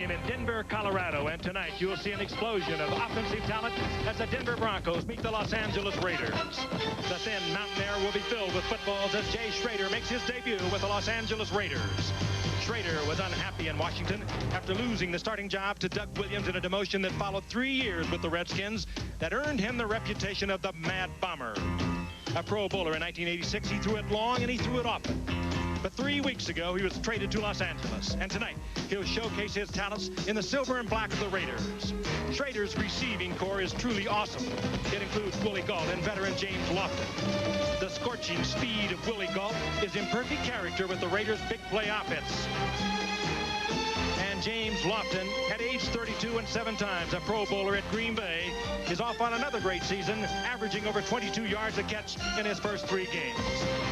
In Denver, Colorado, and tonight you'll see an explosion of offensive talent as the Denver Broncos meet the Los Angeles Raiders. The thin mountain air will be filled with footballs as Jay Schroeder makes his debut with the Los Angeles Raiders. Schroeder was unhappy in Washington after losing the starting job to Doug Williams in a demotion that followed 3 years with the Redskins that earned him the reputation of the Mad Bomber. A Pro Bowler in 1986, he threw it long and he threw it often. But 3 weeks ago, he was traded to Los Angeles. And tonight, he'll showcase his talents in the silver and black of the Raiders. Schroeder's receiving core is truly awesome. It includes Willie Gault and veteran James Lofton. The scorching speed of Willie Gault is in perfect character with the Raiders' big play offense. And James Lofton, at age 32 and 7 times a Pro Bowler at Green Bay, is off on another great season, averaging over 22 yards a catch in his first 3 games.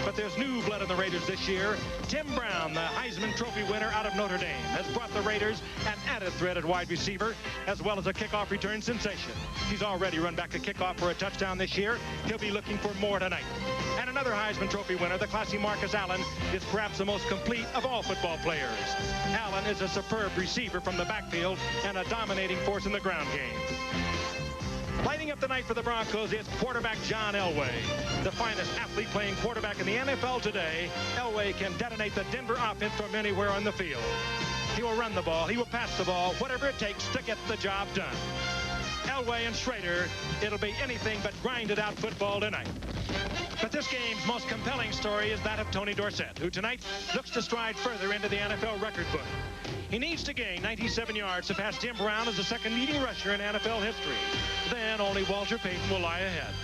But there's new blood in the Raiders this year. Tim Brown, the Heisman Trophy winner out of Notre Dame, has brought the Raiders an added threat at wide receiver, as well as a kickoff return sensation. He's already run back a kickoff for a touchdown this year. He'll be looking for more tonight. And another Heisman Trophy winner, the classy Marcus Allen, is perhaps the most complete of all football players. Allen is a superb receiver from the backfield and a dominating force in the ground game. Lighting up the night for the Broncos is quarterback John Elway. The finest athlete playing quarterback in the NFL today, Elway can detonate the Denver offense from anywhere on the field. He will run the ball, he will pass the ball, whatever it takes to get the job done. Elway and Schroeder, it'll be anything but grinded out football tonight. But this game's most compelling story is that of Tony Dorsett, who tonight looks to stride further into the NFL record book. He needs to gain 97 yards to pass Tim Brown as the second leading rusher in NFL history. Then only Walter Payton will lie ahead.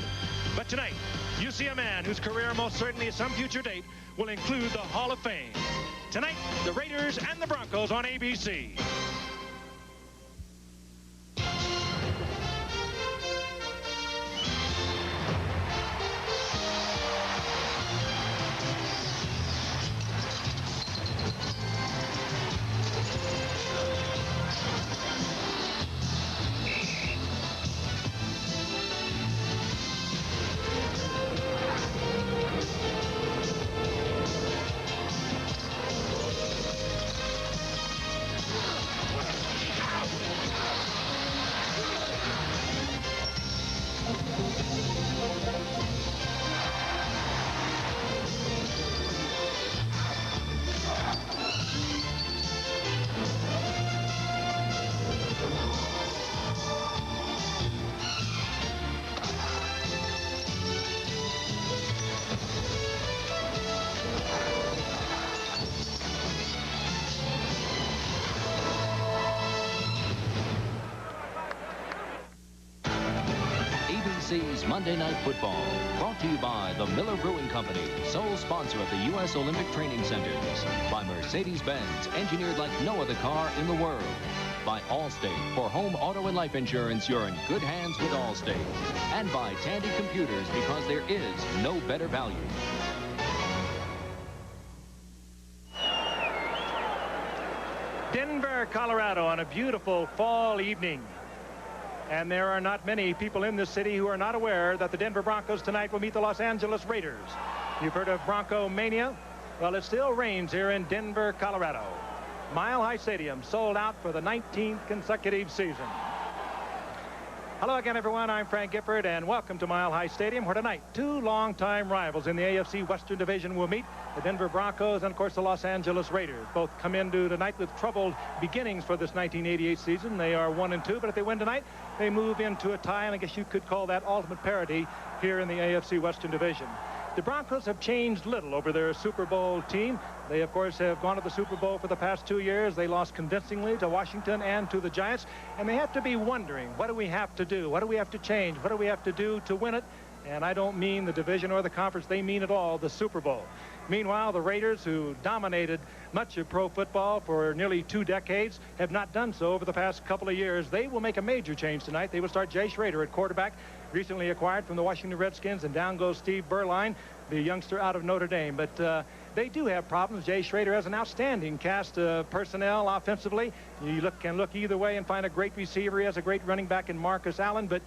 But tonight, you see a man whose career most certainly at some future date will include the Hall of Fame. Tonight, the Raiders and the Broncos on ABC. ABC's Monday Night Football, brought to you by the Miller Brewing Company, sole sponsor of the U.S. Olympic Training Centers. By Mercedes-Benz, engineered like no other car in the world. By Allstate, for home, auto, and life insurance, you're in good hands with Allstate. And by Tandy Computers, because there is no better value. Denver, Colorado on a beautiful fall evening. And there are not many people in this city who are not aware that the Denver Broncos tonight will meet the Los Angeles Raiders. You've heard of Bronco Mania? Well, it still reigns here in Denver, Colorado. Mile High Stadium sold out for the 19th consecutive season. Hello again, everyone. I'm Frank Gifford, and welcome to Mile High Stadium, where tonight 2 longtime rivals in the AFC Western Division will meet, the Denver Broncos and, of course, the Los Angeles Raiders. Both come into tonight with troubled beginnings for this 1988 season. They are 1-2, but if they win tonight, they move into a tie, and I guess you could call that ultimate parity here in the AFC Western Division. The Broncos have changed little over their Super Bowl team. They, of course, have gone to the Super Bowl for the past 2 years. They lost convincingly to Washington and to the Giants. And they have to be wondering, what do we have to do? What do we have to change? What do we have to do to win it? And I don't mean the division or the conference. They mean it all, the Super Bowl. Meanwhile, the Raiders, who dominated much of pro football for nearly 2 decades, have not done so over the past couple of years. They will make a major change tonight. They will start Jay Schroeder at quarterback, recently acquired from the Washington Redskins, and down goes Steve Berline, the youngster out of Notre Dame. But they do have problems. Jay Schroeder has an outstanding cast of personnel offensively. You can look either way and find a great receiver. He has a great running back in Marcus Allen, but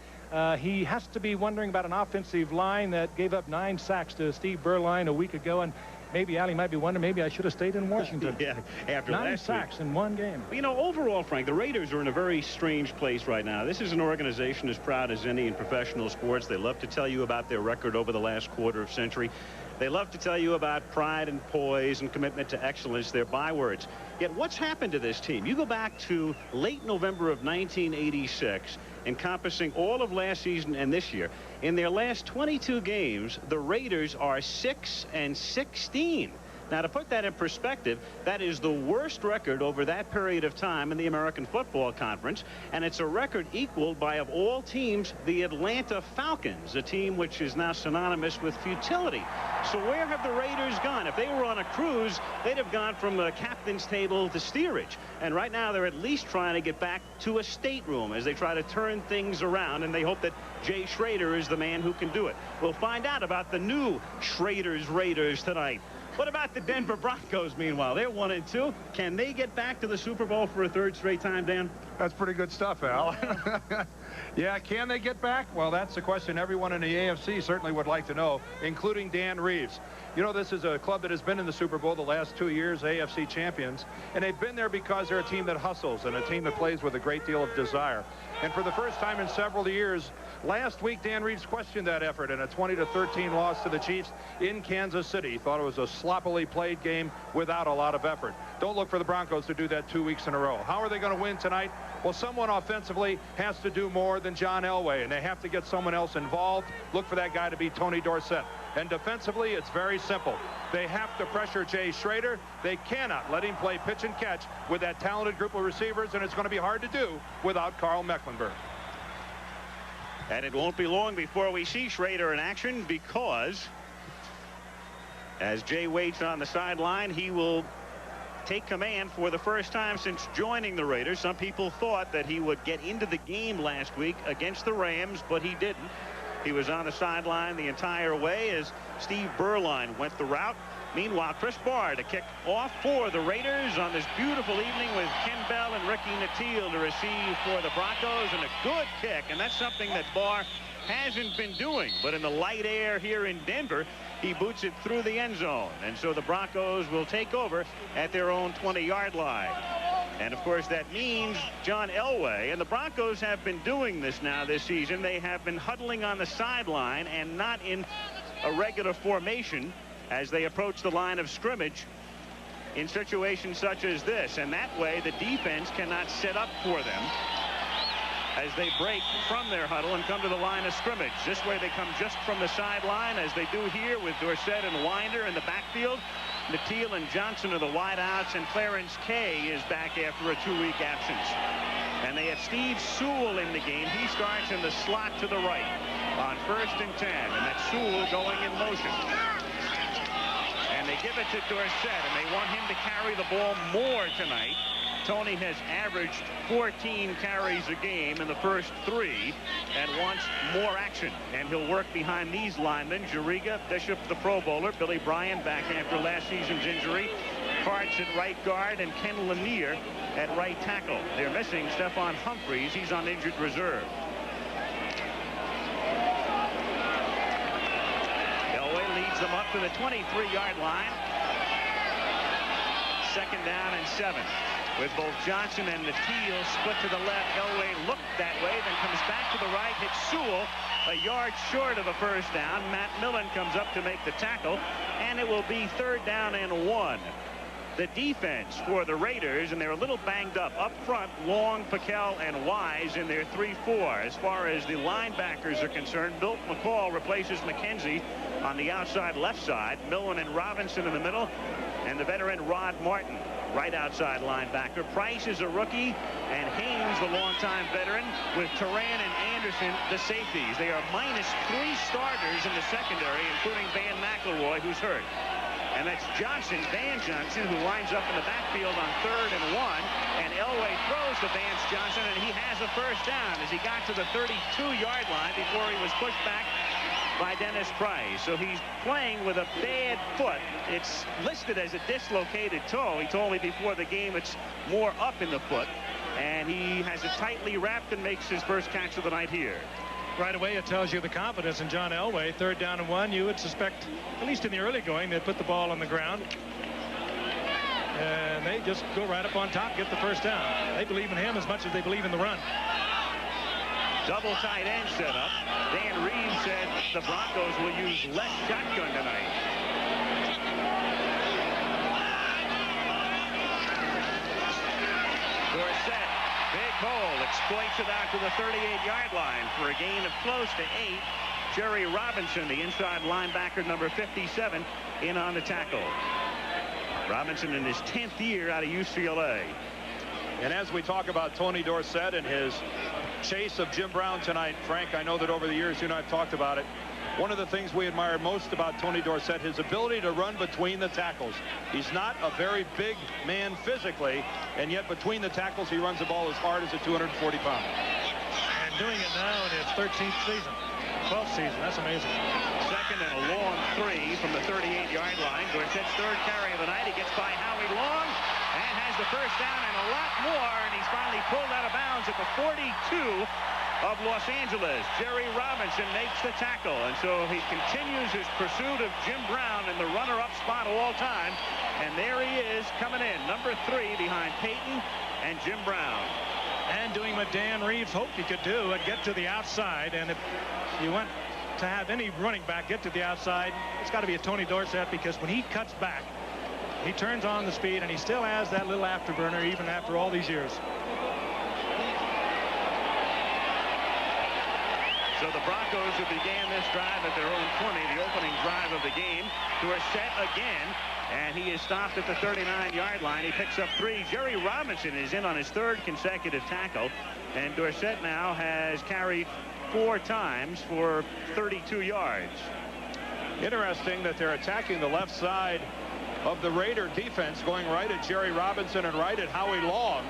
he has to be wondering about an offensive line that gave up 9 sacks to Steve Berline a week ago. And maybe Allie might be wondering, maybe I should have stayed in Washington. Yeah, after 9 last sacks week. in one game. You know, overall, Frank, the Raiders are in a very strange place right now. This is an organization as proud as any in professional sports. They love to tell you about their record over the last quarter of century. They love to tell you about pride and poise and commitment to excellence, their bywords. Yet what's happened to this team? You go back to late November of 1986, encompassing all of last season and this year. In their last 22 games, the Raiders are 6-16. Now, to put that in perspective, that is the worst record over that period of time in the American Football Conference, and it's a record equaled by, of all teams, the Atlanta Falcons, a team which is now synonymous with futility. So where have the Raiders gone? If they were on a cruise, they'd have gone from the captain's table to steerage. And right now, they're at least trying to get back to a stateroom as they try to turn things around, and they hope that Jay Schrader is the man who can do it. We'll find out about the new Schrader's Raiders tonight. What about the Denver Broncos, meanwhile? They're 1-2. Can they get back to the Super Bowl for a third straight time, Dan? That's pretty good stuff, Al. Yeah, can they get back? Well, that's the question everyone in the AFC certainly would like to know, including Dan Reeves. You know, this is a club that has been in the Super Bowl the last 2 years, AFC champions, and they've been there because they're a team that hustles and a team that plays with a great deal of desire. And for the first time in several years, last week, Dan Reeves questioned that effort in a 20-13 loss to the Chiefs in Kansas City. He thought it was a sloppily played game without a lot of effort. Don't look for the Broncos to do that 2 weeks in a row. How are they going to win tonight? Well, someone offensively has to do more than John Elway, and they have to get someone else involved. Look for that guy to be Tony Dorsett. And defensively, it's very simple. They have to pressure Jay Schrader. They cannot let him play pitch and catch with that talented group of receivers, and it's going to be hard to do without Carl Mecklenburg. And it won't be long before we see Schrader in action, because as Jay waits on the sideline, he will take command for the first time since joining the Raiders. Some people thought that he would get into the game last week against the Rams, but he didn't. He was on the sideline the entire way as Steve Berline went the route. Meanwhile, Chris Barr to kick off for the Raiders on this beautiful evening with Ken Bell and Ricky Nattiel to receive for the Broncos, and a good kick, and that's something that Barr hasn't been doing. But in the light air here in Denver, he boots it through the end zone, and so the Broncos will take over at their own 20-yard line. And of course that means John Elway, and the Broncos have been doing this now this season. They have been huddling on the sideline and not in a regular formation as they approach the line of scrimmage in situations such as this, and that way the defense cannot set up for them as they break from their huddle and come to the line of scrimmage. This way they come just from the sideline, as they do here with Dorsett and Winder in the backfield. Nattiel and Johnson are the wideouts, and Clarence Kay is back after a 2-week absence. And they have Steve Sewell in the game. He starts in the slot to the right on 1st and 10, and that's Sewell going in motion. And they give it to Dorsett, and they want him to carry the ball more tonight. Tony has averaged 14 carries a game in the first 3 and wants more action. And he'll work behind these linemen: Juriga, Bishop, the Pro Bowler, Billy Bryan back after last season's injury, Hartz at right guard, and Ken Lanier at right tackle. They're missing Stephon Humphreys. He's on injured reserve. Elway leads them up to the 23-yard line. 2nd down and 7. With both Johnson and Nattiel split to the left. Elway looked that way, then comes back to the right, hits Sewell a yard short of a first down. Matt Millen comes up to make the tackle, and it will be 3rd down and 1. The defense for the Raiders, and they're a little banged up. Up front, Long, Pickell, and Wise in their 3-4. As far as the linebackers are concerned, Milt McCall replaces McKenzie on the outside left side. Millen and Robinson in the middle, and the veteran Rod Martin right outside linebacker. Price is a rookie, and Haynes, the longtime veteran, with Turan and Anderson, the safeties. They are -3 starters in the secondary, including Van McElroy, who's hurt. And that's Johnson, Van Johnson, who lines up in the backfield on 3rd and 1. And Elway throws to Vance Johnson, and he has a first down as he got to the 32-yard line before he was pushed back by Dennis Price. So he's playing with a bad foot. It's listed as a dislocated toe. He told me before the game it's more up in the foot, and he has it tightly wrapped and makes his first catch of the night here. Right away, it tells you the confidence in John Elway. 3rd down and 1. You would suspect, at least in the early going, they'd put the ball on the ground. And they just go right up on top, get the first down. They believe in him as much as they believe in the run. Double tight end setup. Dan Reeves said the Broncos will use less shotgun tonight. Dorsett, big hole, exploits it out to the 38-yard line for a gain of close to 8. Jerry Robinson, the inside linebacker, number 57, in on the tackle. Robinson in his 10th year out of UCLA. And as we talk about Tony Dorsett and his chase of Jim Brown tonight, Frank, I know that over the years you and I have talked about it. One of the things we admire most about Tony Dorsett, his ability to run between the tackles. He's not a very big man physically, and yet between the tackles he runs the ball as hard as a 240-pounder. And doing it now in his 13th season. 12th season. That's amazing. Second and a long 3 from the 38-yard line. Dorsett's 3rd carry of the night. He gets by Howie Long and has the first down and a lot more, and he's finally pulled out of bounds at the 42 of Los Angeles. Jerry Robinson makes the tackle, and so he continues his pursuit of Jim Brown in the runner-up spot of all time. And there he is coming in, number 3 behind Peyton and Jim Brown. And doing what Dan Reeves hoped he could do and get to the outside. And if you want to have any running back get to the outside, it's got to be a Tony Dorsett, because when he cuts back, he turns on the speed, and he still has that little afterburner even after all these years. So the Broncos, who began this drive at their own 20, the opening drive of the game, Dorsett again, and he is stopped at the 39-yard line. He picks up 3. Jerry Robinson is in on his 3rd consecutive tackle, and Dorsett now has carried 4 times for 32 yards. Interesting that they're attacking the left side of the Raider defense, going right at Jerry Robinson and right at Howie Long,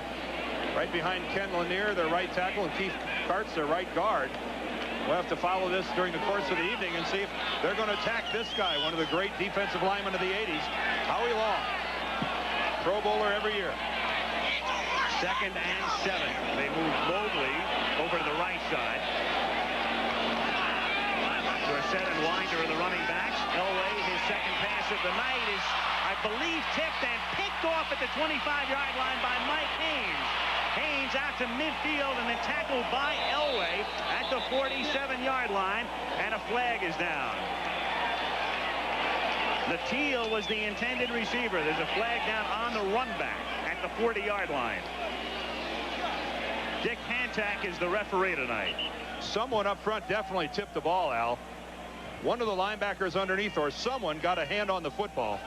right behind Ken Lanier, their right tackle, and Keith Karts, their right guard. We'll have to follow this during the course of the evening and see if they're going to attack this guy, one of the great defensive linemen of the 80s, Howie Long. Pro Bowler every year. 2nd and 7. They move Mobley over to the right side. Dorsett and Winder are the running backs. Elway, his 2nd pass of the night, is, I believe, tipped and picked off at the 25-yard line by Mike Haynes. Haynes out to midfield and then tackled by Elway at the 47-yard line, and a flag is down. Latil was the intended receiver. There's a flag down on the run back at the 40-yard line. Dick Hantak is the referee tonight. Someone up front definitely tipped the ball, Al. One of the linebackers underneath, or someone, got a hand on the football.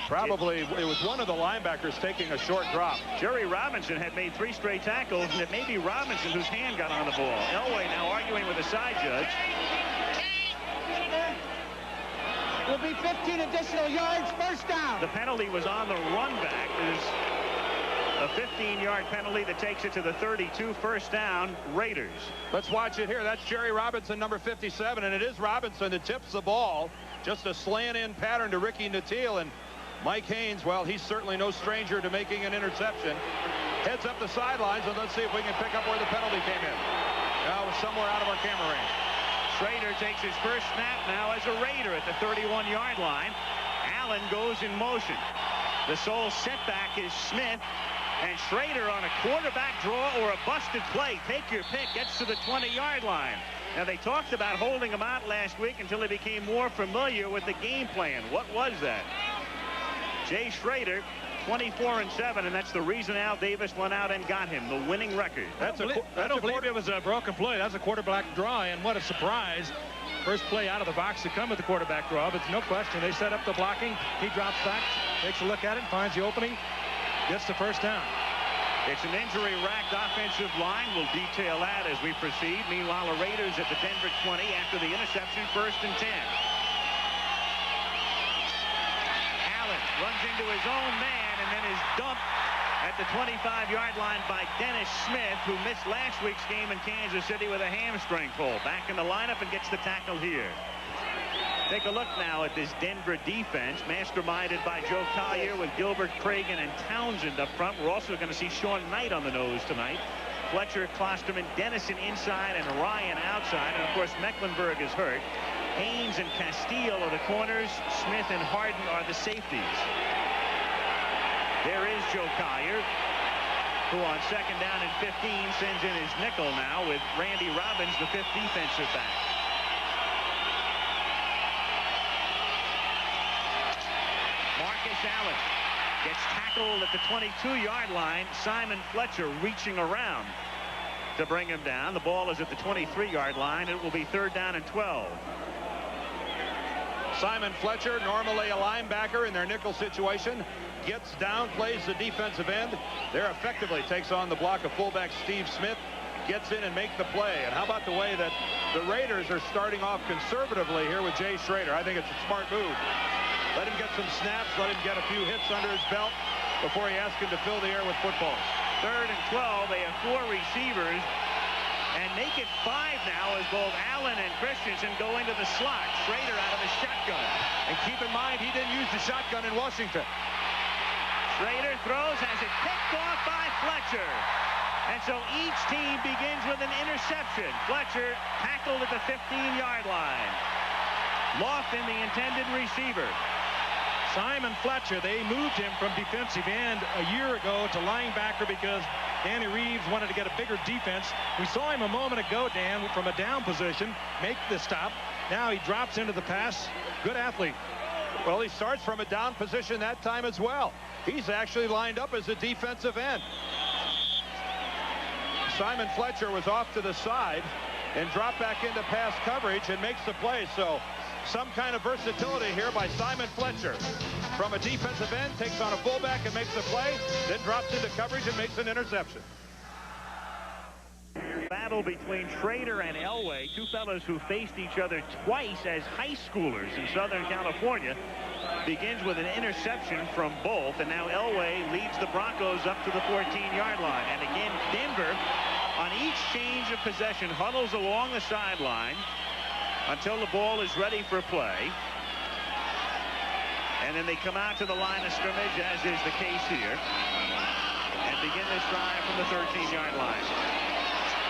Probably it was one of the linebackers taking a short drop. Jerry Robinson had made 3 straight tackles, and it may be Robinson whose hand got on the ball. Elway now arguing with the side judge. Will be 15 additional yards, first down. The penalty was on the run back. There's a 15-yard penalty that takes it to the 32, first down, Raiders. Let's watch it here. That's Jerry Robinson, number 57, and it is Robinson that tips the ball. Just a slant-in pattern to Ricky Latil, and Mike Haynes, well, he's certainly no stranger to making an interception. Heads up the sidelines, and let's see if we can pick up where the penalty came in. Now, somewhere out of our camera range. Schrader takes his first snap now as a Raider at the 31-yard line. Allen goes in motion. The sole setback is Smith, and Schrader on a quarterback draw or a busted play. Take your pick. Gets to the 20-yard line. Now, they talked about holding him out last week until he became more familiar with the game plan. What was that? Jay Schrader, 24-7, and that's the reason Al Davis went out and got him the winning record. I don't believe it was a broken play. That's a quarterback draw, and what a surprise. First play out of the box to come with the quarterback draw, but no question. They set up the blocking. He drops back, takes a look at it, finds the opening, gets the first down. It's an injury-racked offensive line. We'll detail that as we proceed. Meanwhile, the Raiders at the Denver 20 after the interception, 1st and 10. Runs into his own man and then is dumped at the 25-yard line by Dennis Smith, who missed last week's game in Kansas City with a hamstring pull. Back in the lineup and gets the tackle here. Take a look now at this Denver defense, masterminded by Joe Collier with Gilbert, Cragen, and Townsend up front. We're also going to see Sean Knight on the nose tonight. Fletcher, Klosterman, Dennison inside, and Ryan outside. And, of course, Mecklenburg is hurt. Haynes and Castile are the corners. Smith and Harden are the safeties. There is Joe Collier, who on second down and 15 sends in his nickel now with Randy Robbins, the 5th defensive back. Marcus Allen gets tackled at the 22-yard line. Simon Fletcher reaching around to bring him down. The ball is at the 23-yard line. It will be 3rd down and 12. Simon Fletcher, normally a linebacker in their nickel situation, gets down, plays the defensive end. There effectively takes on the block of fullback Steve Smith, gets in and make the play. And how about the way that the Raiders are starting off conservatively here with Jay Schrader? I think it's a smart move. Let him get some snaps, let him get a few hits under his belt before he asks him to fill the air with footballs. 3rd and 12. They have 4 receivers. And make it 5 now as both Allen and Christensen go into the slot. Schrader out of the shotgun. And keep in mind, he didn't use the shotgun in Washington. Schrader throws, has it picked off by Fletcher. And so each team begins with an interception. Fletcher tackled at the 15-yard line. Loft in the intended receiver. Simon Fletcher, they moved him from defensive end a year ago to linebacker because Danny Reeves wanted to get a bigger defense. We saw him a moment ago, Dan, from a down position, make the stop. Now he drops into the pass. Good athlete. Well, he starts from a down position that time as well. He's actually lined up as a defensive end. Simon Fletcher was off to the side and dropped back into pass coverage and makes the play. So some kind of versatility here by Simon Fletcher. From a defensive end, takes on a fullback and makes the play, then drops into coverage and makes an interception. Battle between Schrader and Elway, two fellows who faced each other twice as high schoolers in Southern California, begins with an interception from both, and now Elway leads the Broncos up to the 14-yard line. And again, Denver, on each change of possession, huddles along the sideline until the ball is ready for play. And then they come out to the line of scrimmage, as is the case here, and begin this drive from the 13-yard line.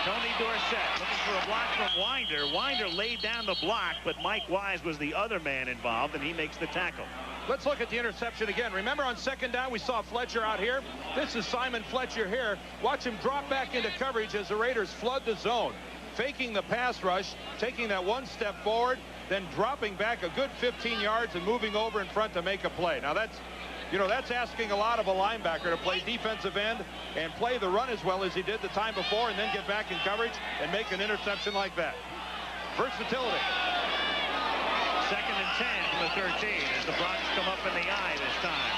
Tony Dorsett looking for a block from Winder. Winder laid down the block, but Mike Wise was the other man involved, and he makes the tackle. Let's look at the interception again. Remember on second down, we saw Fletcher out here. This is Simon Fletcher here. Watch him drop back into coverage as the Raiders flood the zone, faking the pass rush, taking that one step forward, then dropping back a good 15 yards and moving over in front to make a play. Now that's, you know, that's asking a lot of a linebacker to play defensive end and play the run as well as he did the time before and then get back in coverage and make an interception like that. Versatility. 2nd and 10 from the 13 as the Broncos come up in the eye this time.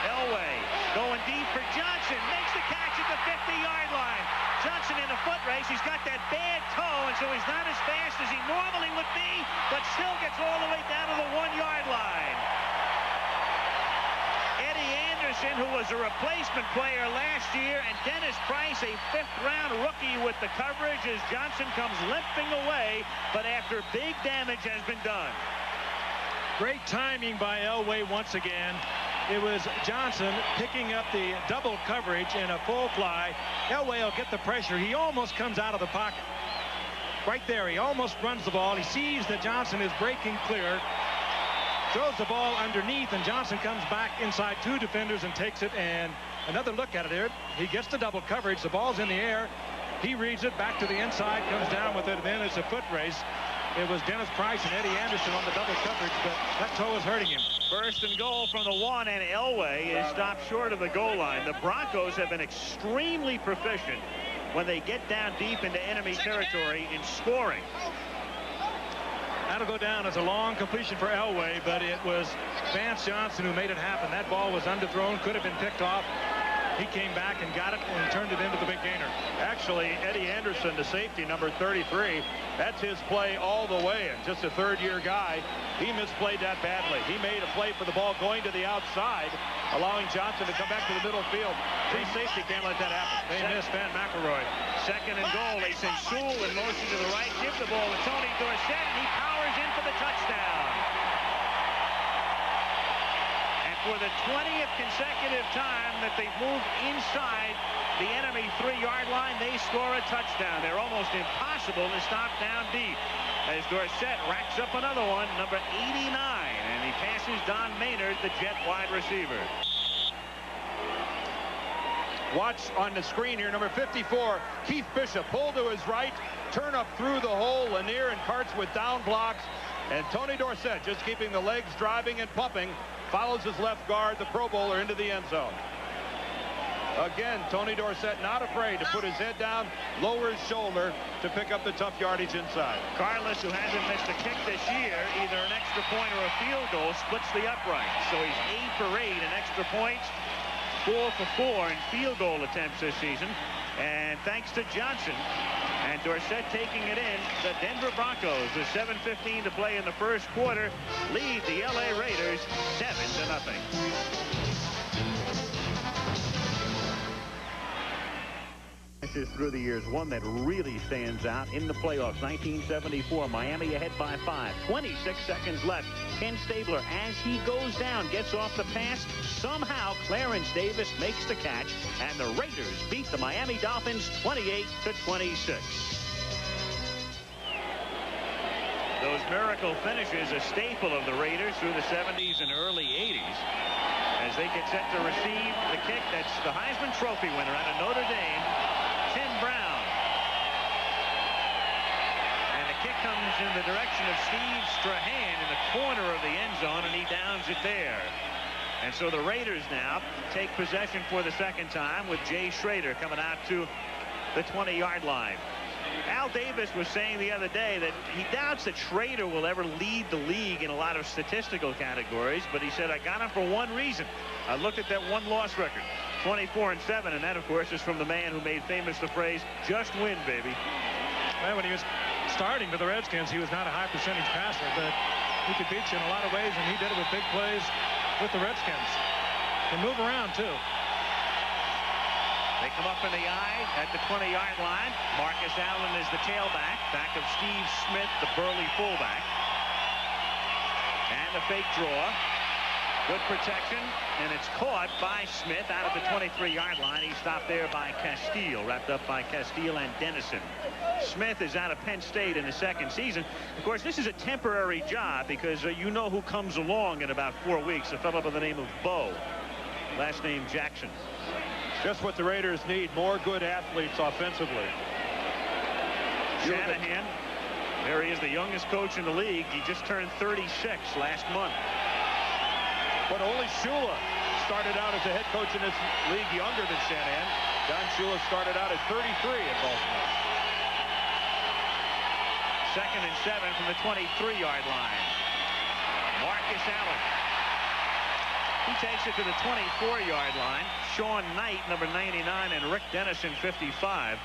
Elway going deep for Johnson, makes the catch at the 50-yard line. Johnson in a foot race. He's got that bad toe, and so he's not as fast as he normally would be, but still gets all the way down to the 1-yard line. Eddie Anderson, who was a replacement player last year, and Dennis Price, a 5th-round rookie with the coverage as Johnson comes limping away, but after big damage has been done. Great timing by Elway once again. It was Johnson picking up the double coverage in a full fly. Elway will get the pressure. He almost comes out of the pocket. Right there, he almost runs the ball. He sees that Johnson is breaking clear, throws the ball underneath, and Johnson comes back inside 2 defenders and takes it. And another look at it here. He gets the double coverage. The ball's in the air. He reads it back to the inside, comes down with it, and then it's a foot race. It was Dennis Price and Eddie Anderson on the double coverage, but that toe is hurting him. 1st and goal from the 1, and Elway is stopped short of the goal line. The Broncos have been extremely proficient when they get down deep into enemy territory in scoring. That'll go down as a long completion for Elway, but it was Vance Johnson who made it happen. That ball was underthrown, could have been picked off. He came back and got it and turned it into the big gainer. Actually, Eddie Anderson, the safety, number 33, that's his play all the way. And just a third-year guy, he misplayed that badly. He made a play for the ball going to the outside, allowing Johnson to come back to the middle field. Free safety can't let that happen. They missed Van McElroy. Second and goal. They send Sewell in motion to the right. Give the ball to Tony Dorsett, and he powers in for the touchdown. And for the 20th consecutive time that they've moved inside the enemy 3-yard line, they score a touchdown. They're almost impossible to stop down deep, as Dorsett racks up another one, number 89, and he passes Don Maynard, the Jet wide receiver. Watch on the screen here, number 54, Keith Bishop, pull to his right, turn up through the hole. Lanier and Karts with down blocks, and Tony Dorsett just keeping the legs driving and pumping, follows his left guard, the Pro Bowler, into the end zone. Again, Tony Dorsett not afraid to put his head down, lower his shoulder to pick up the tough yardage inside. Carlos, who hasn't missed a kick this year, either an extra point or a field goal, splits the upright. So he's 8 for 8 in extra points, 4 for 4 in field goal attempts this season. And thanks to Johnson and Dorsett taking it in, the Denver Broncos, with 7:15 to play in the first quarter, lead the LA Raiders 7-0. Through the years, one that really stands out in the playoffs. 1974, Miami ahead by 5. 26 seconds left. Ken Stabler, as he goes down, gets off the pass. Somehow, Clarence Davis makes the catch, and the Raiders beat the Miami Dolphins 28-26. Those miracle finishes, a staple of the Raiders through the 70s and early 80s. As they get set to receive the kick, that's the Heisman Trophy winner out of Notre Dame, Tim Brown. And the kick comes in the direction of Steve Strahan in the corner of the end zone, and he downs it there. And so the Raiders now take possession for the second time, with Jay Schrader coming out to the 20-yard line. Al Davis was saying the other day that he doubts that Schrader will ever lead the league in a lot of statistical categories, but he said, I got him for one reason. I looked at that one-loss record, 24-7, and that, of course, is from the man who made famous the phrase, just win, baby. Well, when he was starting for the Redskins, he was not a high percentage passer, but he could beat you in a lot of ways, and he did it with big plays with the Redskins. Can move around, too. They come up in the eye at the 20-yard line. Marcus Allen is the tailback, back of Steve Smith, the burly fullback. And the fake draw. Good protection, and it's caught by Smith out of the 23-yard line. He stopped there by Castile, wrapped up by Castile and Dennison. Smith is out of Penn State in his second season. Of course, this is a temporary job because you know who comes along in about 4 weeks, a fellow by the name of Bo, last name Jackson. Just what the Raiders need, more good athletes offensively. Shanahan, there he is, the youngest coach in the league. He just turned 36 last month. But only Shula started out as a head coach in this league younger than Shanahan. Don Shula started out at 33 in Baltimore. 2nd and 7 from the 23-yard line. Marcus Allen. He takes it to the 24-yard line. Sean Knight, number 99, and Rick Dennison, 55,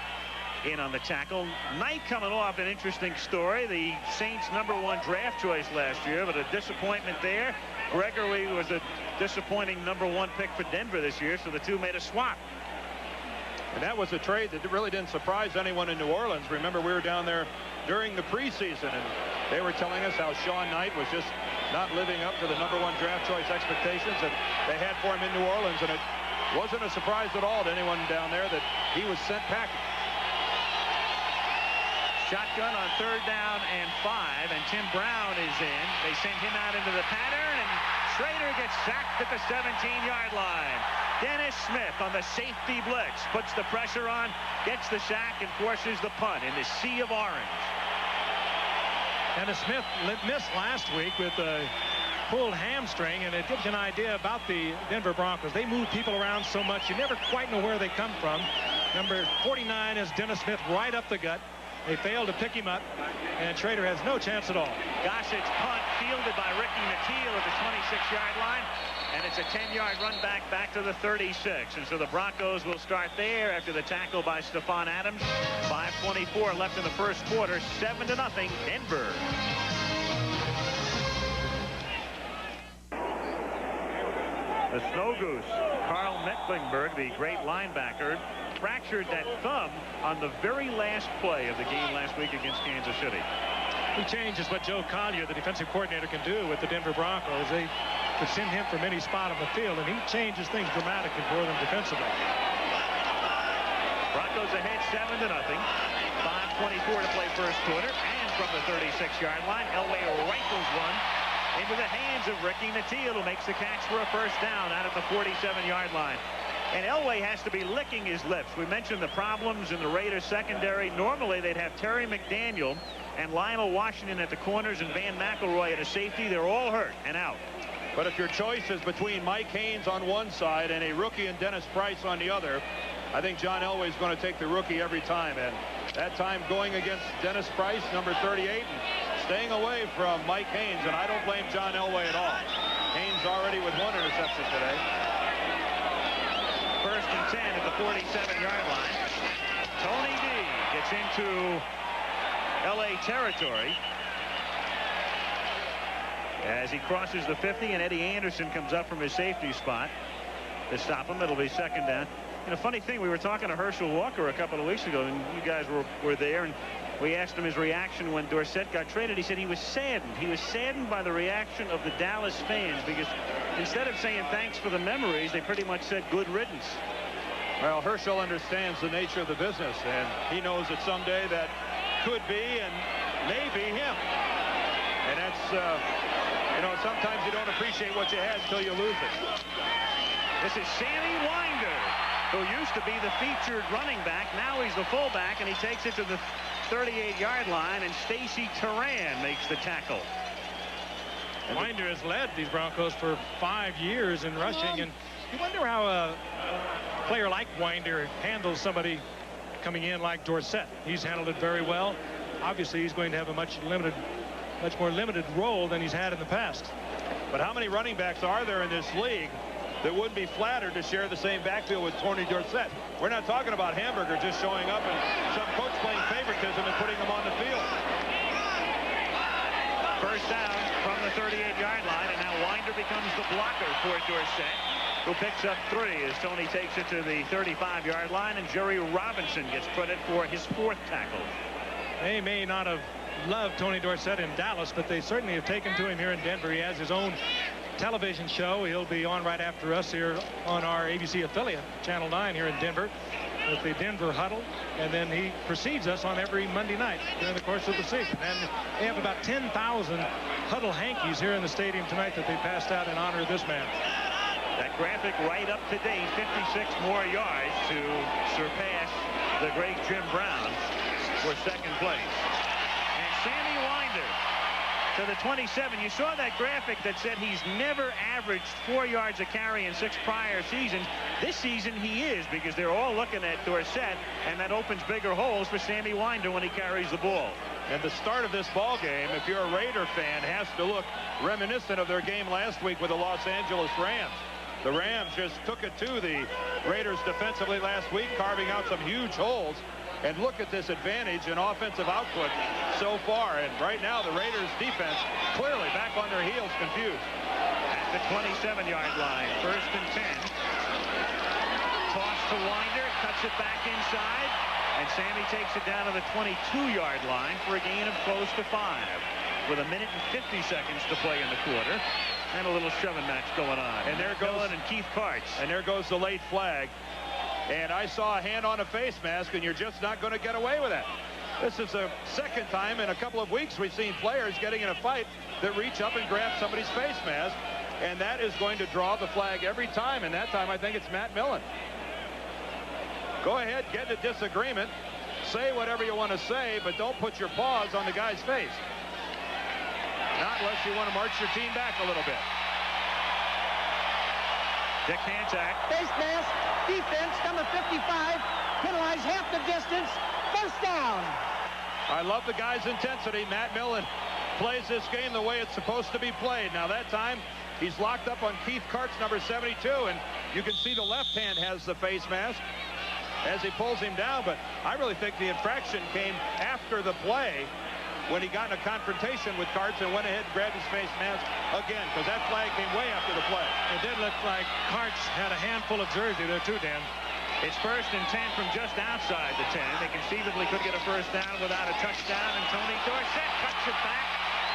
in on the tackle. Knight coming off an interesting story. The Saints' #1 draft choice last year, but a disappointment there. Gregory was a disappointing #1 pick for Denver this year, so the two made a swap. And that was a trade that really didn't surprise anyone in New Orleans. Remember, we were down there during the preseason, and they were telling us how Sean Knight was just not living up to the #1 draft choice expectations that they had for him in New Orleans, and it wasn't a surprise at all to anyone down there that he was sent packing. Shotgun on 3rd down and 5, and Tim Brown is in. They send him out into the pattern, and Schrader gets sacked at the 17-yard line. Dennis Smith on the safety blitz puts the pressure on, gets the sack, and forces the punt in the sea of orange. Dennis Smith missed last week with a pulled hamstring, and it gives you an idea about the Denver Broncos. They move people around so much, you never quite know where they come from. Number 49 is Dennis Smith, right up the gut. They failed to pick him up, and Schrader has no chance at all. Gossett's punt fielded by Ricky Nattiel at the 26-yard line. And it's a 10-yard run back to the 36. And so the Broncos will start there after the tackle by Stephon Adams. 5:24 left in the first quarter. 7-0, Denver. The Snow Goose, Carl Mecklenburg, the great linebacker, fractured that thumb on the very last play of the game last week against Kansas City. He changes what Joe Collier, the defensive coordinator, can do with the Denver Broncos. They could send him from any spot on the field, and he changes things dramatically for them defensively. Broncos ahead 7-0. 5:24 to play first quarter, and from the 36-yard line, Elway rifles one into the hands of Ricky Nattiel, who makes the catch for a first down out at the 47-yard line. And Elway has to be licking his lips. We mentioned the problems in the Raiders secondary. Normally they'd have Terry McDaniel and Lionel Washington at the corners and Van McElroy at a safety. They're all hurt and out. But if your choice is between Mike Haynes on one side and a rookie and Dennis Price on the other, I think John Elway is going to take the rookie every time. And that time going against Dennis Price, number 38, and staying away from Mike Haynes. And I don't blame John Elway at all. Haynes already with one interception today. First and 10 at the 47-yard line. Tony D gets into L.A. territory as he crosses the 50, and Eddie Anderson comes up from his safety spot to stop him. It'll be second down. And a funny thing, we were talking to Herschel Walker a couple of weeks ago, and you guys were there, and we asked him his reaction when Dorsett got traded. He said he was saddened. He was saddened by the reaction of the Dallas fans, because instead of saying thanks for the memories, they pretty much said good riddance. Well, Herschel understands the nature of the business, and he knows that someday that could be and may be him. And that's, you know, sometimes you don't appreciate what you had until you lose it. This is Sammy Winder, who used to be the featured running back. Now he's the fullback, and he takes it to the 38-yard line, and Stacy Turan makes the tackle. And Winder has led these Broncos for 5 years in rushing, and you wonder how a player like Winder handles somebody coming in like Dorsett. He's handled it very well. Obviously, he's going to have a much more limited role than he's had in the past. But how many running backs are there in this league that wouldn't be flattered to share the same backfield with Tony Dorsett? We're not talking about Hamburger just showing up and some coach playing favoritism and putting them on the field. First down from the 38-yard line, and now Winder becomes the blocker for Dorsett, who picks up 3 as Tony takes it to the 35-yard line, and Jerry Robinson gets credit for his 4th tackle. They may not have loved Tony Dorsett in Dallas, but they certainly have taken to him here in Denver. He has his own television show. He'll be on right after us here on our ABC affiliate, Channel 9 here in Denver, with the Denver Huddle, and then he precedes us on every Monday night during the course of the season. And they have about 10,000 Huddle hankies here in the stadium tonight that they passed out in honor of this man. That graphic right up to date, 56 more yards to surpass the great Jim Brown for second place. And Sammy Winder to the 27. You saw that graphic that said he's never averaged 4 yards a carry in 6 prior seasons. This season he is, because they're all looking at Dorsett, and that opens bigger holes for Sammy Winder when he carries the ball. And the start of this ball game, if you're a Raider fan, has to look reminiscent of their game last week with the Los Angeles Rams. The Rams just took it to the Raiders defensively last week, carving out some huge holes. And look at this advantage in offensive output so far. And right now, the Raiders defense clearly back on their heels, confused. At the 27-yard line, first and 10. Toss to Winder, cuts it back inside. And Sammy takes it down to the 22-yard line for a gain of close to 5. With 1 minute and 50 seconds to play in the quarter. And a little shoving match going on. And there goes and Keith Karts. And there goes the late flag. And I saw a hand on a face mask, and you're just not going to get away with that. This is the second time in a couple of weeks we've seen players getting in a fight that reach up and grab somebody's face mask. And that is going to draw the flag every time. And that time I think it's Matt Millen. Go ahead, get in a disagreement. Say whatever you want to say, but don't put your paws on the guy's face. Not unless you want to march your team back a little bit. Dick Hancock. Face mask, defense, number 55, penalized half the distance, first down. I love the guy's intensity. Matt Millen plays this game the way it's supposed to be played. Now that time he's locked up on Keith Kart's number 72, and you can see the left hand has the face mask as he pulls him down. But I really think the infraction came after the play when he got in a confrontation with Karts and went ahead and grabbed his face mask again, because that flag came way after the play. It did look like Karts had a handful of jersey there too, Dan. It's 1st and 10 from just outside the 10. They conceivably could get a first down without a touchdown, and Tony Dorsett cuts it back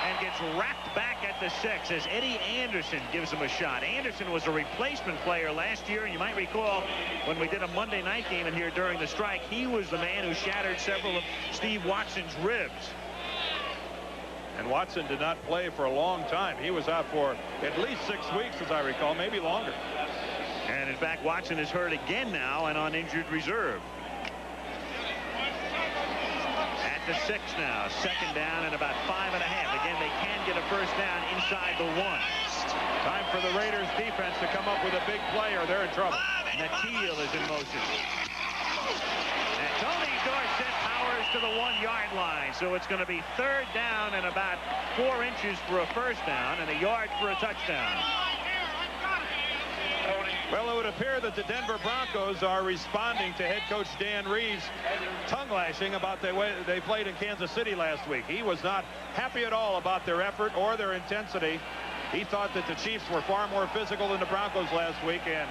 and gets wrapped back at the 6 as Eddie Anderson gives him a shot. Anderson was a replacement player last year, and you might recall when we did a Monday night game in here during the strike, he was the man who shattered several of Steve Watson's ribs. And Watson did not play for a long time. He was out for at least 6 weeks, as I recall, maybe longer. And in fact, Watson is hurt again now and on injured reserve. At the 6 now, 2nd down and about 5.5. Again, they can get a first down inside the 1. Time for the Raiders defense to come up with a big play or they're in trouble. Natil is in motion. And Tony Dorsett powers to the 1-yard line. So it's going to be 3rd down and about 4 inches for a first down and a yard for a touchdown. Well, it would appear that the Denver Broncos are responding to head coach Dan Reeves' tongue lashing about the way they played in Kansas City last week. He was not happy at all about their effort or their intensity. He thought that the Chiefs were far more physical than the Broncos last week, and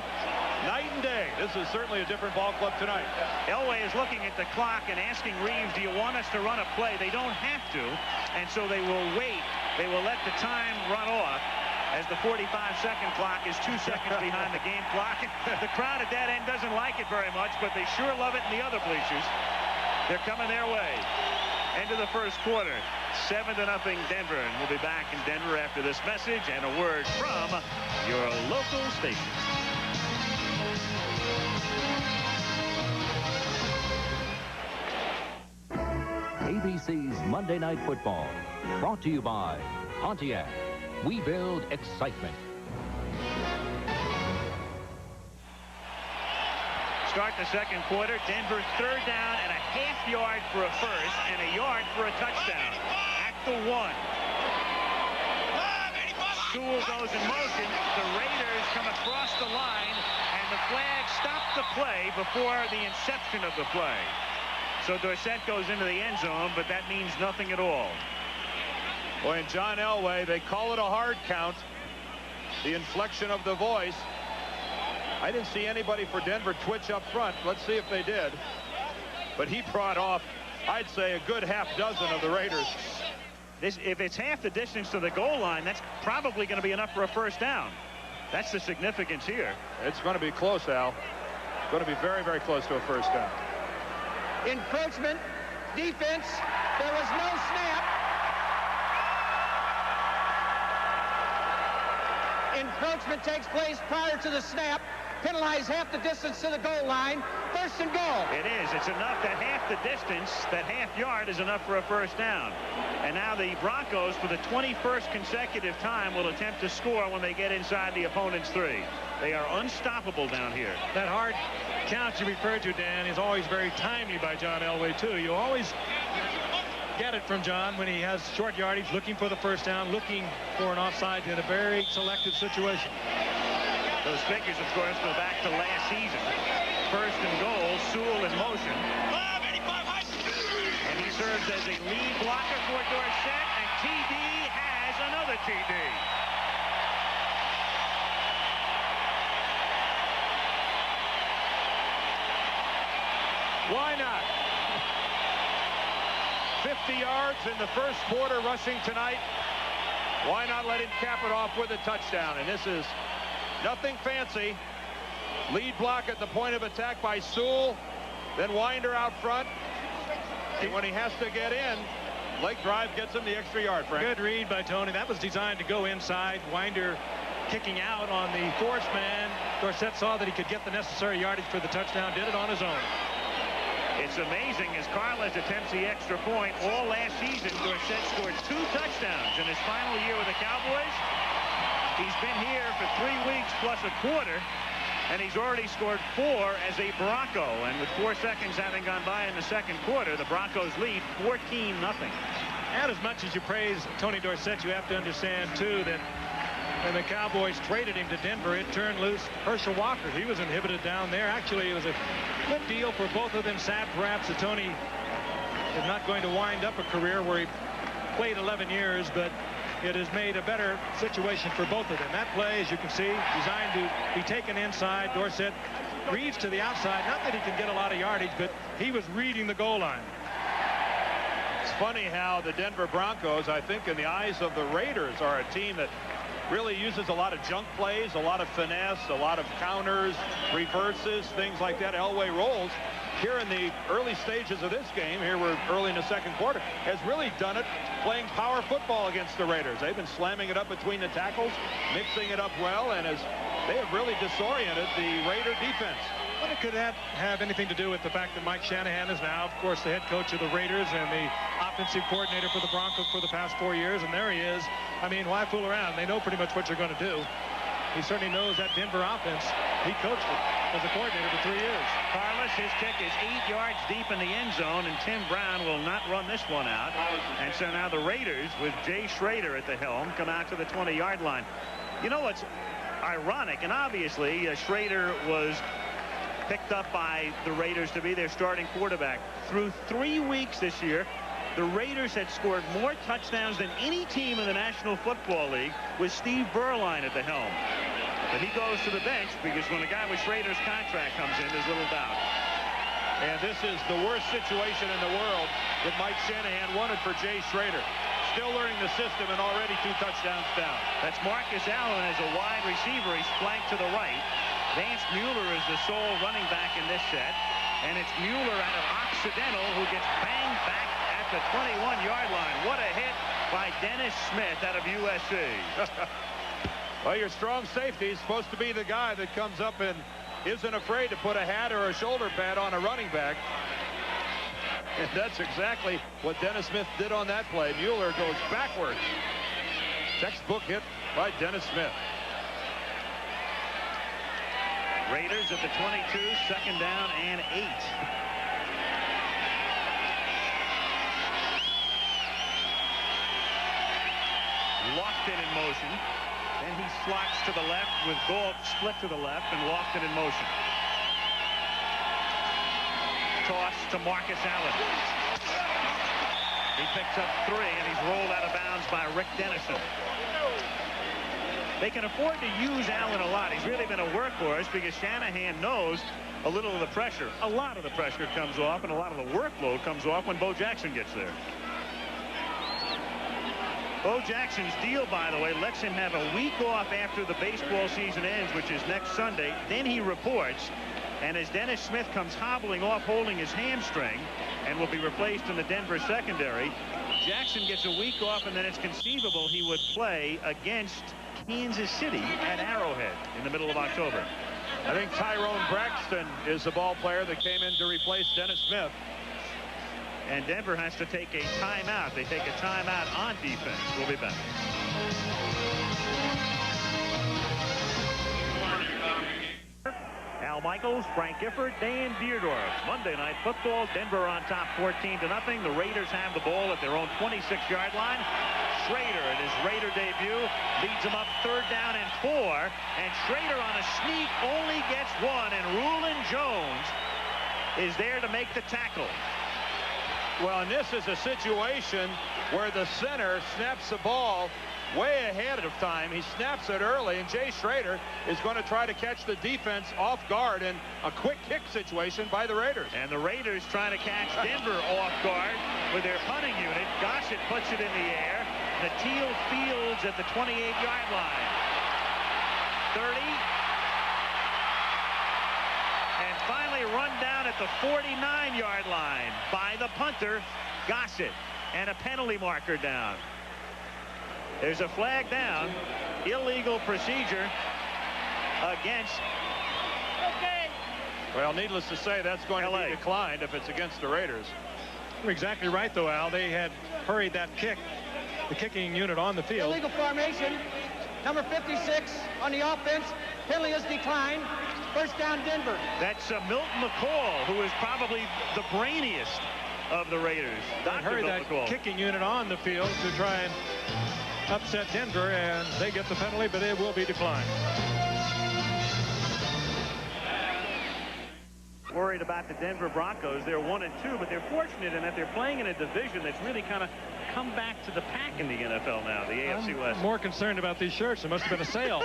night and day. This is certainly a different ball club tonight. Elway is looking at the clock and asking Reeves, do you want us to run a play? They don't have to, and so they will wait. They will let the time run off as the 45-second clock is 2 seconds behind the game clock. The crowd at that end doesn't like it very much, but they sure love it in the other bleachers. They're coming their way. End of the first quarter, 7-0 Denver, and we'll be back in Denver after this message and a word from your local station. ABC's Monday Night Football, brought to you by Pontiac. We build excitement. Start the second quarter. Denver 3rd down and a ½ yard for a first and a yard for a touchdown. At the 1. Sewell goes in motion. The Raiders come across the line, and the flag stopped the play before the inception of the play. So Dorsett goes into the end zone, but that means nothing at all. Boy, and John Elway, they call it a hard count. The inflection of the voice. I didn't see anybody for Denver twitch up front. Let's see if they did. But he brought off, I'd say, a good half dozen of the Raiders. If it's half the distance to the goal line, that's probably going to be enough for a first down. That's the significance here. It's going to be close, Al. It's going to be very, very close to a first down. Encroachment, defense, there was no snap. Encroachment takes place prior to the snap. Penalize half the distance to the goal line. 1st and goal. It is. It's enough that half the distance, that ½ yard is enough for a first down. And now the Broncos, for the 21st consecutive time, will attempt to score when they get inside the opponent's 3. They are unstoppable down here. That hard count you referred to, Dan, is always very timely by John Elway, too. You always get it from John when he has short yardage, looking for the first down, looking for an offside in a very selective situation. Those figures, of course, go back to last season. 1st and goal, Sewell in motion. And he serves as a lead blocker for Dorsett, and TD has another TD. Why not? 50 yards in the first quarter rushing tonight. Why not let him cap it off with a touchdown? And this is nothing fancy. Lead block at the point of attack by Sewell. Then Winder out front. And when he has to get in, Lake Drive gets him the extra yard, Frank. Good read by Tony. That was designed to go inside. Winder kicking out on the force man. Dorsett saw that he could get the necessary yardage for the touchdown. Did it on his own. It's amazing as Carlos attempts the extra point. All last season, Dorsett scored 2 touchdowns in his final year with the Cowboys. He's been here for 3 weeks plus a quarter, and he's already scored 4 as a Bronco. And with 4 seconds having gone by in the second quarter, the Broncos lead 14-0. And as much as you praise Tony Dorsett, you have to understand, too, that when the Cowboys traded him to Denver, it turned loose Herschel Walker. He was inhibited down there. Actually, it was a good deal for both of them. Sad, perhaps, that Tony is not going to wind up a career where he played 11 years, but it has made a better situation for both of them. That play, as you can see, designed to be taken inside. Dorsett reads to the outside. Not that he can get a lot of yardage, but he was reading the goal line. It's funny how the Denver Broncos, I think in the eyes of the Raiders, are a team that really uses a lot of junk plays, a lot of finesse, a lot of counters, reverses, things like that, Elway rolls. Here in the early stages of this game, here we're early in the second quarter, has really done it playing power football against the Raiders. They've been slamming it up between the tackles, mixing it up well, and they have really disoriented the Raider defense. But it could have anything to do with the fact that Mike Shanahan is now, of course, the head coach of the Raiders and the offensive coordinator for the Broncos for the past 4 years. And there he is. I mean, why fool around? They know pretty much what you're going to do. He certainly knows that Denver offense. He coached it as a coordinator for 3 years. Carlos, his kick is 8 yards deep in the end zone, and Tim Brown will not run this one out. And so now the Raiders, with Jay Schrader at the helm, come out to the 20-yard line. You know what's ironic, and obviously Schrader was picked up by the Raiders to be their starting quarterback. Through 3 weeks this year, the Raiders had scored more touchdowns than any team in the National Football League with Steve Berline at the helm. But he goes to the bench because when a guy with Schrader's contract comes in, there's little doubt. And this is the worst situation in the world that Mike Shanahan wanted for Jay Schrader. Still learning the system and already 2 touchdowns down. That's Marcus Allen as a wide receiver. He's flanked to the right. Vance Mueller is the sole running back in this set. And it's Mueller out of Occidental who gets banged back at the 21-yard line. What a hit by Dennis Smith out of USC. Well, your strong safety is supposed to be the guy that comes up and isn't afraid to put a hat or a shoulder pad on a running back. And that's exactly what Dennis Smith did on that play. Mueller goes backwards. Textbook hit by Dennis Smith. Raiders at the 22, second down and 8. Lofton in motion. Then he slots to the left with Gold split to the left and Lofton in motion. Toss to Marcus Allen. He picks up 3 and he's rolled out of bounds by Rick Dennison. They can afford to use Allen a lot. He's really been a workhorse because Shanahan knows a little of the pressure. A lot of the pressure comes off and a lot of the workload comes off when Bo Jackson gets there. Bo Jackson's deal, by the way, lets him have a week off after the baseball season ends, which is next Sunday. Then he reports, and as Dennis Smith comes hobbling off holding his hamstring and will be replaced in the Denver secondary, Jackson gets a week off, and then it's conceivable he would play against Kansas City at Arrowhead in the middle of October. I think Tyrone Braxton is the ball player that came in to replace Dennis Smith. And Denver has to take a timeout. They take a timeout on defense. We'll be back. Al Michaels, Frank Gifford, Dan Dierdorf. Monday Night Football, Denver on top 14-0. The Raiders have the ball at their own 26-yard line. Schrader in his Raider debut leads them up 3rd down and 4. And Schrader on a sneak only gets 1. And Rulon Jones is there to make the tackle. Well, and this is a situation where the center snaps the ball way ahead of time. He snaps it early, and Jay Schrader is going to try to catch the defense off guard in a quick kick situation by the Raiders. And the Raiders trying to catch Denver off guard with their punting unit. Gossett puts it in the air. The Teal fields at the 28-yard line. 30. And finally run down at the 49-yard line by the punter, Gossett. And a penalty marker down. There's a flag down. Illegal procedure against. Well, needless to say, that's going to be declined if it's against the Raiders. You're exactly right, though, Al. They had hurried that kick, the kicking unit on the field. Illegal formation. Number 56 on the offense. Penalty is declined. First down, Denver. That's Milton McCall, who is probably the brainiest of the Raiders. Hurry that kicking unit on the field to try and upset Denver, and they get the penalty, but it will be declined. Worried about the Denver Broncos. They're 1-2, but they're fortunate in that they're playing in a division that's really kind of come back to the pack in the NFL now, the AFC West. I'm more concerned about these shirts. It must have been a sale.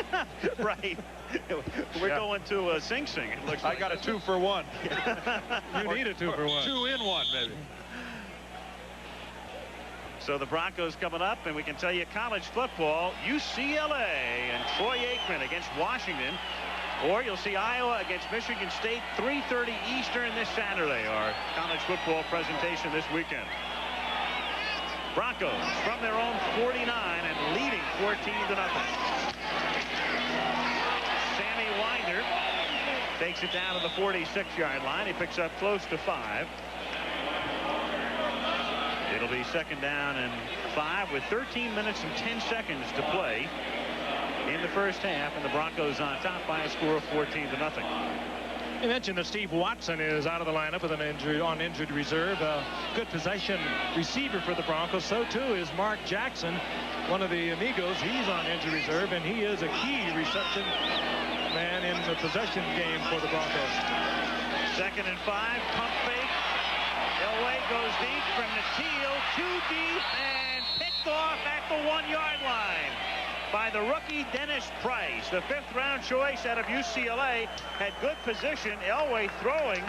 Right. We're going to Sing Sing. It looks like. I got a 2-for-1. You need a 2-for-1. 2-in-1, maybe. So the Broncos coming up, and we can tell you college football, UCLA and Troy Aikman against Washington. Or you'll see Iowa against Michigan State, 3:30 Eastern this Saturday, our college football presentation this weekend. Broncos from their own 49 and leading 14-0. Sammy Winder takes it down to the 46-yard line. He picks up close to 5. It'll be 2nd down and 5 with 13 minutes and 10 seconds to play in the first half, and the Broncos on top by a score of 14-0. You mentioned that Steve Watson is out of the lineup with an injury on injured reserve. A good possession receiver for the Broncos. So too is Mark Jackson, one of the amigos. He's on injured reserve, and he is a key reception man in the possession game for the Broncos. 2nd and 5, pump fake. Elway goes deep from the Teal, too deep, and picked off at the 1-yard line by the rookie Dennis Price. The 5th-round choice out of UCLA had good position. Elway throwing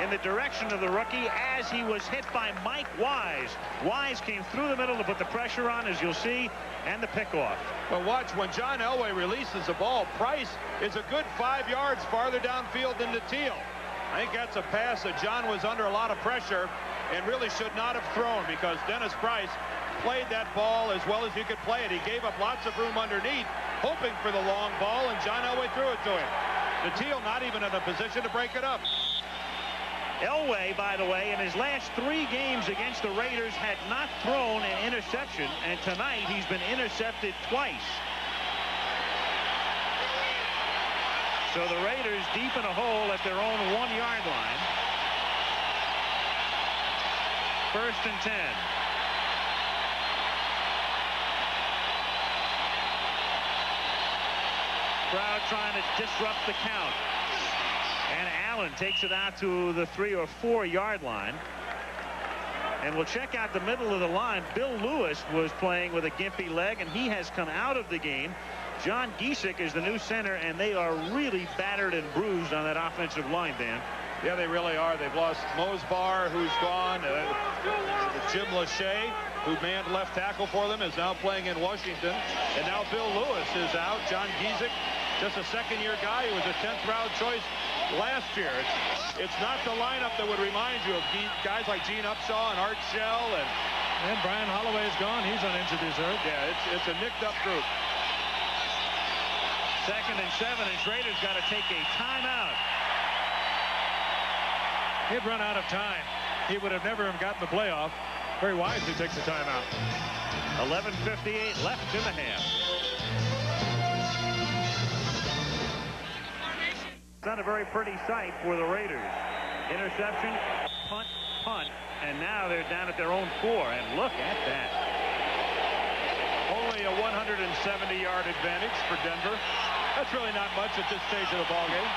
in the direction of the rookie as he was hit by Mike Wise. Wise came through the middle to put the pressure on, as you'll see, and the pickoff. But watch, when John Elway releases the ball, Price is a good 5 yards farther downfield than the Teal. I think that's a pass that John was under a lot of pressure and really should not have thrown, because Dennis Price played that ball as well as you could play it. He gave up lots of room underneath, hoping for the long ball, and John Elway threw it to him. The Teal not even in a position to break it up. Elway, by the way, in his last 3 games against the Raiders had not thrown an interception, and tonight he's been intercepted twice. So the Raiders deep in a hole at their own 1-yard line. 1st and 10. Crowd trying to disrupt the count. And Allen takes it out to the 3 or 4 yard line. And we'll check out the middle of the line. Bill Lewis was playing with a gimpy leg, and he has come out of the game. John Giesick is the new center, and they are really battered and bruised on that offensive line, Dan. Yeah, they really are. They've lost Mosbar, who's gone. Jim Lachey, who manned left tackle for them, is now playing in Washington. And now Bill Lewis is out. John Giesick, just a 2nd-year guy who was a 10th-round choice last year. It's not the lineup that would remind you of guys like Gene Upshaw and Art Shell. And Brian Holloway is gone. He's on injured reserve. Yeah, it's a nicked-up group. 2nd and 7, and Schrader's got to take a timeout. He'd run out of time. He would have never gotten the playoff. Very wisely takes a timeout. 11:58 left in the half. It's not a very pretty sight for the Raiders. Interception, punt, and now they're down at their own 4, and look at that. Only a 170-yard advantage for Denver. That's really not much at this stage of the ballgame.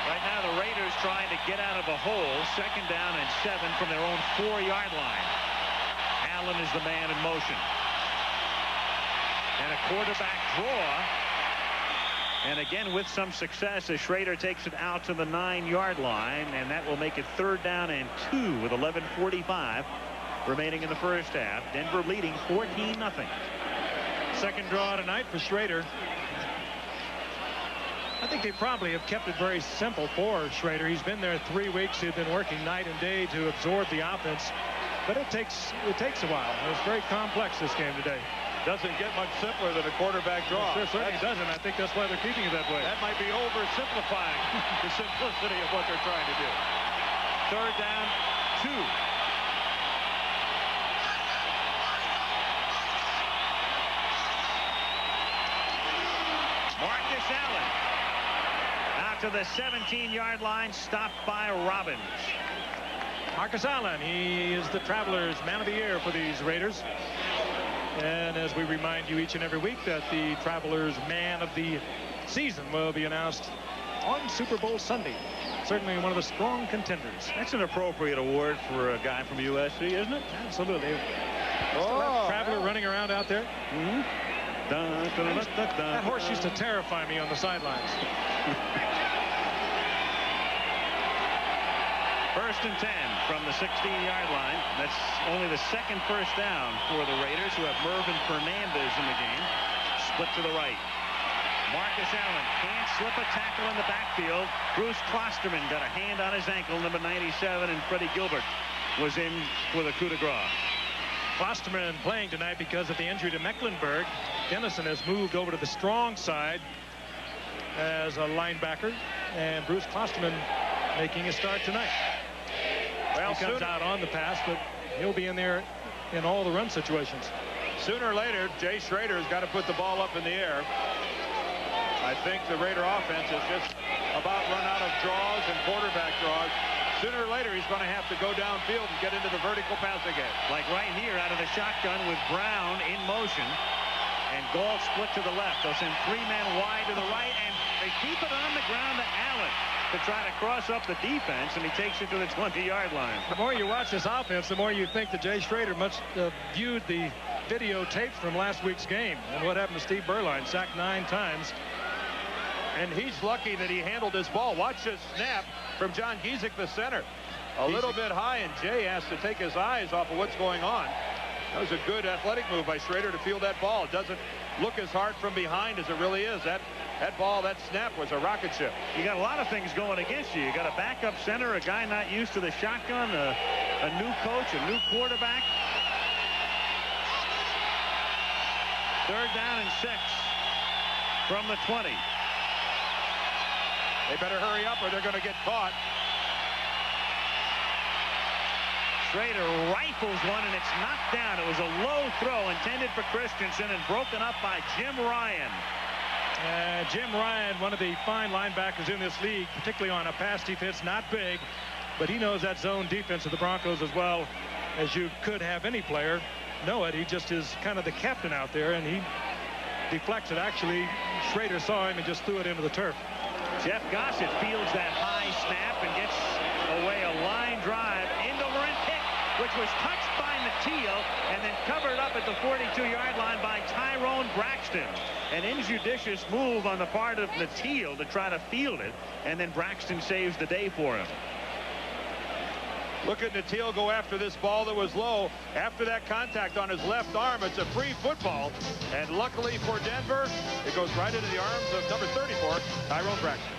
Right now the Raiders trying to get out of a hole. 2nd down and 7 from their own 4-yard line. Allen is the man in motion. And a quarterback draw. And again with some success as Schrader takes it out to the 9-yard line, and that will make it 3rd down and 2 with 11:45 remaining in the first half. Denver leading 14-0. 2nd draw tonight for Schrader. I think they probably have kept it very simple for Schrader. He's been there 3 weeks. He's been working night and day to absorb the offense, but it takes a while. It's very complex, this game today. Doesn't get much simpler than a quarterback draw. It certainly doesn't. I think that's why they're keeping it that way. That might be oversimplifying the simplicity of what they're trying to do. 3rd down, 2. Marcus Allen out to the 17-yard line, stopped by Robbins. Marcus Allen, he is the Travelers Man of the Year for these Raiders. And as we remind you each and every week that the Travelers Man of the Season will be announced on Super Bowl Sunday. Certainly one of the strong contenders. That's an appropriate award for a guy from USC, isn't it? Absolutely. Oh, Traveler running around out there. Mm-hmm. That horse used to terrify me on the sidelines. First and 10 from the 16-yard line. That's only the second first down for the Raiders, who have Mervin Fernandez in the game. Split to the right. Marcus Allen can't slip a tackle in the backfield. Bruce Klosterman got a hand on his ankle, number 97, and Freddie Gilbert was in for the coup de grace. Klosterman playing tonight because of the injury to Mecklenburg. Dennison has moved over to the strong side as a linebacker, and Bruce Klosterman making a start tonight. Well, he comes out on the pass, but he'll be in there in all the run situations. Sooner or later, Jay Schrader's got to put the ball up in the air. I think the Raider offense is just about run out of draws and quarterback draws. Sooner or later, he's going to have to go downfield and get into the vertical passing game. Like right here out of the shotgun with Brown in motion. And Gall split to the left. They'll send 3 men wide to the right, and they keep it on the ground to Allen to try to cross up the defense, and he takes it to the 20-yard line. The more you watch this offense, the more you think that Jay Schrader must have viewed the videotapes from last week's game. And what happened to Steve Berline? Sacked 9 times. And he's lucky that he handled his ball. Watch this snap from John Giesick, the center. A little bit high, and Jay has to take his eyes off of what's going on. That was a good athletic move by Schrader to field that ball. It doesn't look as hard from behind as it really is. That ball, that snap was a rocket ship. You got a lot of things going against you. You got a backup center, a guy not used to the shotgun, a new coach, a new quarterback. 3rd down and 6 from the 20. They better hurry up or they're going to get caught. Schrader rifles one, and it's knocked down. It was a low throw intended for Christensen and broken up by Jim Ryan. Jim Ryan, one of the fine linebackers in this league, particularly on a pass defense, not big, but he knows that zone defense of the Broncos as well as you could have any player know it. He just is kind of the captain out there, and he deflects it. Actually, Schrader saw him and just threw it into the turf. Jeff Gossett fields that high snap and gets away a line drive into Laurent Pitt, which was touched by Nateel and then covered up at the 42-yard line by Tyrone Braxton. An injudicious move on the part of Nateel to try to field it, and then Braxton saves the day for him. Look at Nateel go after this ball that was low. After that contact on his left arm, it's a free football. And luckily for Denver, it goes right into the arms of number 34, Tyrone Braxton.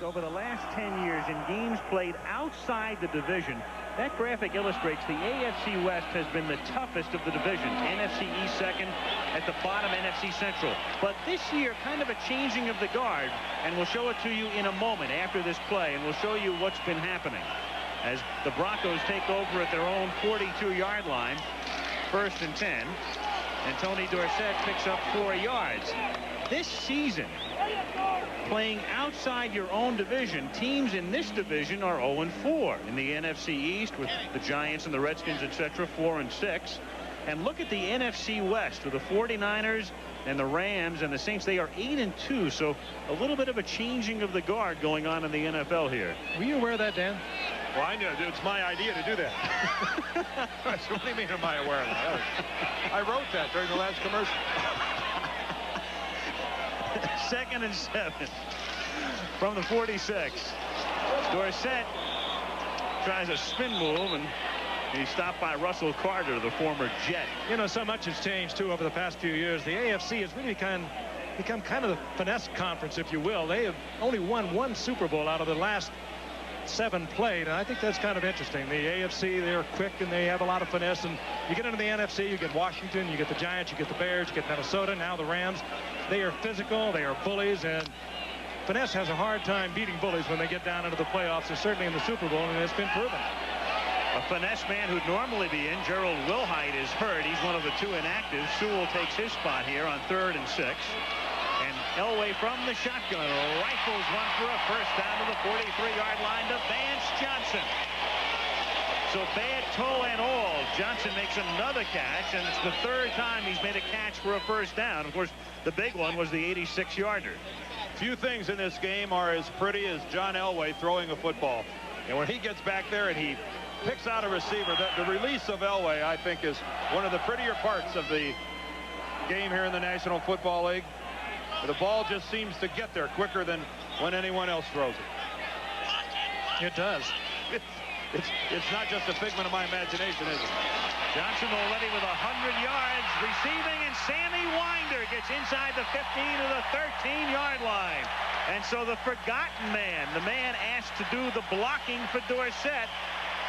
Over the last 10 years in games played outside the division, that graphic illustrates the AFC West has been the toughest of the divisions. NFC East second, at the bottom NFC Central. But this year, kind of a changing of the guard, and we'll show it to you in a moment after this play, and we'll show you what's been happening as the Broncos take over at their own 42-yard line. 1st and 10, and Tony Dorsett picks up 4 yards. This season, playing outside your own division, teams in this division are 0-4 in the NFC East with the Giants and the Redskins, etc., 4-6. And look at the NFC West with the 49ers and the Rams and the Saints. They are 8-2, so a little bit of a changing of the guard going on in the NFL here. Were you aware of that, Dan? Well, I knew it's my idea to do that. What do you mean, am I aware of that? I wrote that during the last commercial. 2nd and 7 from the 46. Dorsett tries a spin move, and he's stopped by Russell Carter, the former Jet. You know, so much has changed, too, over the past few years. The AFC has really become kind of the finesse conference, if you will. They have only won 1 Super Bowl out of the last 7 played, and I think that's kind of interesting. The AFC, they're quick and they have a lot of finesse, and you get into the NFC, you get Washington, you get the Giants, you get the Bears, you get Minnesota, now the Rams. They are physical, they are bullies, and finesse has a hard time beating bullies when they get down into the playoffs, and certainly in the Super Bowl, and it's been proven. A finesse man who'd normally be in, Gerald Wilhite, is hurt. He's one of the 2 inactives. Sewell takes his spot here on 3rd and 6. And Elway from the shotgun rifles one for a first down to the 43-yard line to Vance Johnson. So bad toe and all, Johnson makes another catch, and it's the third time he's made a catch for a first down. Of course, the big one was the 86-yarder. Few things in this game are as pretty as John Elway throwing a football. And when he gets back there and he picks out a receiver, the release of Elway, I think, is one of the prettier parts of the game here in the National Football League. The ball just seems to get there quicker than when anyone else throws it. It does. It's not just a figment of my imagination, is it? Johnson already with 100 yards receiving, and Sammy Winder gets inside the 15 to the 13-yard line. And so the forgotten man, the man asked to do the blocking for Dorsett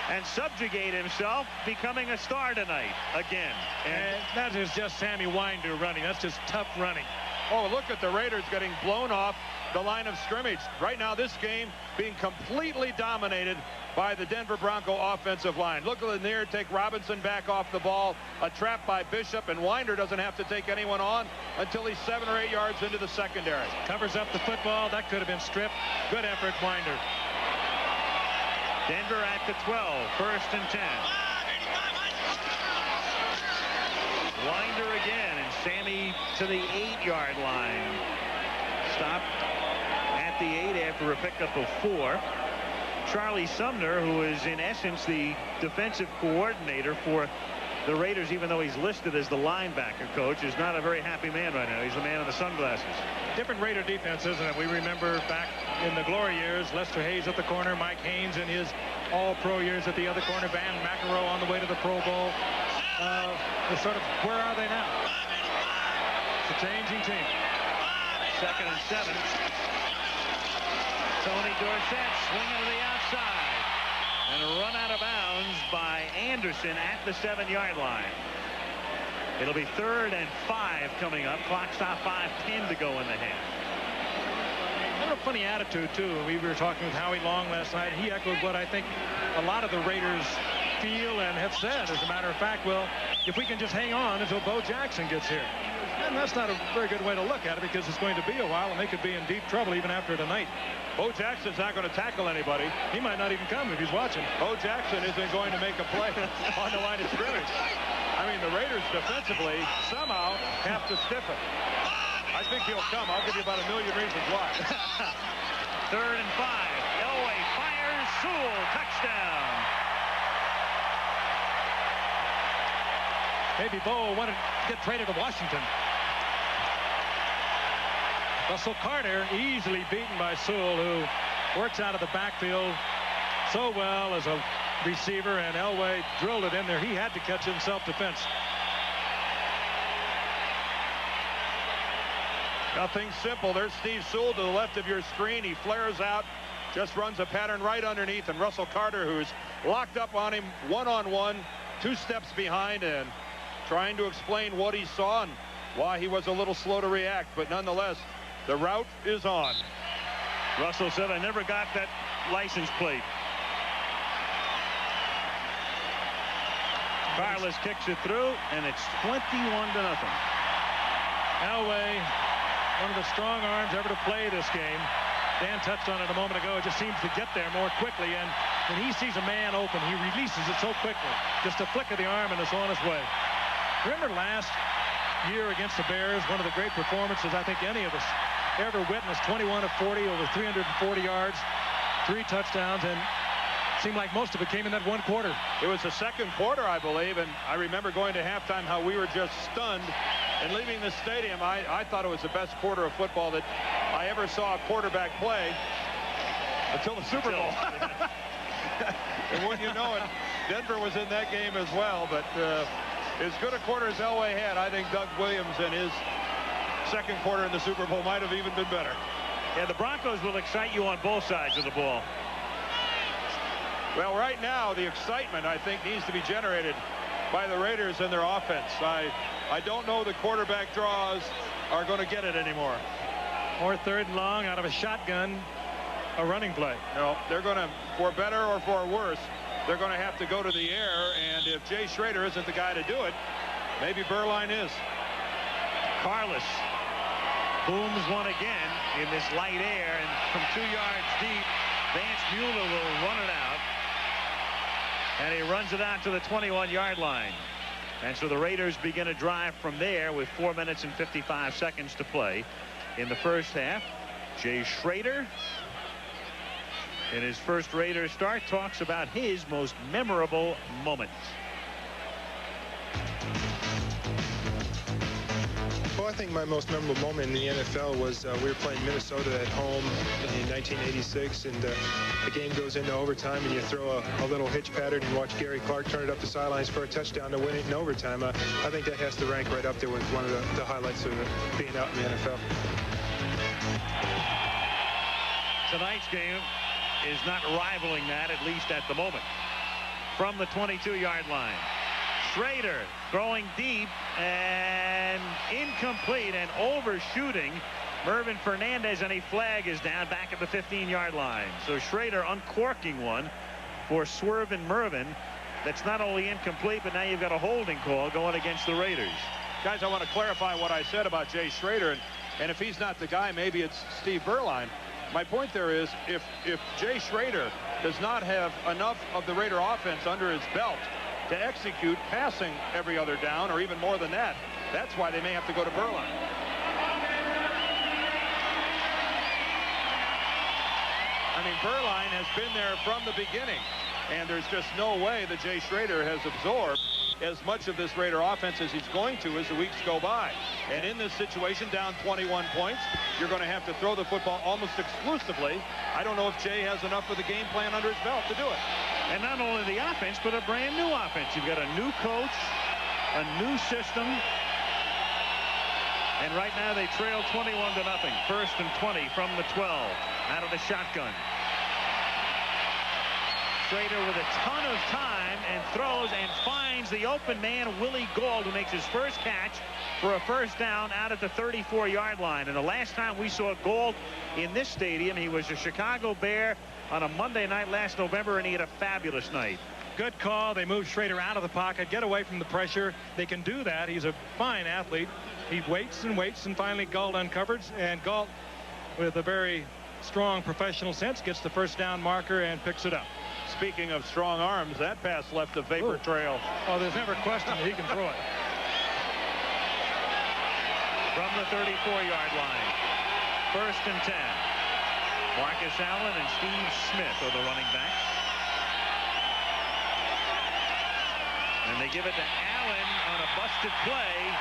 and subjugate himself, becoming a star tonight again. And that is just Sammy Winder running. That's just tough running. Oh, look at the Raiders getting blown off the line of scrimmage. Right now, this game being completely dominated by the Denver Bronco offensive line. Look at Lanier take Robinson back off the ball. A trap by Bishop, and Winder doesn't have to take anyone on until he's 7 or 8 yards into the secondary. Covers up the football. That could have been stripped. Good effort, Winder. Denver at the 12, first and 10. Winder again, and Sammy to the 8-yard line. Stopped at the 8 after a pickup of 4. Charlie Sumner, who is in essence the defensive coordinator for the Raiders, even though he's listed as the linebacker coach, is not a very happy man right now. He's the man in the sunglasses. Different Raider defense, isn't it? We remember back in the glory years, Lester Hayes at the corner, Mike Haynes in his all-pro years at the other corner, Van McEnroe on the way to the Pro Bowl. It's sort of, where are they now? It's a changing team. 2nd and 7. Tony Dorsett swinging to the outside and run out of bounds by Anderson at the 7-yard line. It'll be 3rd and 5 coming up. Clock stop 5:10 to go in the half. What a funny attitude, too. We were talking with Howie Long last night. He echoed what I think a lot of the Raiders feel and have said. As a matter of fact, well, if we can just hang on until Bo Jackson gets here. And that's not a very good way to look at it, because it's going to be a while and they could be in deep trouble even after tonight. Bo Jackson's not going to tackle anybody. He might not even come if he's watching. Bo Jackson isn't going to make a play on the line of scrimmage. I mean, the Raiders defensively somehow have to stiffen. I think he'll come. I'll give you about a million reasons why. 3rd and 5. Elway fires. Sewell, touchdown. Maybe Bo wanted to get traded to Washington. Russell Carter easily beaten by Sewell, who works out of the backfield so well as a receiver, and Elway drilled it in there. He had to catch it in self-defense. Nothing simple. There's Steve Sewell to the left of your screen. He flares out, just runs a pattern right underneath, and Russell Carter, who's locked up on him one-on-one, 2 steps behind, and trying to explain what he saw and why he was a little slow to react. But nonetheless, the route is on. Russell said, I never got that license plate. Carlos kicks it through, and it's 21-0. Elway, one of the strong arms ever to play this game. Dan touched on it a moment ago. It just seems to get there more quickly, and when he sees a man open, he releases it so quickly. Just a flick of the arm, and it's on his way. Remember last year against the Bears, one of the great performances I think any of us ever witnessed. 21 of 40, over 340 yards, 3 touchdowns, and it seemed like most of it came in that one quarter. It was the second quarter, I believe, and I remember going to halftime how we were just stunned. And leaving the stadium, I thought it was the best quarter of football that I ever saw a quarterback play until the Super Bowl. And when you know it, Denver was in that game as well, but as good a quarter as Elway had, I think Doug Williams and his second quarter in the Super Bowl might have even been better. Yeah, the Broncos will excite you on both sides of the ball. Well, right now, the excitement, I think, needs to be generated by the Raiders and their offense. I don't know the quarterback draws are going to get it anymore. Or 3rd and long out of a shotgun, a running play. No, they're going to, for better or for worse, they're going to have to go to the air, and if Jay Schrader isn't the guy to do it, maybe Berline is. Carlos booms one again in this light air, and from 2 yards deep, Vance Mueller will run it out. And he runs it out to the 21-yard line. And so the Raiders begin a drive from there with 4 minutes and 55 seconds to play in the first half. Jay Schrader, in his first Raiders start, talks about his most memorable moment. Well, I think my most memorable moment in the NFL was we were playing Minnesota at home in 1986, and the game goes into overtime, and you throw a little hitch pattern and watch Gary Clark turn it up the sidelines for a touchdown to win it in overtime. I think that has to rank right up there with one of the highlights of being out in the NFL. Tonight's game is not rivaling that, at least at the moment. From the 22-yard line, Schrader throwing deep and incomplete and overshooting Mervin Fernandez, and a flag is down back at the 15-yard line. So Schrader uncorking one for Swervin Mervin. That's not only incomplete, but now you've got a holding call going against the Raiders. Guys, I want to clarify what I said about Jay Schrader, and if he's not the guy, maybe it's Steve Berline. My point there is, if Jay Schrader does not have enough of the Raider offense under his belt to execute passing every other down, or even more than that, that's why they may have to go to Berline. I mean, Berline has been there from the beginning, and there's just no way that Jay Schrader has absorbed as much of this Raider offense as he's going to as the weeks go by. And in this situation, down 21 points, you're going to have to throw the football almost exclusively. I don't know if Jay has enough of the game plan under his belt to do it. And not only the offense, but a brand new offense. You've got a new coach, a new system. And right now they trail 21-0. 1st and 20 from the 12 out of the shotgun. Schrader with a ton of time and throws and finds the open man, Willie Gauld, who makes his first catch for a first down out at the 34-yard line. And the last time we saw Gauld in this stadium, he was a Chicago Bear on a Monday night last November, and he had a fabulous night. Good call. They move Schrader out of the pocket, get away from the pressure. They can do that. He's a fine athlete. He waits and waits, and finally Gauld uncovers, and Gauld, with a very strong professional sense, gets the first down marker and picks it up. Speaking of strong arms, that pass left a vapor trail. Oh, there's never a question that he can throw it. From the 34-yard line, 1st and 10. Marcus Allen and Steve Smith are the running backs. And they give it to Allen on a busted play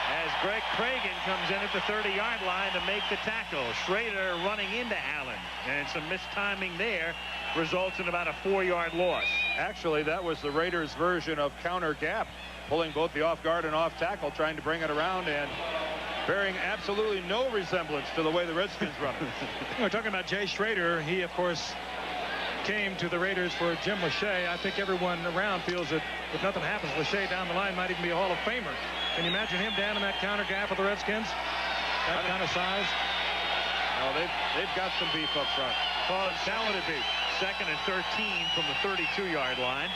as Greg Pragan comes in at the 30-yard line to make the tackle. Schrader running into Allen, and some mistiming there results in about a 4-yard loss. Actually, that was the Raiders' version of counter gap, pulling both the off guard and off tackle, trying to bring it around, and bearing absolutely no resemblance to the way the Redskins run it. We're talking about Jay Schrader. He, of course, came to the Raiders for Jim Lachey. I think everyone around feels that if nothing happens, Lachey down the line might even be a Hall of Famer. Can you imagine him down in that counter gap with the Redskins? That kind of size? No, they've got some beef up front. Well, talented beef. 2nd and 13 from the 32-yard line.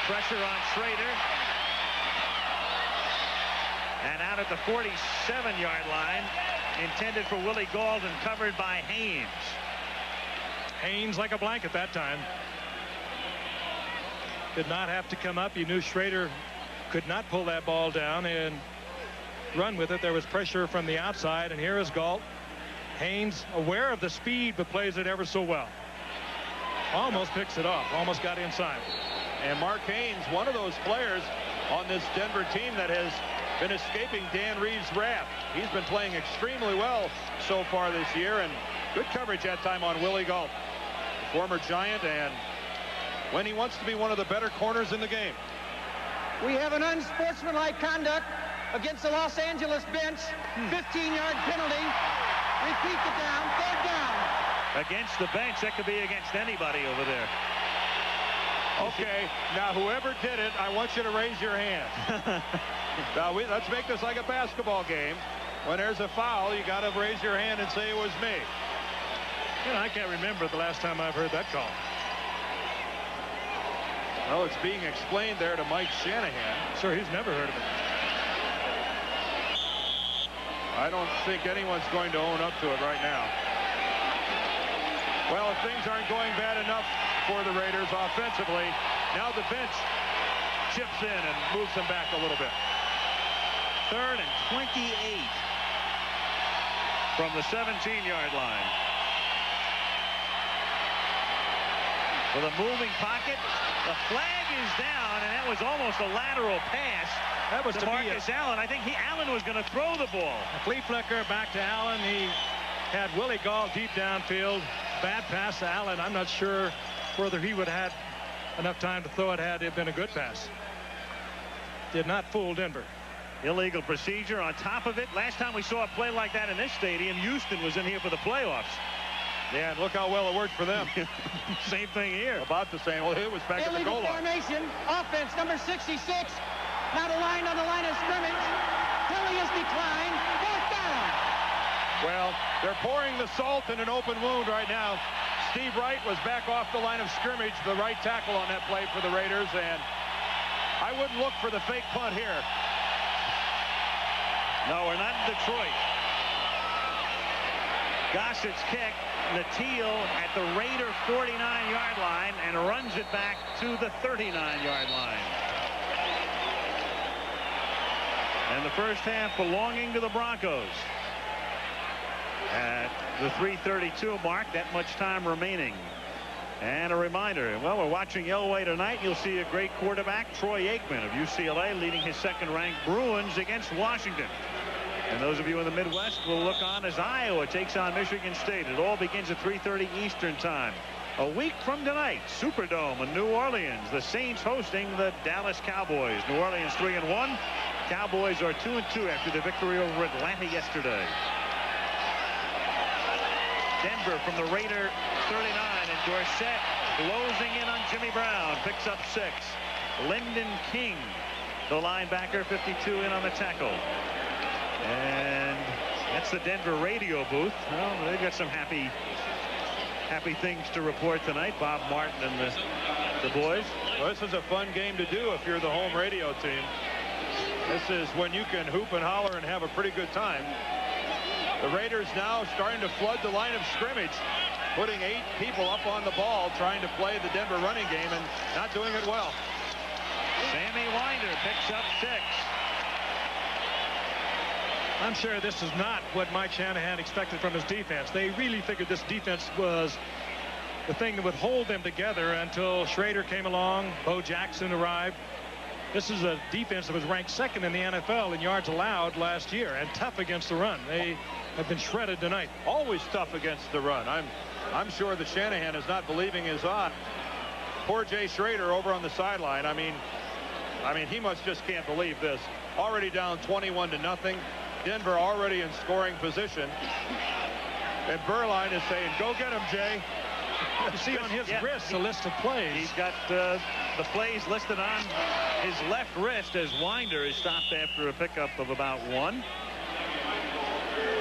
Pressure on Schrader. And out at the 47-yard line, intended for Willie Gauld and covered by Haynes. Haynes like a blanket that time. Did not have to come up. You knew Schrader could not pull that ball down and run with it. There was pressure from the outside, and here is Gauld. Haynes, aware of the speed, but plays it ever so well. Almost picks it off. Almost got inside. And Mark Haynes, one of those players on this Denver team that has been escaping Dan Reeves' wrath. He's been playing extremely well so far this year, and good coverage that time on Willie Gauld, the former Giant, and when he wants to be one of the better corners in the game. We have an unsportsmanlike conduct against the Los Angeles bench. 15-yard penalty. Repeat the down. 3rd down. Against the bench. That could be against anybody over there. Okay, now whoever did it, I want you to raise your hand. Now let's make this like a basketball game. When there's a foul, you got to raise your hand and say it was me. You know, I can't remember the last time I've heard that call. Well, it's being explained there to Mike Shanahan. Sure, he's never heard of it. I don't think anyone's going to own up to it right now. Well, if things aren't going bad enough for the Raiders offensively, now the bench chips in and moves them back a little bit. 3rd and 28 from the 17-yard line. With a moving pocket, the flag is down, and that was almost a lateral pass. That was to Marcus Allen. I think Allen was going to throw the ball. A flea flicker back to Allen. He had Willie Gall deep downfield. Bad pass to Allen. I'm not sure whether he would have had enough time to throw it had it been a good pass. Did not fool Denver. Illegal procedure on top of it. Last time we saw a play like that in this stadium, Houston was in here for the playoffs. Yeah, and look how well it worked for them. Same thing here. About the same. Well, it was back at the goal line. Formation. Offense number 66. Now the line on the line of scrimmage. Penalty is declined. 4th down. Well, they're pouring the salt in an open wound right now. Steve Wright was back off the line of scrimmage, the right tackle on that play for the Raiders, and I wouldn't look for the fake punt here. No, we're not in Detroit. Gossett's kick. Natil at the Raider 49-yard line and runs it back to the 39-yard line. And the first half belonging to the Broncos. At the 3:32 mark, that much time remaining. And a reminder, well, we're watching Elway tonight. You'll see a great quarterback, Troy Aikman of UCLA, leading his second-ranked Bruins against Washington. And those of you in the Midwest will look on as Iowa takes on Michigan State. It all begins at 3:30 Eastern time. A week from tonight, Superdome in New Orleans. The Saints hosting the Dallas Cowboys. New Orleans 3-1. Cowboys are 2-2 after the victory over Atlanta yesterday. Denver from the Raider 39, and Dorsett closing in on Jimmy Brown. Picks up 6. Lyndon King, the linebacker, 52 in on the tackle. And that's the Denver radio booth. Well, they've got some happy things to report tonight. Bob Martin and the boys. Well, this is a fun game to do if you're the home radio team. This is when you can hoop and holler and have a pretty good time. The Raiders now starting to flood the line of scrimmage, putting 8 people up on the ball, trying to play the Denver running game and not doing it well. Sammy Winder picks up 6. I'm sure this is not what Mike Shanahan expected from his defense. They really figured this defense was the thing that would hold them together until Schrader came along, Bo Jackson arrived. This is a defense that was ranked 2nd in the NFL in yards allowed last year, and tough against the run. They have been shredded tonight. Always tough against the run. I'm sure that Shanahan is not believing his eyes. Poor Jay Schrader over on the sideline. I mean, he must just can't believe this. Already down 21-0. Denver already in scoring position. And Berline is saying, go get him, Jay. You see on his wrist a list of plays. He's got the plays listed on his left wrist as Winder is stopped after a pickup of about 1.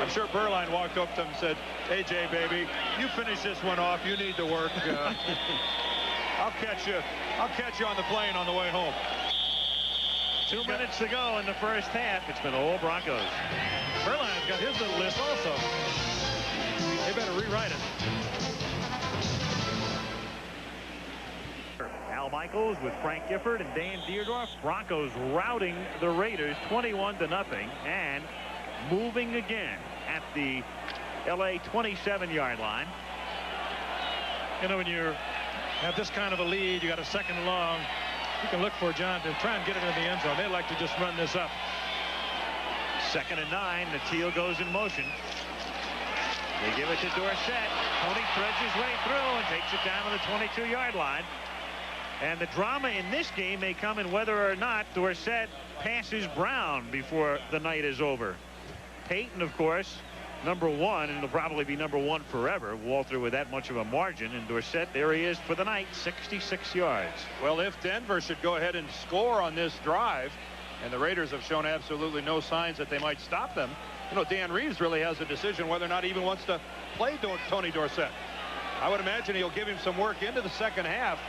I'm sure Berline walked up to him and said, hey, Jay, baby, you finish this one off. You need to work. I'll catch you on the plane on the way home. 2 minutes to go in the first half. It's been all Broncos. Berline's got his little list also. They better rewrite it. Al Michaels with Frank Gifford and Dan Dierdorf. Broncos routing the Raiders 21-0 and moving again at the LA 27-yard line. You know, when you have this kind of a lead, you got a 2nd and long, you can look for John to try and get it in the end zone. They like to just run this up. 2nd and 9. Natil goes in motion. They give it to Dorsett. Tony threads his way through and takes it down to the 22-yard line. And the drama in this game may come in whether or not Dorsett passes Brown before the night is over. Peyton, of course, #1, and it'll probably be #1 forever. Walter with that much of a margin, and Dorsett, there he is for the night, 66 yards. Well, if Denver should go ahead and score on this drive, and the Raiders have shown absolutely no signs that they might stop them, you know, Dan Reeves really has a decision whether or not he even wants to play Tony Dorsett. I would imagine he'll give him some work into the second half,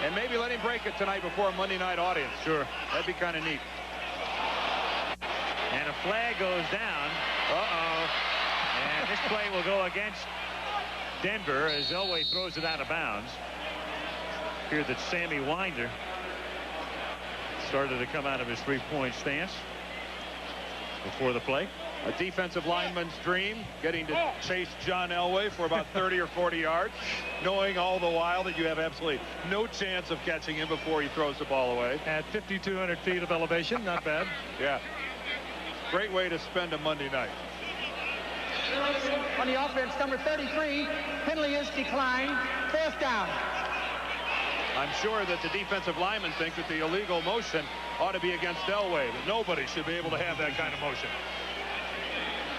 and maybe let him break it tonight before a Monday night audience. Sure. That'd be kind of neat. And a flag goes down. Uh-oh. And this play will go against Denver as Elway throws it out of bounds. Here that Sammy Winder started to come out of his three-point stance before the play. A defensive lineman's dream, getting to chase John Elway for about 30 or 40 yards, knowing all the while that you have absolutely no chance of catching him before he throws the ball away. At 5,200 feet of elevation, not bad. Yeah. Great way to spend a Monday night. On the offense, number 33, penalty is declined. 4th down. I'm sure that the defensive linemen think that the illegal motion ought to be against Elway, but nobody should be able to have that kind of motion.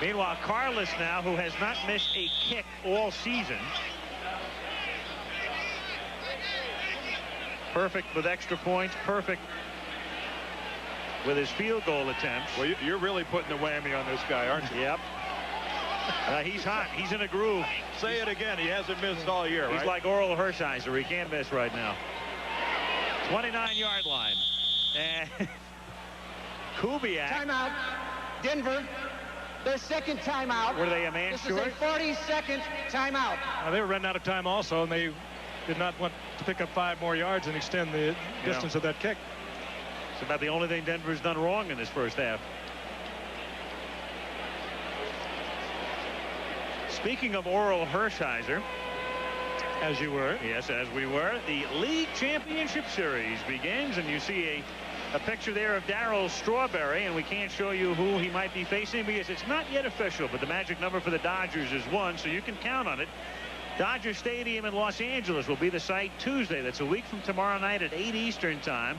Meanwhile, Carlos now, who has not missed a kick all season. Perfect with extra points, perfect with his field goal attempts. Well, you're really putting the whammy on this guy, aren't you? Yep. He's hot. He's in a groove. Say it again. He hasn't missed all year, right? He's like Oral Hershiser. He can't miss right now. 29-yard line. And Kubiak. Timeout. Denver. Their second timeout. Were they a man this short? This is a 40-second timeout. They were running out of time also, and they did not want to pick up 5 more yards and extend the distance of that kick. It's about the only thing Denver's done wrong in this first half. Speaking of Oral Hershiser, as you were. Yes, as we were. The League Championship Series begins, and you see a picture there of Darryl Strawberry, and we can't show you who he might be facing because it's not yet official, but the magic number for the Dodgers is 1, so you can count on it. Dodger Stadium in Los Angeles will be the site Tuesday. That's a week from tomorrow night at 8 Eastern time.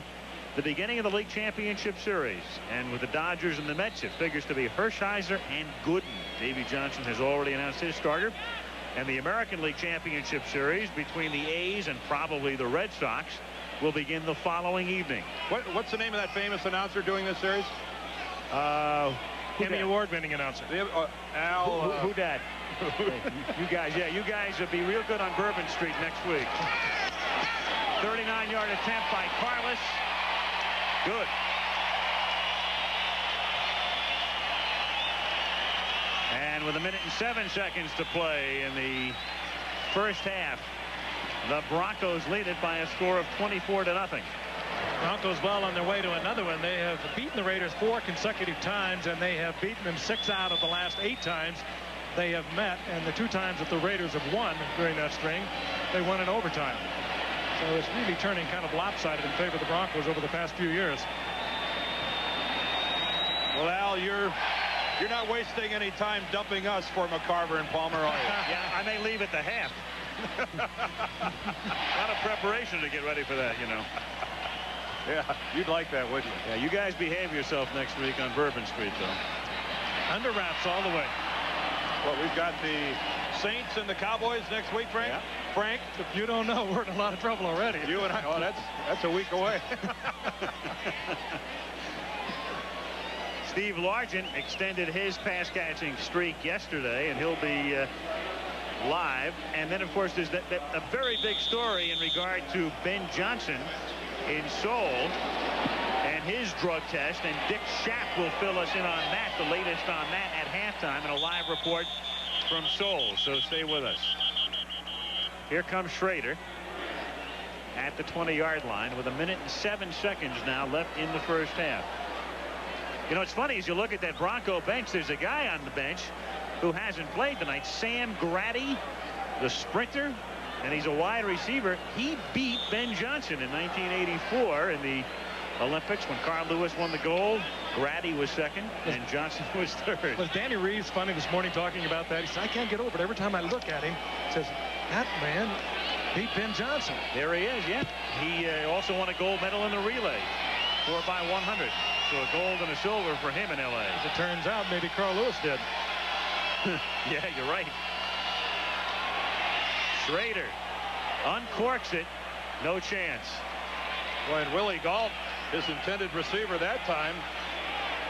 The beginning of the League Championship Series. And with the Dodgers and the Mets, it figures to be Hershiser and Gooden. Davey Johnson has already announced his starter. And the American League Championship Series between the A's and probably the Red Sox will begin the following evening. What's the name of that famous announcer doing this series? Emmy Award-winning announcer. Al. Who dat? You guys, yeah, you guys will be real good on Bourbon Street next week. 39-yard attempt by Carlos. Good. And with 1 minute and 7 seconds to play in the first half, the Broncos lead it by a score of 24-0. Broncos well on their way to another one. They have beaten the Raiders 4 consecutive times, and they have beaten them 6 out of the last 8 times they have met. And the 2 times that the Raiders have won during that string, they won in overtime. So it's really turning kind of lopsided in favor of the Broncos over the past few years. Well, Al, you're not wasting any time dumping us for McCarver and Palmer, are you? Yeah, I may leave at the half. A lot of preparation to get ready for that, you know. Yeah, you'd like that, wouldn't you? Yeah, you guys behave yourself next week on Bourbon Street, though. Under wraps all the way. Well, we've got the Saints and the Cowboys next week, Frank. Yeah. Frank, If you don't know, we're in a lot of trouble already. you and I. Oh, that's a week away. Steve Largent extended his pass catching streak yesterday, and he'll be live. And then, of course, there's a very big story in regard to Ben Johnson in Seoul and his drug test. And Dick Schaap will fill us in on that, the latest on that at halftime, in a live report from Seoul. So stay with us. Here comes Schrader at the 20-yard line with 1 minute and 7 seconds now left in the first half. You know, it's funny, as you look at that Bronco bench, there's a guy on the bench who hasn't played tonight, Sam Grady, the sprinter, and he's a wide receiver. He beat Ben Johnson in 1984 in the Olympics when Carl Lewis won the gold. Grady was second, and Johnson was third. Was Danny Reeves funny this morning talking about that? He said, I can't get over it. Every time I look at him, he says, that man beat Ben Johnson. There he is, yeah. He also won a gold medal in the relay, 4x100. So a gold and a silver for him in L.A. As it turns out, maybe Carl Lewis did. Yeah, you're right. Schrader uncorks it. No chance. When Willie Galt, his intended receiver that time,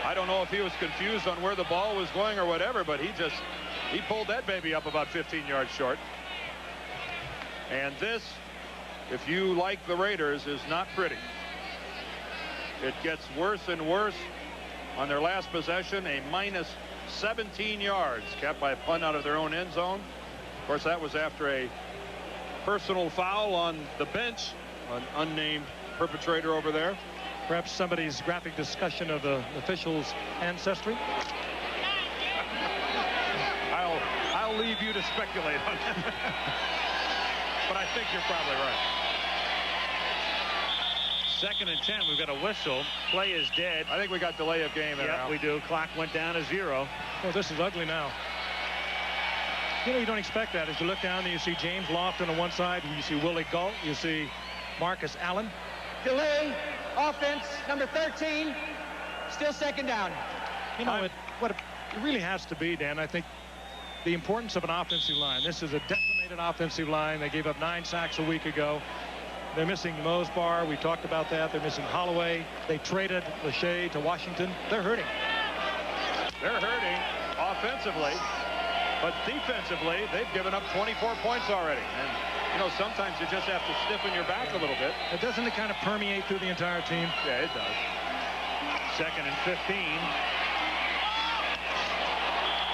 I don't know if he was confused on where the ball was going or whatever, but he pulled that baby up about 15 yards short. And this, if you like the Raiders, is not pretty. It gets worse and worse on their last possession, a minus 17 yards, capped by a punt out of their own end zone. Of course, that was after a personal foul on the bench, an unnamed perpetrator over there. Perhaps somebody's graphic discussion of the official's ancestry. I'll leave you to speculate on that. But I think you're probably right. 2nd and 10. We've got a whistle. Play is dead. I think we got delay of game there. Yeah, we do. Clock went down to 0. Oh, this is ugly now. You know, you don't expect that. As you look down there, you see James Lofton on one side, you see Willie Galt, you see Marcus Allen. Delay, offense, number 13, still 2nd down. You know, it really has to be, Dan, I think, the importance of an offensive line. This is a decimated offensive line. They gave up 9 sacks a week ago. They're missing Mosbar. We talked about that. They're missing Holloway. They traded Lachey to Washington. They're hurting. They're hurting offensively, but defensively, they've given up 24 points already. And, you know, sometimes you just have to stiffen your back a little bit. Doesn't it kind of permeate through the entire team? Yeah, it does. 2nd and 15.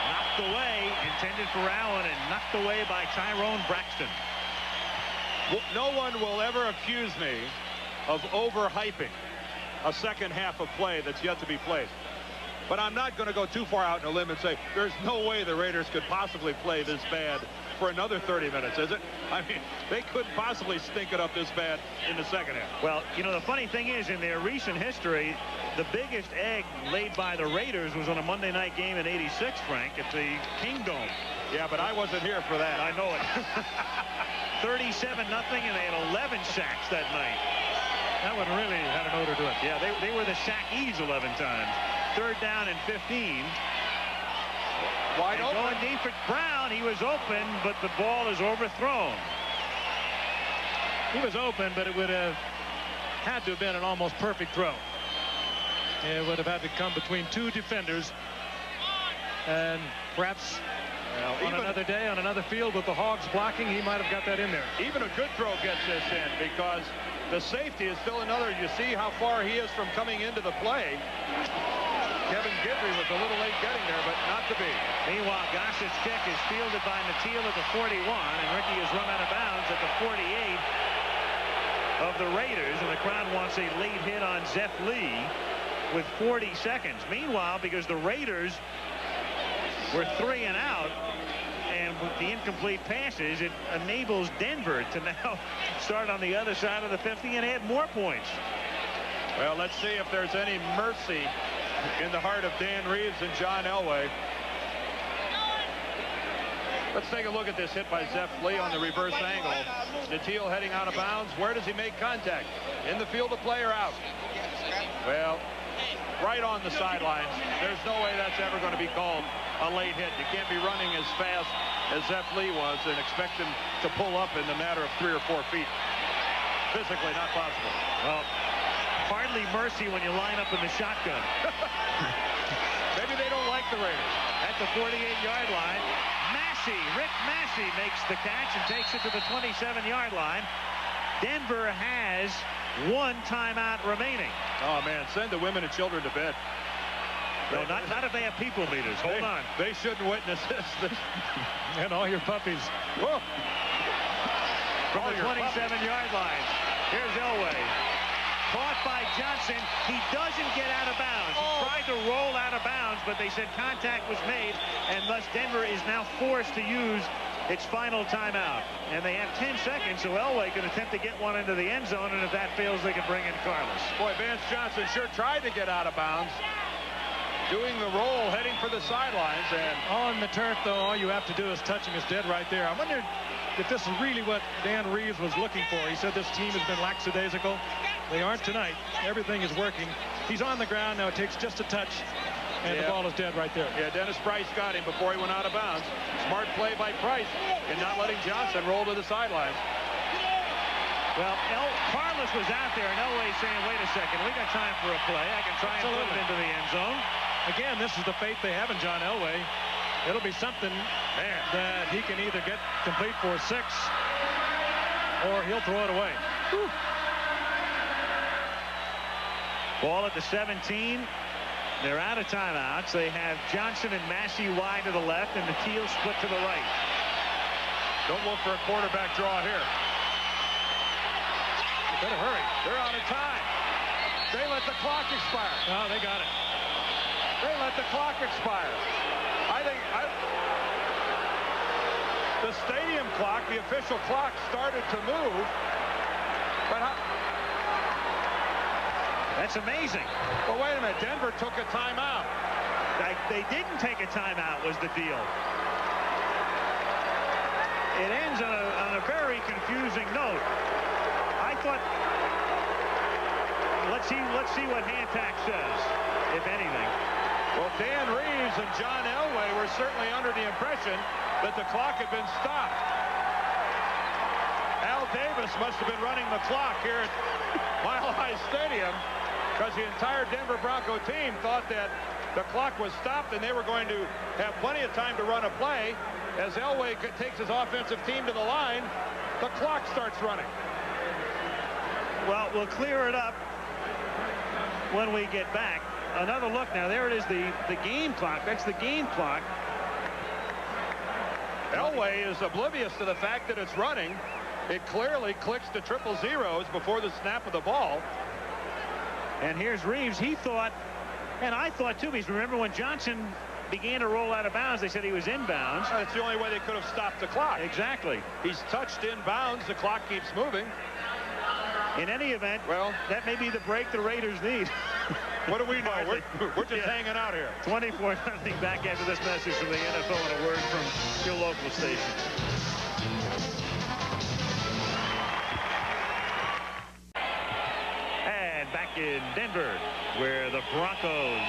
Knocked away, intended for Allen, and knocked away by Tyrone Braxton. No one will ever accuse me of overhyping a second half of play that's yet to be played. But I'm not going to go too far out on a limb and say there's no way the Raiders could possibly play this bad for another 30 minutes, is it? I mean, they couldn't possibly stink it up this bad in the second half. Well, you know, the funny thing is, in their recent history, the biggest egg laid by the Raiders was on a Monday night game in '86, Frank, at the Kingdome. Yeah, but I wasn't here for that. I know it. 37-0, and they had 11 sacks that night. That one really had an odor to it. Yeah, they were the Sackies 11 times. 3rd down and 15. Wide open. Going deep for Brown. He was open, but the ball is overthrown. He was open, but it would have had to have been an almost perfect throw. It would have had to come between 2 defenders. And perhaps on another day, on another field with the Hogs blocking, he might have got that in there. Even a good throw gets this in because the safety is still another. You see how far he is from coming into the play. Kevin Guidry was a little late getting there, but not to be. Meanwhile, Goss's kick is fielded by Natil at the 41, and Ricky has run out of bounds at the 48 of the Raiders, and the crowd wants a late hit on Zeph Lee with 40 seconds. Meanwhile, because the Raiders were 3 and out, and with the incomplete passes, it enables Denver to now start on the other side of the 50 and add more points. Well, let's see if there's any mercy in the heart of Dan Reeves and John Elway. Let's take a look at this hit by Zeph Lee on the reverse angle. Natil heading out of bounds. Where does he make contact? In the field of play or out? Well, right on the sidelines. There's no way that's ever going to be called a late hit. You can't be running as fast as Zeph Lee was and expect him to pull up in the matter of 3 or 4 feet. Physically not possible. Well, hardly mercy when you line up in the shotgun. Maybe they don't like the Raiders. At the 48-yard line, Rick Massey makes the catch and takes it to the 27-yard line. Denver has 1 timeout remaining. Oh, man, send the women and children to bed. No, not if they have people meters. Hold on. They shouldn't witness this. And all your puppies. Whoa. From the 27-yard line. Here's Elway. Caught by Johnson. He doesn't get out of bounds. He tried to roll out of bounds, but they said contact was made, and thus Denver is now forced to use its final timeout. And they have 10 seconds, so Elway can attempt to get one into the end zone, and if that fails, they can bring in Carlos. Boy, Vance Johnson sure tried to get out of bounds. Doing the roll, heading for the sidelines, and on the turf, though, all you have to do is touch him. It's dead right there. I wonder if this is really what Dan Reeves was looking for. He said this team has been lackadaisical. They aren't tonight. Everything is working. He's on the ground now. It takes just a touch, and the ball is dead right there. Yeah, Dennis Price got him before he went out of bounds. Smart play by Price in not letting Johnson roll to the sidelines. Well, Carlos was out there, and Elway's saying, wait a second, we got time for a play. I can try and put it into the end zone. Again, this is the faith they have in John Elway. It'll be something that he can either get complete for 6 or he'll throw it away. Whew. Ball at the 17. They're out of timeouts. They have Johnson and Massey wide to the left and the Teal split to the right. Don't look for a quarterback draw here. You better hurry. They're out of time. They let the clock expire. Oh, they got it. They let the clock expire. I think the stadium clock, the official clock, started to move. But that's amazing. Well, wait a minute. Denver took a timeout. They didn't take a timeout was the deal. It ends on a very confusing note. I thought, let's see what Hantak says, if anything. Well, Dan Reeves and John Elway were certainly under the impression that the clock had been stopped. Al Davis must have been running the clock here at Mile High Stadium, because the entire Denver Bronco team thought that the clock was stopped and they were going to have plenty of time to run a play. As Elway takes his offensive team to the line, the clock starts running. Well, we'll clear it up when we get back. Another look now. There it is, the game clock. That's the game clock. Elway is oblivious to the fact that it's running. It clearly clicks to 000 before the snap of the ball. And here's Reeves. He thought, and I thought too, because remember when Johnson began to roll out of bounds, they said he was inbounds. That's the only way they could have stopped the clock. Exactly. He's touched inbounds. The clock keeps moving. In any event, well, that may be the break the Raiders need. What do we know? We're just hanging out here. 24-0 back after this message from the NFL and a word from your local station. And back in Denver, where the Broncos,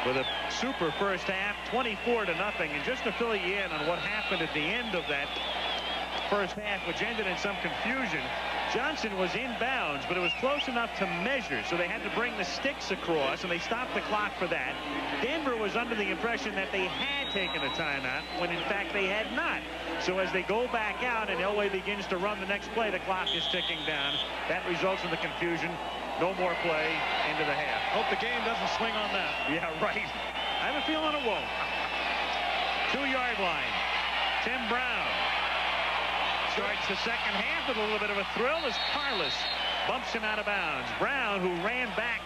with a super first half, 24-0, and just to fill you in on what happened at the end of that first half, which ended in some confusion. Johnson was inbounds, but it was close enough to measure, so they had to bring the sticks across, and they stopped the clock for that. Denver was under the impression that they had taken a timeout, when in fact they had not. So as they go back out and Elway begins to run the next play, the clock is ticking down. That results in the confusion. No more play into the half. Hope the game doesn't swing on that. Yeah, right. I have a feeling it won't. 2-yard line. Tim Brown starts the second half with a little bit of a thrill as Carlos bumps him out of bounds. Brown, who ran back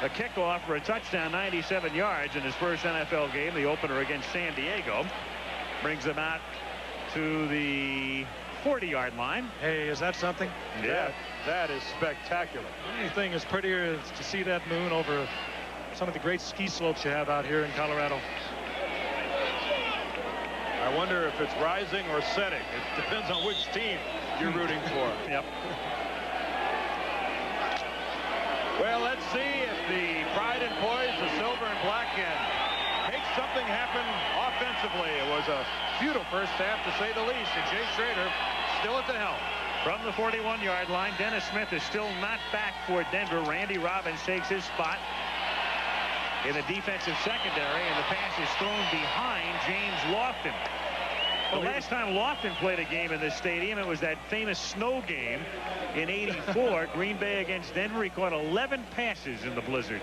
a kickoff for a touchdown, 97 yards in his first NFL game, the opener against San Diego, brings them out to the 40-yard line. Hey, is that something? Yeah. That is spectacular. Anything is prettier to see that moon over some of the great ski slopes you have out here in Colorado. I wonder if it's rising or setting. It depends on which team you're rooting for. Yep. Well, let's see if the pride and poise, the silver and black, can make something happen offensively. It was a futile first half, to say the least, and Jay Schrader still at the helm. From the 41-yard line, Dennis Smith is still not back for Denver. Randy Robbins takes his spot in the defensive secondary, and the pass is thrown behind James Lofton. The last time Lofton played a game in this stadium, it was that famous snow game in '84, Green Bay against Denver. He caught 11 passes in the blizzard.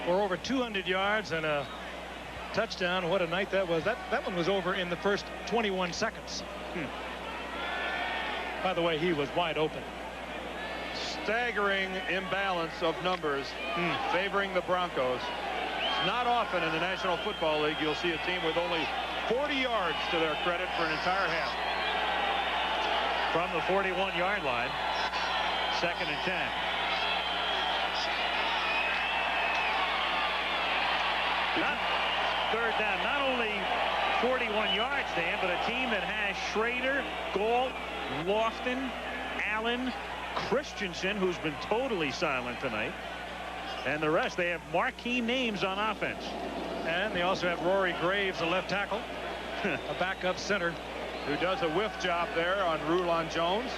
For over 200 yards and a touchdown. What a night that was. That one was over in the first 21 seconds. By the way, he was wide open. Staggering imbalance of numbers favoring the Broncos. It's not often in the National Football League you'll see a team with only 40 yards to their credit for an entire half. From the 41-yard line, 2nd and 10. Not third down. Not only 41 yards, Dan, but a team that has Schrader, Galt, Lofton, Allen, Christensen, who's been totally silent tonight, and the rest. They have marquee names on offense. And they also have Rory Graves, a left tackle, a backup center, who does a whiff job there on Rulon Jones.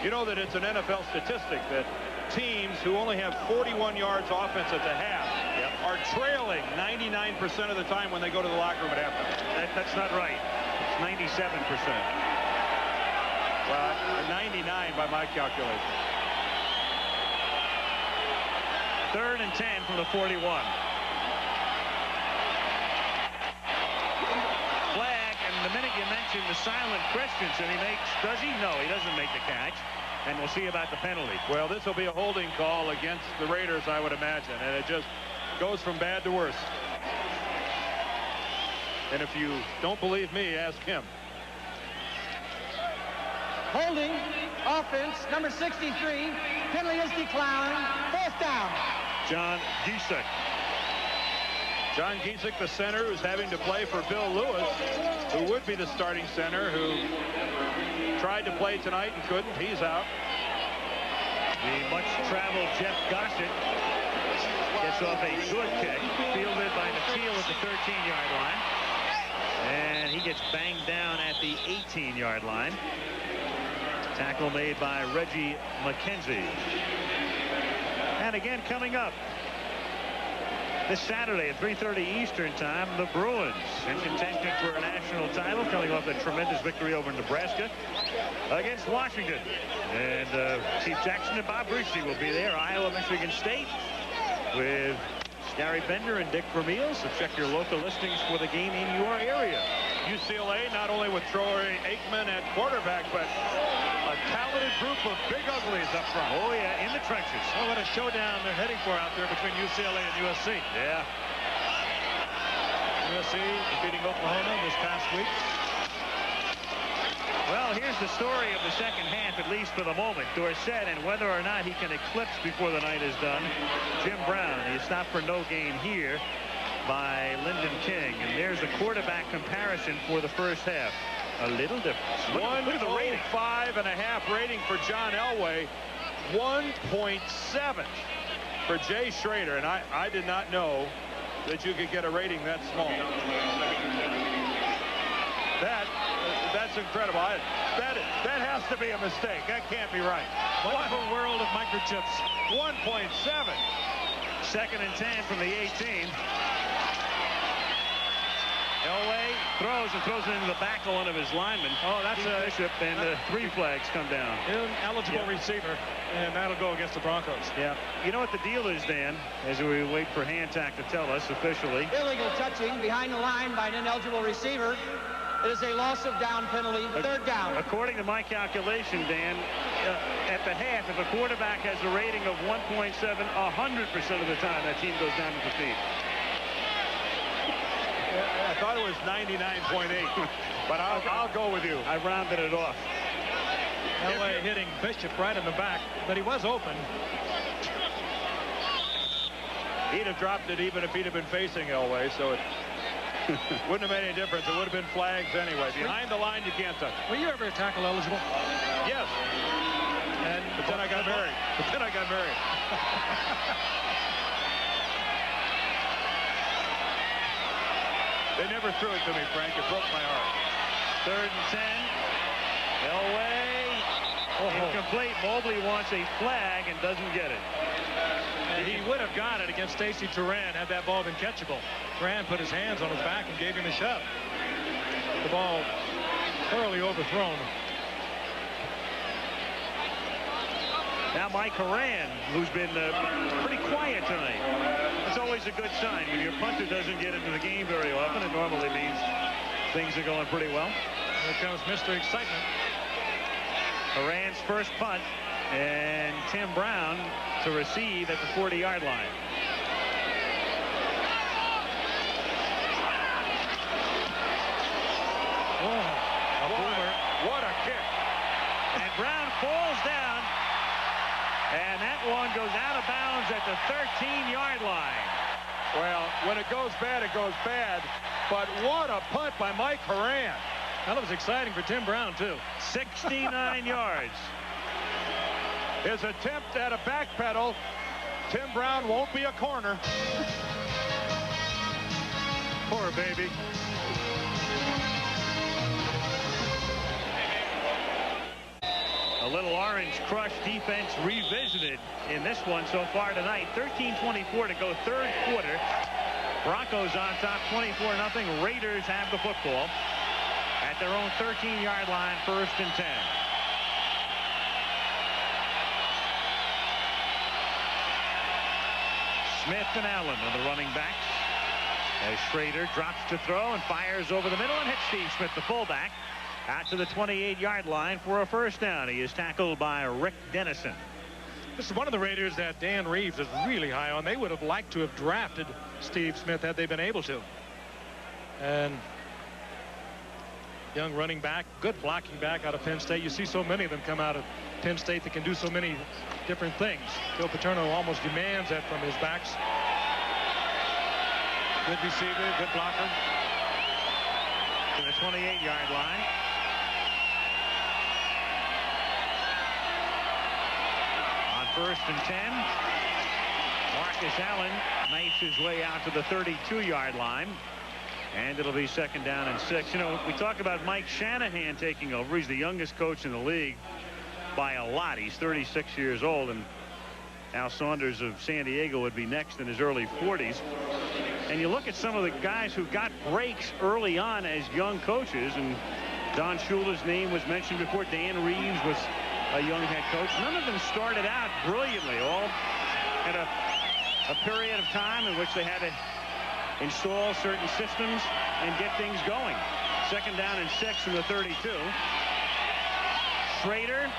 You know that it's an NFL statistic that teams who only have 41 yards offense at the half are trailing 99% of the time when they go to the locker room at halftime. That's not right. It's 97%. Well, 99 by my calculation. 3rd and 10 from the 41. Flag, and the minute you mention the silent Christensen, does he? No, he doesn't make the catch. And we'll see about the penalty. Well, this will be a holding call against the Raiders, I would imagine, and it just goes from bad to worse. And if you don't believe me, ask him. Holding, offense, number 63. Penalty is declined. 4th down. John Giesick. John Giesick, the center, who's having to play for Bill Lewis, who would be the starting center, who tried to play tonight and couldn't. He's out. The much-traveled Jeff Gossett gets off a good kick, fielded by McKeel at the 13-yard line. And he gets banged down at the 18-yard line. Tackle made by Reggie McKenzie. And again, coming up this Saturday at 3:30 Eastern Time, the Bruins in contention for a national title, coming off a tremendous victory over Nebraska against Washington. And Chief Jackson and Bob Brucey will be there. Iowa, Michigan State with Gary Bender and Dick Vermeil. So check your local listings for the game in your area. UCLA, not only with Troy Aikman at quarterback, but a talented group of big uglies up front. Oh, yeah, in the trenches. Oh, what a showdown they're heading for out there between UCLA and USC. Yeah. USC defeating Oklahoma this past week. Well, here's the story of the second half, at least for the moment. Dorsett, and whether or not he can eclipse before the night is done, Jim Brown. He stopped for no gain here by Lyndon King. And there's the quarterback comparison for the first half. A little difference. Look at the rating. 105.5 rating for John Elway. 1.7 for Jay Schrader. And I did not know that you could get a rating that small. That's incredible. That has to be a mistake. That can't be right. Wonderful world of microchips. 1.7. 2nd and 10 from the 18. Elway throws it into the back of one of his linemen. Oh, that's a Bishop, and 3 flags come down. Ineligible receiver, and that'll go against the Broncos. Yeah. You know what the deal is, Dan, as we wait for Hantak to tell us officially. Illegal touching behind the line by an ineligible receiver. It is a loss of down penalty. 3rd down. According to my calculation, Dan, at the half, if a quarterback has a rating of 1.7, 100% of the time that team goes down to defeat. I thought it was 99.8, but I'll go with you. I rounded it off. Elway hitting Bishop right in the back, but he was open. He'd have dropped it even if he'd have been facing Elway, so it wouldn't have made any difference. It would have been flags anyway. Behind the line, you can't touch. Were you ever tackle eligible? Yes. But then I got married. They never threw it to me, Frank. It broke my heart. 3rd and 10. Elway. Incomplete. Mobley wants a flag and doesn't get it. And he would have got it against Stacy Turan had that ball been catchable. Turan put his hands on his back and gave him a shove. The ball thoroughly overthrown. Now Mike Horan, who's been pretty quiet tonight. It's always a good sign. When your punter doesn't get into the game very often, it normally means things are going pretty well. Here comes Mr. Excitement. Horan's first punt, and Tim Brown to receive at the 40-yard line. A boomer. What a kick. And Brown falls down. And that one goes out of bounds at the 13-yard line. Well, when it goes bad, it goes bad. But what a punt by Mike Horan. That was exciting for Tim Brown, too. 69 yards. His attempt at a backpedal. Tim Brown won't be a corner. Poor baby. A little Orange Crush defense revisited in this one so far tonight. 13:24 to go, 3rd quarter. Broncos on top, 24-0. Raiders have the football at their own 13-yard line, 1st and 10. Smith and Allen are the running backs. As Schrader drops to throw and fires over the middle and hits Steve Smith, the fullback, out to the 28-yard line for a first down. He is tackled by Rick Dennison. This is one of the Raiders that Dan Reeves is really high on. They would have liked to have drafted Steve Smith had they been able to. And young running back, good blocking back out of Penn State. You see so many of them come out of Penn State that can do so many different things. Joe Paterno almost demands that from his backs. Good receiver, good blocker. To the 28-yard line. On 1st and 10, Marcus Allen makes his way out to the 32-yard line. And it'll be 2nd down and 6. You know, we talk about Mike Shanahan taking over. He's the youngest coach in the league by a lot. He's 36 years old, and Al Saunders of San Diego would be next in his early 40s. And you look at some of the guys who got breaks early on as young coaches, and Don Shula's name was mentioned before. Dan Reeves was a young head coach. None of them started out brilliantly. All had a period of time in which they had to install certain systems and get things going. 2nd down and 6 from the 32. Schrader,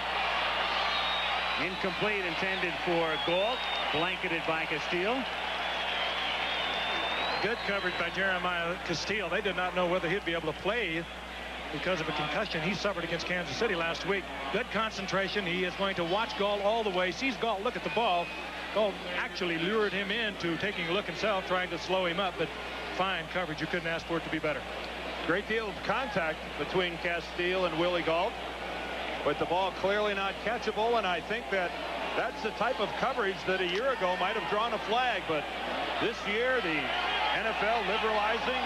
incomplete, intended for Galt, blanketed by Castile. Good coverage by Jeremiah Castile. They did not know whether he'd be able to play because of a concussion he suffered against Kansas City last week. Good concentration. He is going to watch Galt all the way. Sees Galt look at the ball. Galt actually lured him into taking a look himself, trying to slow him up, but fine coverage. You couldn't ask for it to be better. Great deal of contact between Castile and Willie Galt, but the ball clearly not catchable, and I think that's the type of coverage that a year ago might have drawn a flag, but this year the NFL liberalizing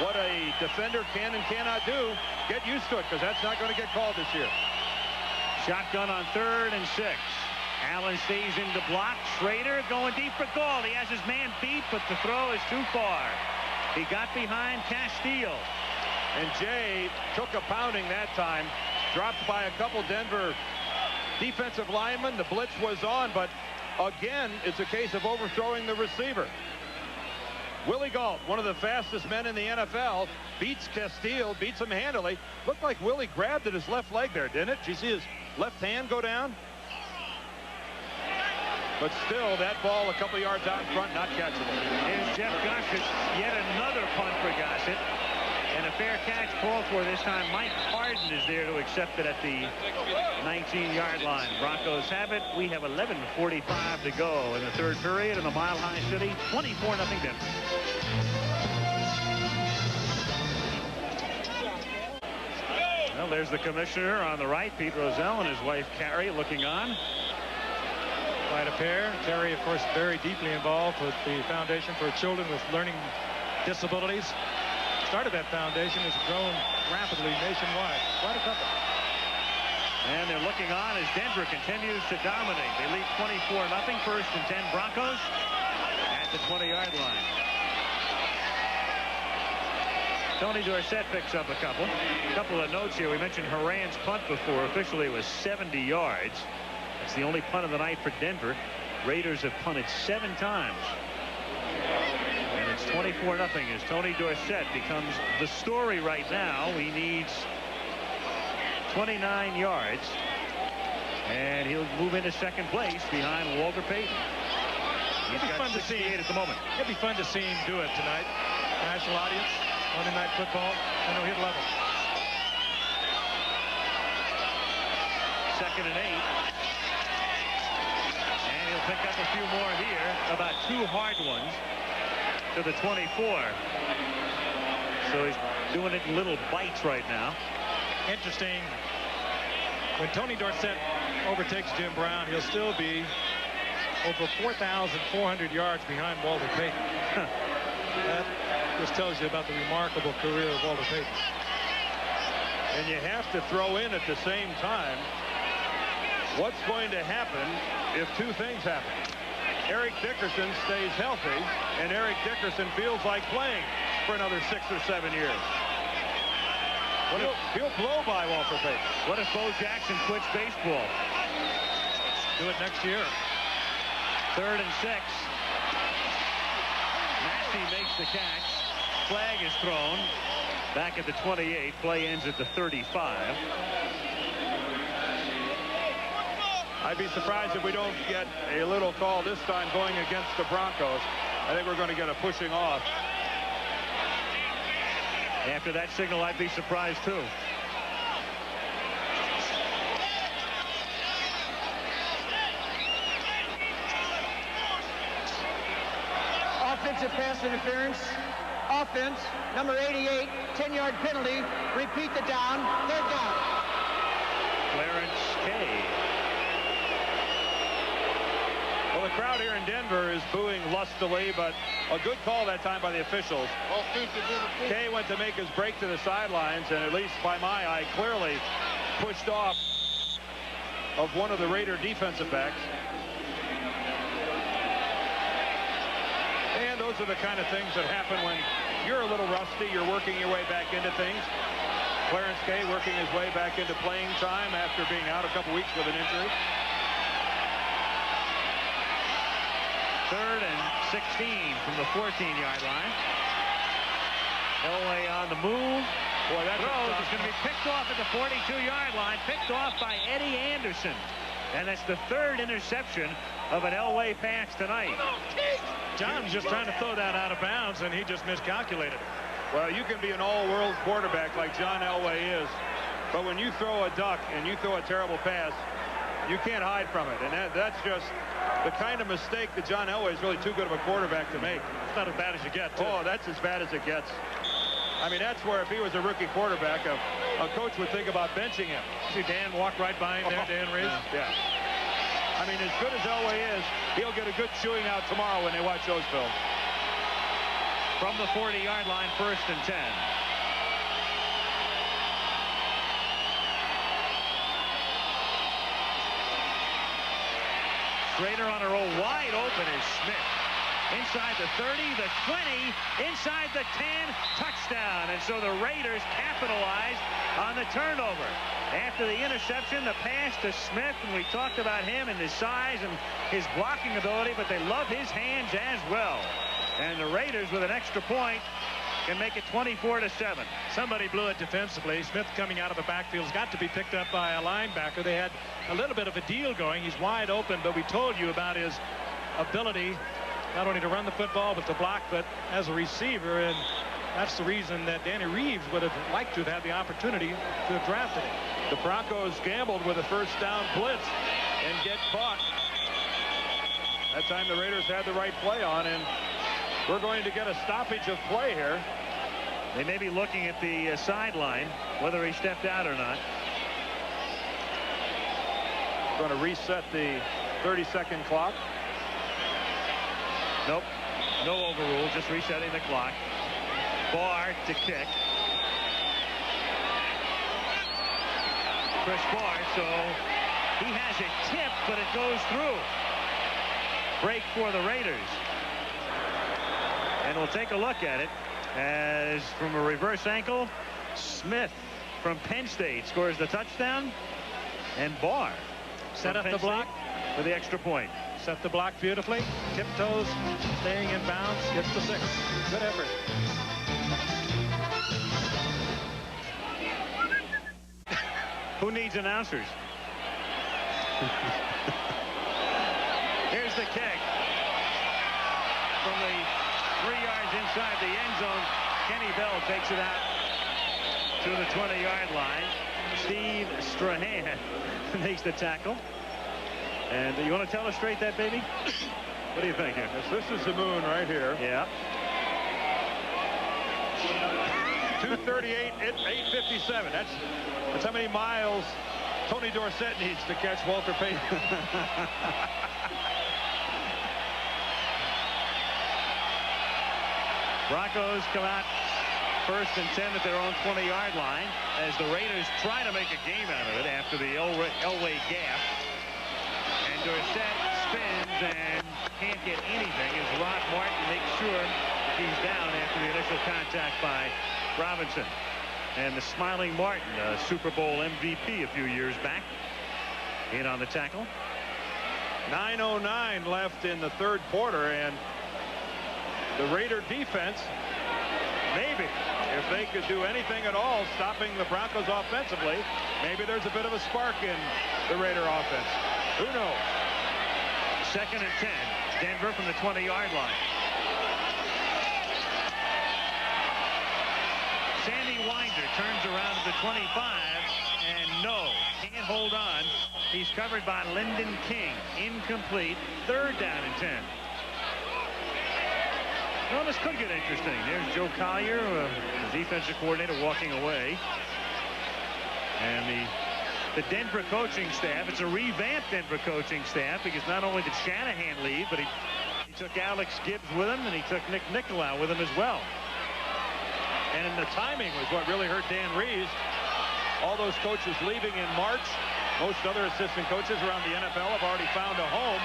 what a defender can and cannot do. Get used to it, because that's not going to get called this year. Shotgun on 3rd and 6. Allen stays in the block. Schrader going deep for Galt. He has his man beat, but the throw is too far. He got behind Castile. And Jay took a pounding that time. Dropped by a couple Denver defensive linemen. The blitz was on, but again, it's a case of overthrowing the receiver. Willie Galt, one of the fastest men in the NFL, beats Castile, beats him handily. Looked like Willie grabbed at his left leg there, didn't it? Did you see his left hand go down? But still, that ball a couple yards out in front, not catchable. Here's Jeff Gossett, yet another punt for Gossett. And a fair catch called for this time. Mike Harden is there to accept it at the 19-yard line. Broncos have it. We have 11:45 to go in the 3rd period in the Mile High City. 24-0 Denver. Well, there's the commissioner on the right, Pete Rozelle, and his wife Carrie looking on. Quite a pair. Terry, of course, very deeply involved with the Foundation for Children with Learning Disabilities. Started that foundation, has grown rapidly nationwide. Quite a couple. And they're looking on as Denver continues to dominate. They lead 24-0. 1st and 10 Broncos at the 20-yard line. Tony Dorsett picks up a couple of notes here. We mentioned Horan's punt before. Officially, it was 70 yards. It's the only punt of the night for Denver. Raiders have punted 7 times. And it's 24-0 as Tony Dorsett becomes the story right now. He needs 29 yards. And he'll move into 2nd place behind Walter Payton. He's got 68 at the moment. It'll be fun to see him do it tonight. National audience, Monday Night Football. I know he'd love it. 2nd and 8. Pick up a few more here, about 2 hard ones to the 24. So he's doing it in little bites right now. Interesting. When Tony Dorsett overtakes Jim Brown, he'll still be over 4,400 yards behind Walter Payton. That just tells you about the remarkable career of Walter Payton. And you have to throw in at the same time, what's going to happen if 2 things happen? Eric Dickerson stays healthy, and Eric Dickerson feels like playing for another 6 or 7 years. He'll blow by Walter Payton. What if Bo Jackson quits baseball? Do it next year. 3rd and 6. He makes the catch. Flag is thrown. Back at the 28. Play ends at the 35. I'd be surprised if we don't get a little call this time going against the Broncos. I think we're going to get a pushing off. After that signal, I'd be surprised too. Offensive pass interference. Offense, number 88, 10-yard penalty. Repeat the down. Third down. Clarence Kay. Well, the crowd here in Denver is booing lustily, but a good call that time by the officials. Kay went to make his break to the sidelines, and at least by my eye, clearly pushed off of one of the Raider defensive backs. And those are the kind of things that happen when you're a little rusty. You're working your way back into things. Clarence Kay working his way back into playing time after being out a couple weeks with an injury. 3rd and 16 from the 14-yard line. Elway on the move. Boy, that throw is going to be picked off at the 42-yard line. Picked off by Eddie Anderson. And that's the 3rd interception of an Elway pass tonight. John's just trying to throw that out of bounds, and he just miscalculated. Well, you can be an all-world quarterback like John Elway is, but when you throw a duck and you throw a terrible pass, you can't hide from it. And that's just the kind of mistake that John Elway is really too good of a quarterback to make. It's not as bad as you get, too. Oh, that's as bad as it gets. I mean, that's where if he was a rookie quarterback, a coach would think about benching him. See Dan walk right by him there, Dan Reeves? Yeah. I mean, as good as Elway is, he'll get a good chewing out tomorrow when they watch those films. From the 40-yard line, 1st and 10. Schrader on a roll, wide open is Smith. Inside the 30, the 20, inside the 10, touchdown. And so the Raiders capitalized on the turnover. After the interception, the pass to Smith, and we talked about him and his size and his blocking ability, but they love his hands as well. And the Raiders, with an extra point, can make it 24-7. Somebody blew it defensively. Smith coming out of the backfield has got to be picked up by a linebacker. They had a little bit of a deal going. He's wide open, but we told you about his ability not only to run the football but to block, but as a receiver, and that's the reason that Danny Reeves would have liked to have had the opportunity to have drafted him. The Broncos gambled with a first down blitz and get caught. That time the Raiders had the right play on, and we're going to get a stoppage of play here. They may be looking at the sideline, whether he stepped out or not. Going to reset the 30-second clock. Nope, no overrule, just resetting the clock. Barr to kick. Chris Barr, so he has it tipped, but it goes through. Break for the Raiders. And we'll take a look at it as from a reverse ankle, Smith from Penn State scores the touchdown, and Barr set up the block for the extra point. Set the block beautifully. Tiptoes, staying in bounds, gets the 6. Good effort. Who needs announcers? Here's the kick. From the 3 yards inside the end zone, Kenny Bell takes it out to the 20-yard line. Steve Strahan makes the tackle. And you want to illustrate that, baby? What do you think here? This is the moon right here. Yeah. 2:38 at 8:57. That's how many miles Tony Dorsett needs to catch Walter Payton. Broncos come out 1st and 10 at their own 20-yard line as the Raiders try to make a game out of it after the Elway gap. And Dorsett spins and can't get anything as Rod Martin makes sure he's down after the initial contact by Robinson. And the smiling Martin, a Super Bowl MVP a few years back, in on the tackle. 9:09 left in the 3rd quarter, and the Raider defense, maybe, if they could do anything at all stopping the Broncos offensively, maybe there's a bit of a spark in the Raider offense. Who knows? 2nd and 10. Denver from the 20-yard line. Sandy Winder turns around at the 25, and no, can't hold on. He's covered by Lyndon King. Incomplete. 3rd down and 10. Well, this could get interesting. There's Joe Collier, the defensive coordinator, walking away. And the Denver coaching staff, it's a revamped Denver coaching staff, because not only did Shanahan leave, but he took Alex Gibbs with him, and he took Nick Nicolau with him as well. And the timing was what really hurt Dan Reeves. All those coaches leaving in March. Most other assistant coaches around the NFL have already found a home.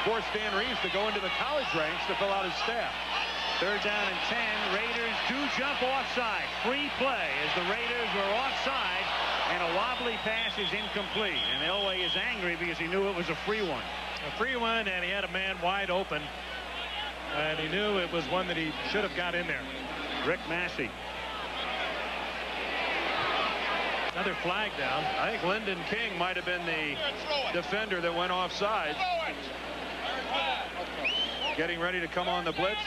Forced Dan Reeves to go into the college ranks to fill out his staff. 3rd down and 10. Raiders do jump offside. Free play as the Raiders were offside, and a wobbly pass is incomplete. And Elway is angry because he knew it was a free one. A free one, and he had a man wide open, and he knew it was one that he should have got in there. Rick Massey. Another flag down. I think Lyndon King might have been the defender that went offside. Getting ready to come on the blitz.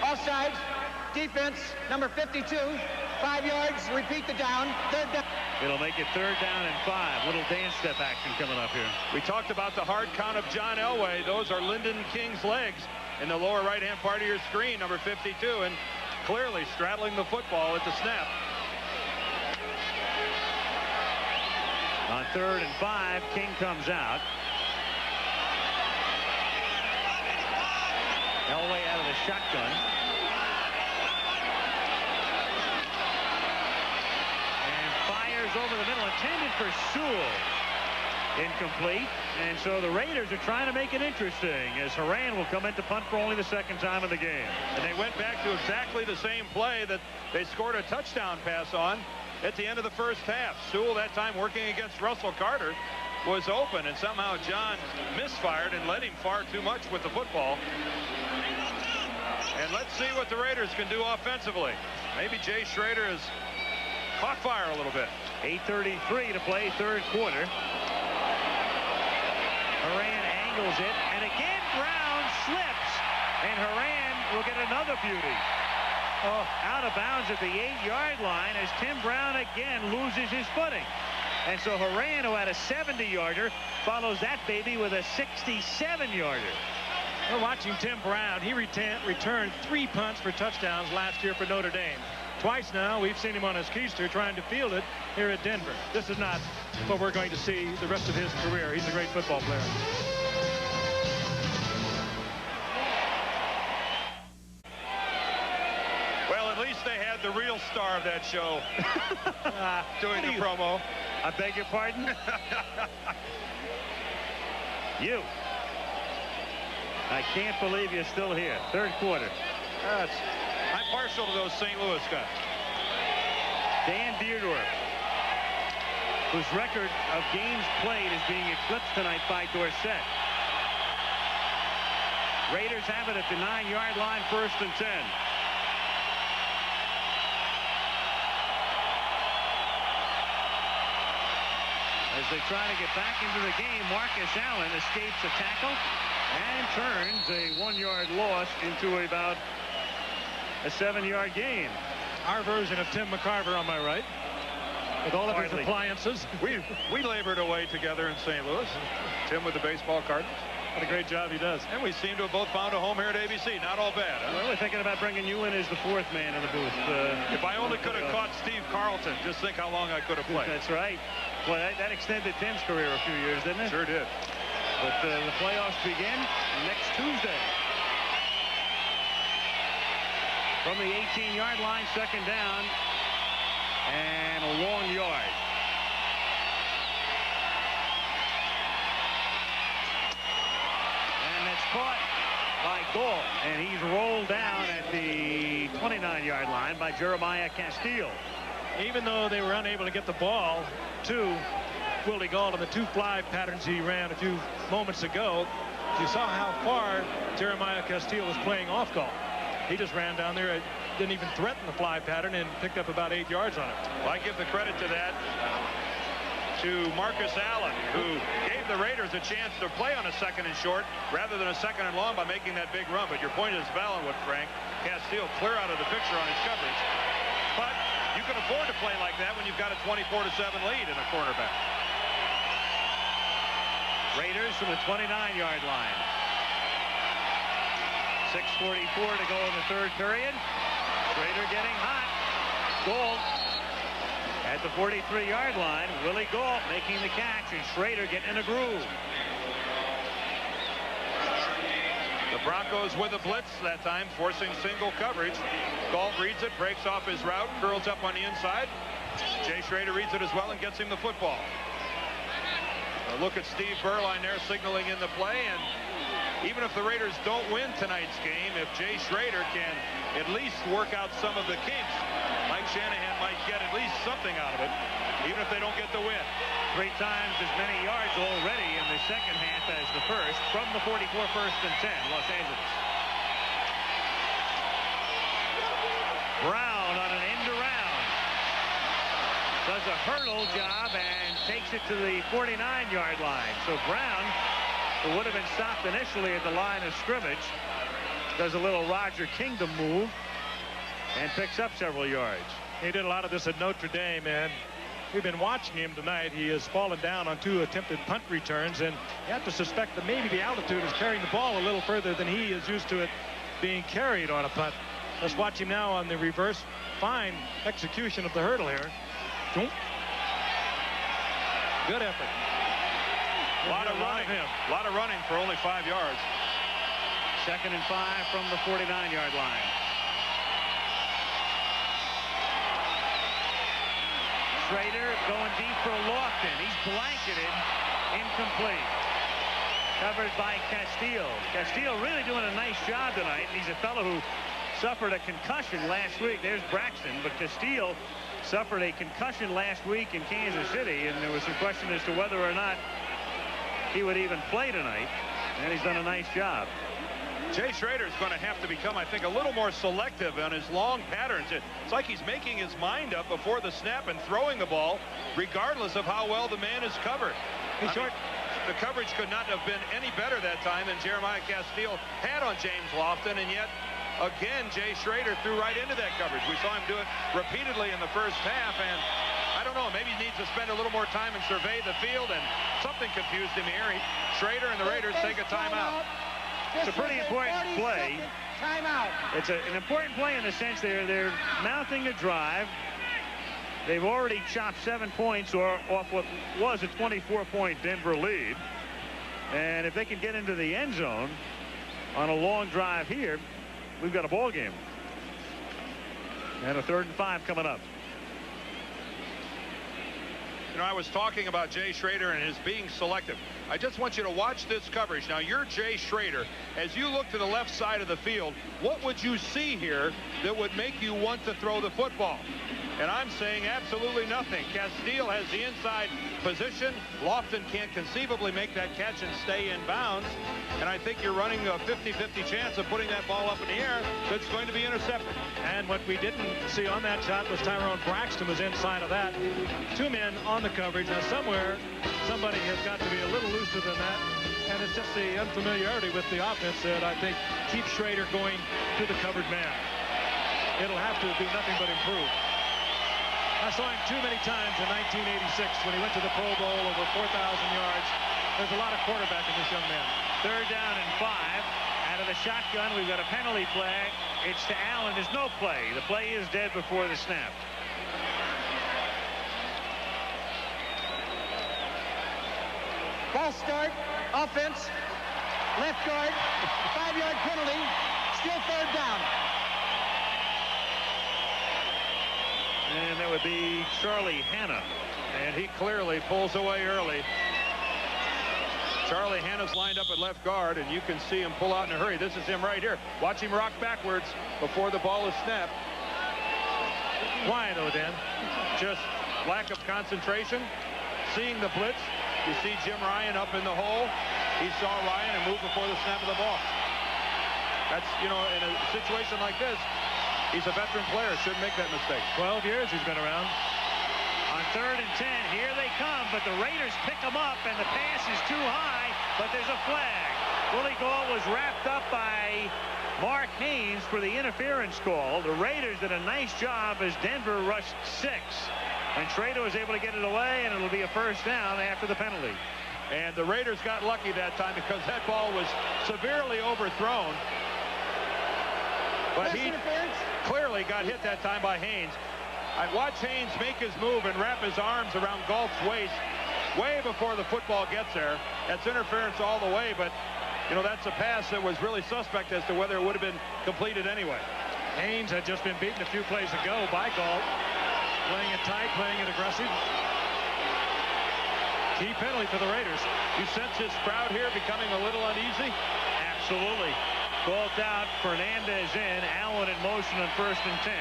Offside. Defense, number 52. 5 yards. Repeat the down. 3rd down. It'll make it 3rd down and 5. Little dance step action coming up here. We talked about the hard count of John Elway. Those are Lyndon King's legs in the lower right-hand part of your screen, number 52, and clearly straddling the football at the snap. On 3rd and 5, King comes out. Elway out of the shotgun. And fires over the middle, intended for Sewell. Incomplete. And so the Raiders are trying to make it interesting, as Horan will come in to punt for only the 2nd time of the game. And they went back to exactly the same play that they scored a touchdown pass on at the end of the 1st half. Sewell, that time working against Russell Carter, was open, and somehow John misfired and led him far too much with the football. And let's see what the Raiders can do offensively. Maybe Jay Schrader has caught fire a little bit. 8:33 to play, 3rd quarter. Horan angles it, and again Brown slips, and Horan will get another beauty. Oh, out of bounds at the 8-yard line as Tim Brown again loses his footing. And so Horan, who had a 70-yarder, follows that baby with a 67-yarder. We're watching Tim Brown. He returned 3 punts for touchdowns last year for Notre Dame. Twice now we've seen him on his keister trying to field it here at Denver. This is not what we're going to see the rest of his career. He's a great football player. Well, at least they had the real star of that show doing the promo. I beg your pardon? You. I can't believe you're still here. 3rd quarter. I'm partial to those St. Louis guys. Dan Dierdorf, whose record of games played is being eclipsed tonight by Dorsett. Raiders have it at the 9-yard line, 1st and 10. As they try to get back into the game, Marcus Allen escapes a tackle and turns a 1-yard loss into about a 7-yard gain. Our version of Tim McCarver on my right, with all of his appliances. We labored away together in St. Louis. Tim with the baseball Cardinals. What a great job he does. And we seem to have both found a home here at ABC. Not all bad, huh? Well, we're thinking about bringing you in as the 4th man in the booth. If I only could have caught Steve Carlton, just think how long I could have played. That's right. Well, that extended Tim's career a few years, didn't it? Sure did. But the playoffs begin next Tuesday. From the 18-yard line, 2nd down, and a long yard. And it's caught by Gall, and he's rolled down at the 29-yard line by Jeremiah Castile. Even though they were unable to get the ball to Willie Gault and the 2 fly patterns he ran a few moments ago. You saw how far Jeremiah Castile was playing off Gault. He just ran down there, didn't even threaten the fly pattern, and picked up about 8 yards on it. Well, I give the credit to that to Marcus Allen, who gave the Raiders a chance to play on a 2nd and short rather than a 2nd and long by making that big run. But your point is valid with Frank. Castile clear out of the picture on his coverage. But you can afford to play like that when you've got a 24-7 lead in a cornerback. Raiders from the 29-yard line. 6:44 to go in the 3rd period. Schrader getting hot. Gault at the 43-yard line. Willie Gault making the catch, and Schrader getting in a groove. The Broncos with a blitz that time, forcing single coverage. Gault reads it, breaks off his route, curls up on the inside. Jay Schrader reads it as well and gets him the football. A look at Steve Berline there signaling in the play, and even if the Raiders don't win tonight's game, if Jay Schrader can at least work out some of the kinks, Mike Shanahan might get at least something out of it, even if they don't get the win. 3 times as many yards already in the second half as the first, from the 44, 1st and 10, Los Angeles. Brown on an end around. Does a hurdle job and takes it to the 49-yard line. So Brown, who would have been stopped initially at the line of scrimmage, does a little Roger Kingdom move and picks up several yards. He did a lot of this at Notre Dame, and we've been watching him tonight. He has fallen down on 2 attempted punt returns, and you have to suspect that maybe the altitude is carrying the ball a little further than he is used to it being carried on a punt. Let's watch him now on the reverse. Fine execution of the hurdle here. Good effort. A lot of running for only 5 yards. 2nd and 5 from the 49-yard line. Schrader going deep for Lofton. He's blanketed, incomplete. Covered by Castile. Castile really doing a nice job tonight. He's a fellow who suffered a concussion last week. There's Braxton, but Castile suffered a concussion last week in Kansas City, and there was some question as to whether or not he would even play tonight, and he's done a nice job. Jay Schrader is going to have to become, I think, a little more selective on his long patterns. It's like he's making his mind up before the snap and throwing the ball, regardless of how well the man is covered. The coverage could not have been any better that time than Jeremiah Castile had on James Lofton, and yet, again, Jay Schrader threw right into that coverage. We saw him do it repeatedly in the first half, and I don't know, maybe he needs to spend a little more time and survey the field, and something confused him here. Schrader and the Raiders take a timeout. It's a pretty important play. Timeout. It's an important play in the sense they're mounting a drive. They've already chopped 7 points off what was a 24-point Denver lead. And if they can get into the end zone on a long drive here, we've got a ball game. And a 3rd and 5 coming up. You know, I was talking about Jay Schrader and his being selective. I just want you to watch this coverage. Now, you're Jay Schrader. As you look to the left side of the field, what would you see here that would make you want to throw the football? And I'm saying absolutely nothing. Castile has the inside position. Lofton can't conceivably make that catch and stay in bounds. And I think you're running a 50-50 chance of putting that ball up in the air that's going to be intercepted. And what we didn't see on that shot was Tyrone Braxton was inside of that. 2 men on the coverage. Now, somewhere, somebody has got to be a little looser than that. And it's just the unfamiliarity with the offense that I think keeps Schrader going to the covered man. It'll have to do nothing but improve. I saw him too many times in 1986 when he went to the Pro Bowl, over 4,000 yards. There's a lot of quarterback in this young man. 3rd down and 5. Out of the shotgun, we've got a penalty flag. It's to Allen. There's no play. The play is dead before the snap. False start, offense, left guard, 5-yard penalty, still 3rd down. And that would be Charlie Hanna. And he clearly pulls away early. Charlie Hanna's lined up at left guard, and you can see him pull out in a hurry. This is him right here. Watch him rock backwards before the ball is snapped. Why, though, Dan? Just lack of concentration. seeing the blitz. You see Jim Ryan up in the hole. He saw Ryan and moved before the snap of the ball. That's, you know, in a situation like this, he's a veteran player. Shouldn't make that mistake. 12 years he's been around. On 3rd and 10, here they come, but the Raiders pick them up, and the pass is too high, but there's a flag. Willie Gault was wrapped up by Mark Haynes for the interference call. The Raiders did a nice job as Denver rushed 6. And Schrader was able to get it away, and it'll be a first down after the penalty. And the Raiders got lucky that time because that ball was severely overthrown. But he clearly got hit that time by Haynes. I watched Haynes make his move and wrap his arms around Gault's waist way before the football gets there. That's interference all the way, but, you know, that's a pass that was really suspect as to whether it would have been completed anyway. Haynes had just been beaten a few plays ago by Gault. Playing it tight, playing it aggressive. Key penalty for the Raiders. You sense this crowd here becoming a little uneasy? Absolutely. Gault out, Fernandez in, Allen in motion on 1st and 10.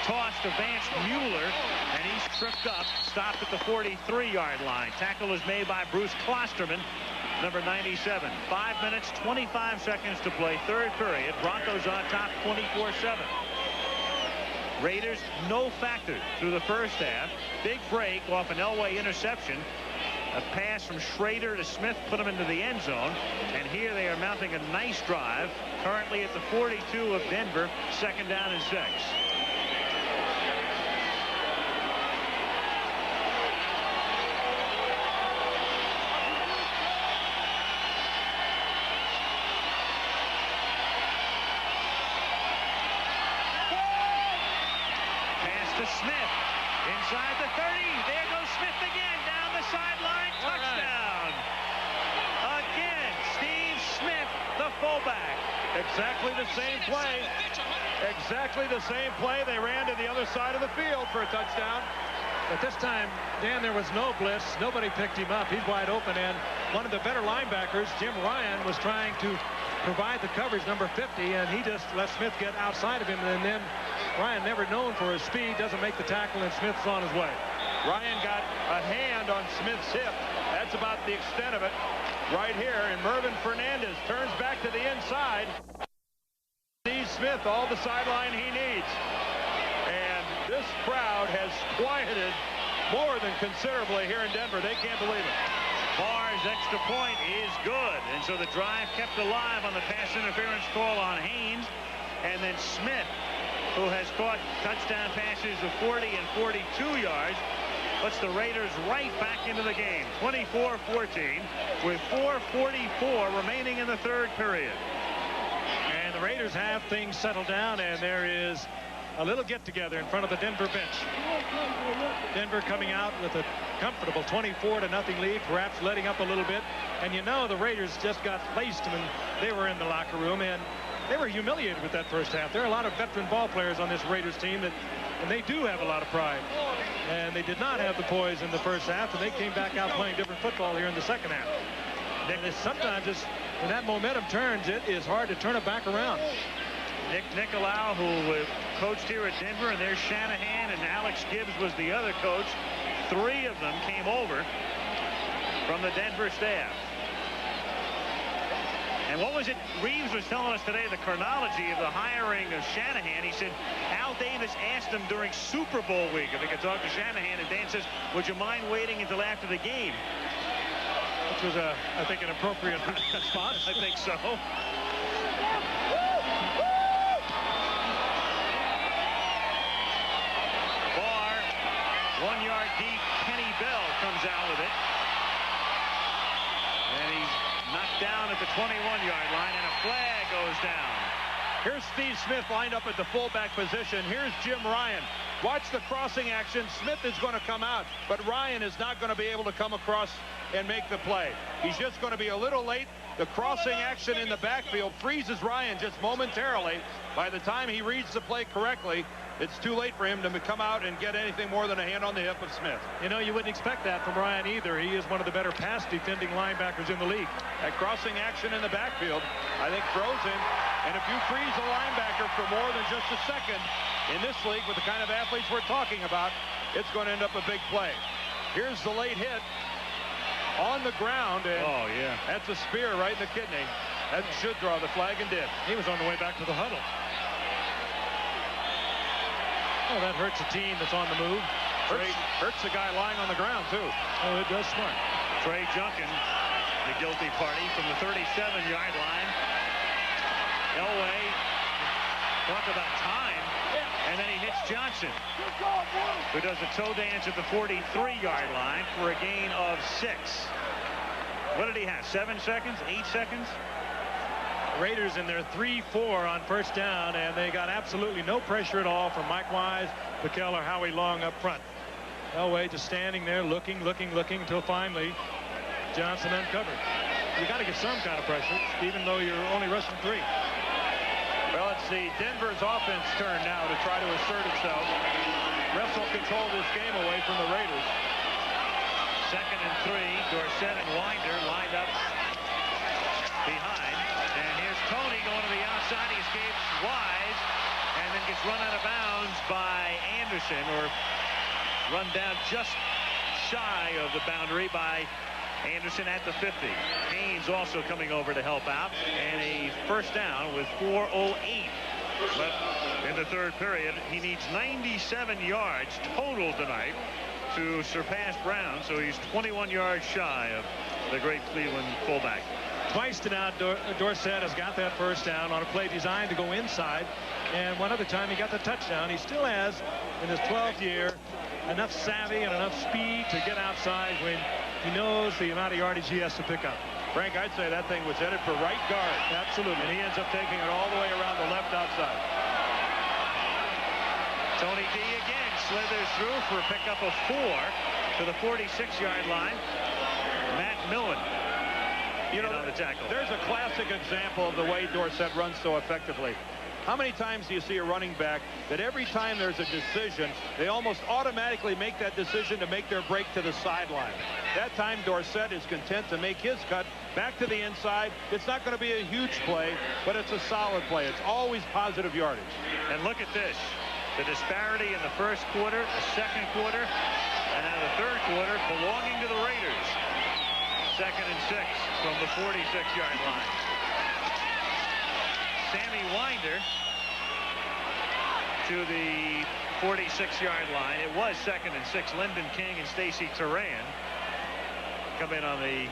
Toss to Vance Mueller, and he's tripped up, stopped at the 43-yard line. Tackle is made by Bruce Klosterman, number 97. 5 minutes, 25 seconds to play, 3rd period. Broncos on top, 24-7. Raiders no factor through the first half. Big break off an Elway interception. A pass from Schrader to Smith put him into the end zone. And here they are mounting a nice drive. Currently at the 42 of Denver. 2nd down and 6. Smith inside the 30. There goes Smith again down the sideline. Touchdown. Again, Steve Smith, the fullback. Exactly the same play. Exactly the same play. They ran to the other side of the field for a touchdown. But this time, Dan, there was no blitz. Nobody picked him up. He's wide open, and one of the better linebackers, Jim Ryan, was trying to provide the coverage, number 50, and he just let Smith get outside of him, and then Ryan, never known for his speed, doesn't make the tackle, and Smith's on his way. Ryan got a hand on Smith's hip. That's about the extent of it right here, and Mervyn Fernandez turns back to the inside. Steve Smith all the sideline he needs. And this crowd has quieted more than considerably here in Denver. They can't believe it. Barr's extra point is good, and so the drive kept alive on the pass interference call on Haynes. And then Smith, who has caught touchdown passes of 40 and 42 yards, puts the Raiders right back into the game. 24-14 with 4:44 remaining in the 3rd period. And the Raiders have things settled down, and there is a little get-together in front of the Denver bench. Denver coming out with a comfortable 24-0 lead, perhaps letting up a little bit. And you know the Raiders just got laced when they were in the locker room, and they were humiliated with that first half. There are a lot of veteran ball players on this Raiders team, and they do have a lot of pride. And they did not have the poise in the first half, and they came back out playing different football here in the second half. And sometimes when that momentum turns, it is hard to turn it back around. Nick Nicolau, who coached here at Denver, and there's Shanahan, and Alex Gibbs was the other coach. 3 of them came over from the Denver staff. And what was it Reeves was telling us today, the chronology of the hiring of Shanahan? He said Al Davis asked him during Super Bowl week if he could talk to Shanahan, and Dan says, would you mind waiting until after the game? Which was, I think, an appropriate response. I think so. Barr, 1 yard deep. Kenny Bell comes out with it. And he's knocked down at the 21-yard line, and a flag goes down. Here's Steve Smith lined up at the fullback position. Here's Jim Ryan. Watch the crossing action. Smith is going to come out, but Ryan is not going to be able to come across and make the play. He's just going to be a little late. The crossing action in the backfield freezes Ryan just momentarily. By the time he reads the play correctly, it's too late for him to come out and get anything more than a hand on the hip of Smith. You know, you wouldn't expect that from Ryan either. He is one of the better pass defending linebackers in the league. That crossing action in the backfield, I think, throws him. And if you freeze a linebacker for more than just a second in this league with the kind of athletes we're talking about, it's going to end up a big play. Here's the late hit on the ground, and oh yeah, that's a spear right in the kidney. That should draw the flag, and did. He was on the way back to the huddle. Oh, that hurts a team that's on the move. Hurts the guy lying on the ground, too. Oh, it does smart. Trey Junkin, the guilty party from the 37-yard line. Elway, talk about time, and then he hits Johnson, who does a toe dance at the 43-yard line for a gain of 6. What did he have? 7 seconds? 8 seconds? Raiders in their 3-4 on first down, and they got absolutely no pressure at all from Mike Wise, Piquel, or Howie Long up front. Elway just standing there looking until finally Johnson uncovered. You got to get some kind of pressure, even though you're only rushing 3. Well, it's the Denver's offense turn now to try to assert itself. Wrestle control this game away from the Raiders. 2nd and 3. Dorsett and Winder lined up behind. And here's Tony going to the outside. He escapes Wise and then gets run out of bounds by Anderson, or run down just shy of the boundary by Anderson at the 50. Haynes also coming over to help out, and a first down with 4:08 left in the third period. He needs 97 yards total tonight to surpass Brown, so he's 21 yards shy of the great Cleveland fullback. Twice now, Dorsett has got that first down on a play designed to go inside, and one other time he got the touchdown. He still has, in his 12th year, enough savvy and enough speed to get outside when he knows the amount of yardage he has to pick up. Frank, I'd say that thing was headed for right guard. Absolutely. And he ends up taking it all the way around the left outside. Tony D again slithers through for a pickup of 4 to the 46-yard line. Matt Millen, you know, on the tackle. There's a classic example of the way Dorsett runs so effectively. How many times do you see a running back that every time there's a decision, they almost automatically make that decision to make their break to the sideline? That time, Dorsett is content to make his cut back to the inside. It's not going to be a huge play, but it's a solid play. It's always positive yardage. And look at this. The disparity in the first quarter, the second quarter, and now the third quarter belonging to the Raiders. 2nd and 6 from the 46-yard line. Sammy Winder to the 46-yard line. It was 2nd and 6. Lyndon King and Stacy Turan come in on the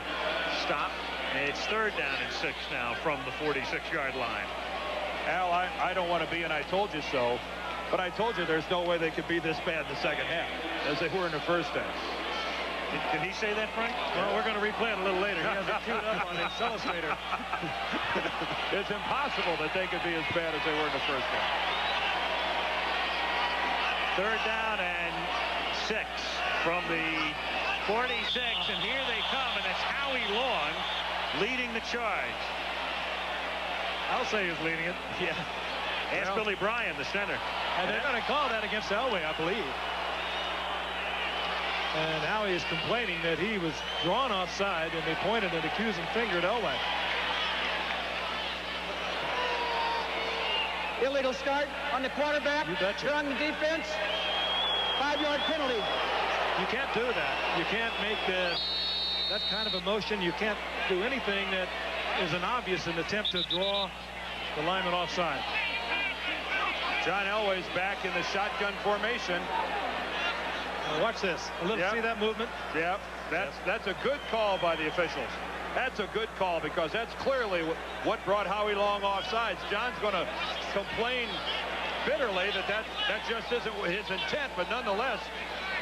stop. And it's 3rd down and 6 now from the 46-yard line. Al, I don't want to be an I told you so, but I told you there's no way they could be this bad in the second half as they were in the first half. Did he say that, Frank? Well, we're going to replay it a little later. He has it queued up on his illustrator. It's impossible that they could be as bad as they were in the first half. 3rd down and 6 from the 46, and here they come, and it's Howie Long leading the charge. I'll say he's leading it. Yeah. Ask Billy Bryan, the center. And they're going to call that against Elway, I believe. And Howie is complaining that he was drawn offside, and they pointed an accusing finger at Elway. Illegal start on the quarterback. You betcha. They're on the defense. 5-yard penalty. You can't do that. You can't make that kind of a motion. You can't do anything that is an obvious attempt to draw the lineman offside. John Elway's back in the shotgun formation. Watch this. See that movement? Yep. That's a good call by the officials. That's a good call because that's clearly what brought Howie Long offsides. John's going to complain bitterly that just isn't his intent, but nonetheless,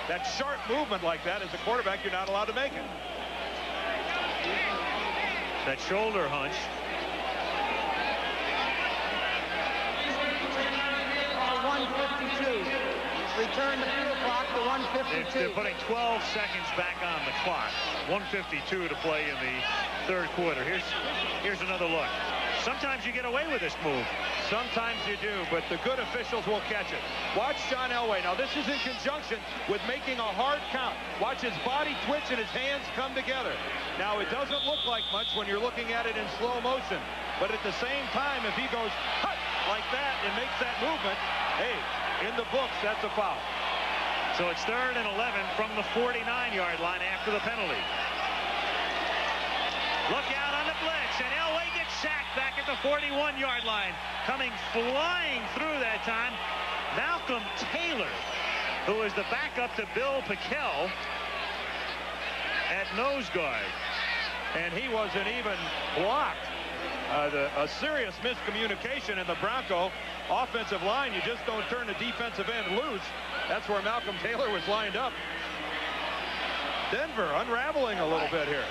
that sharp movement like that as a quarterback, you're not allowed to make it. That shoulder hunch. Return the field clock to 1:52. They're putting 12 seconds back on the clock. 1:52 to play in the third quarter. Here's another look. Sometimes you get away with this move. Sometimes you do, but the good officials will catch it. Watch John Elway. Now, this is in conjunction with making a hard count. Watch his body twitch and his hands come together. Now, it doesn't look like much when you're looking at it in slow motion, but at the same time, if he goes hut like that and makes that movement, hey, in the books, that's a foul. So it's 3rd and 11 from the 49-yard line after the penalty. Look out on the blitz, and Elway gets sacked back at the 41-yard line. Coming flying through that time, Malcolm Taylor, who is the backup to Bill Pickell at nose guard. And he wasn't even blocked. A serious miscommunication in the Bronco offensive line. You just don't turn the defensive end loose. That's where Malcolm Taylor was lined up. Denver unraveling a little bit here.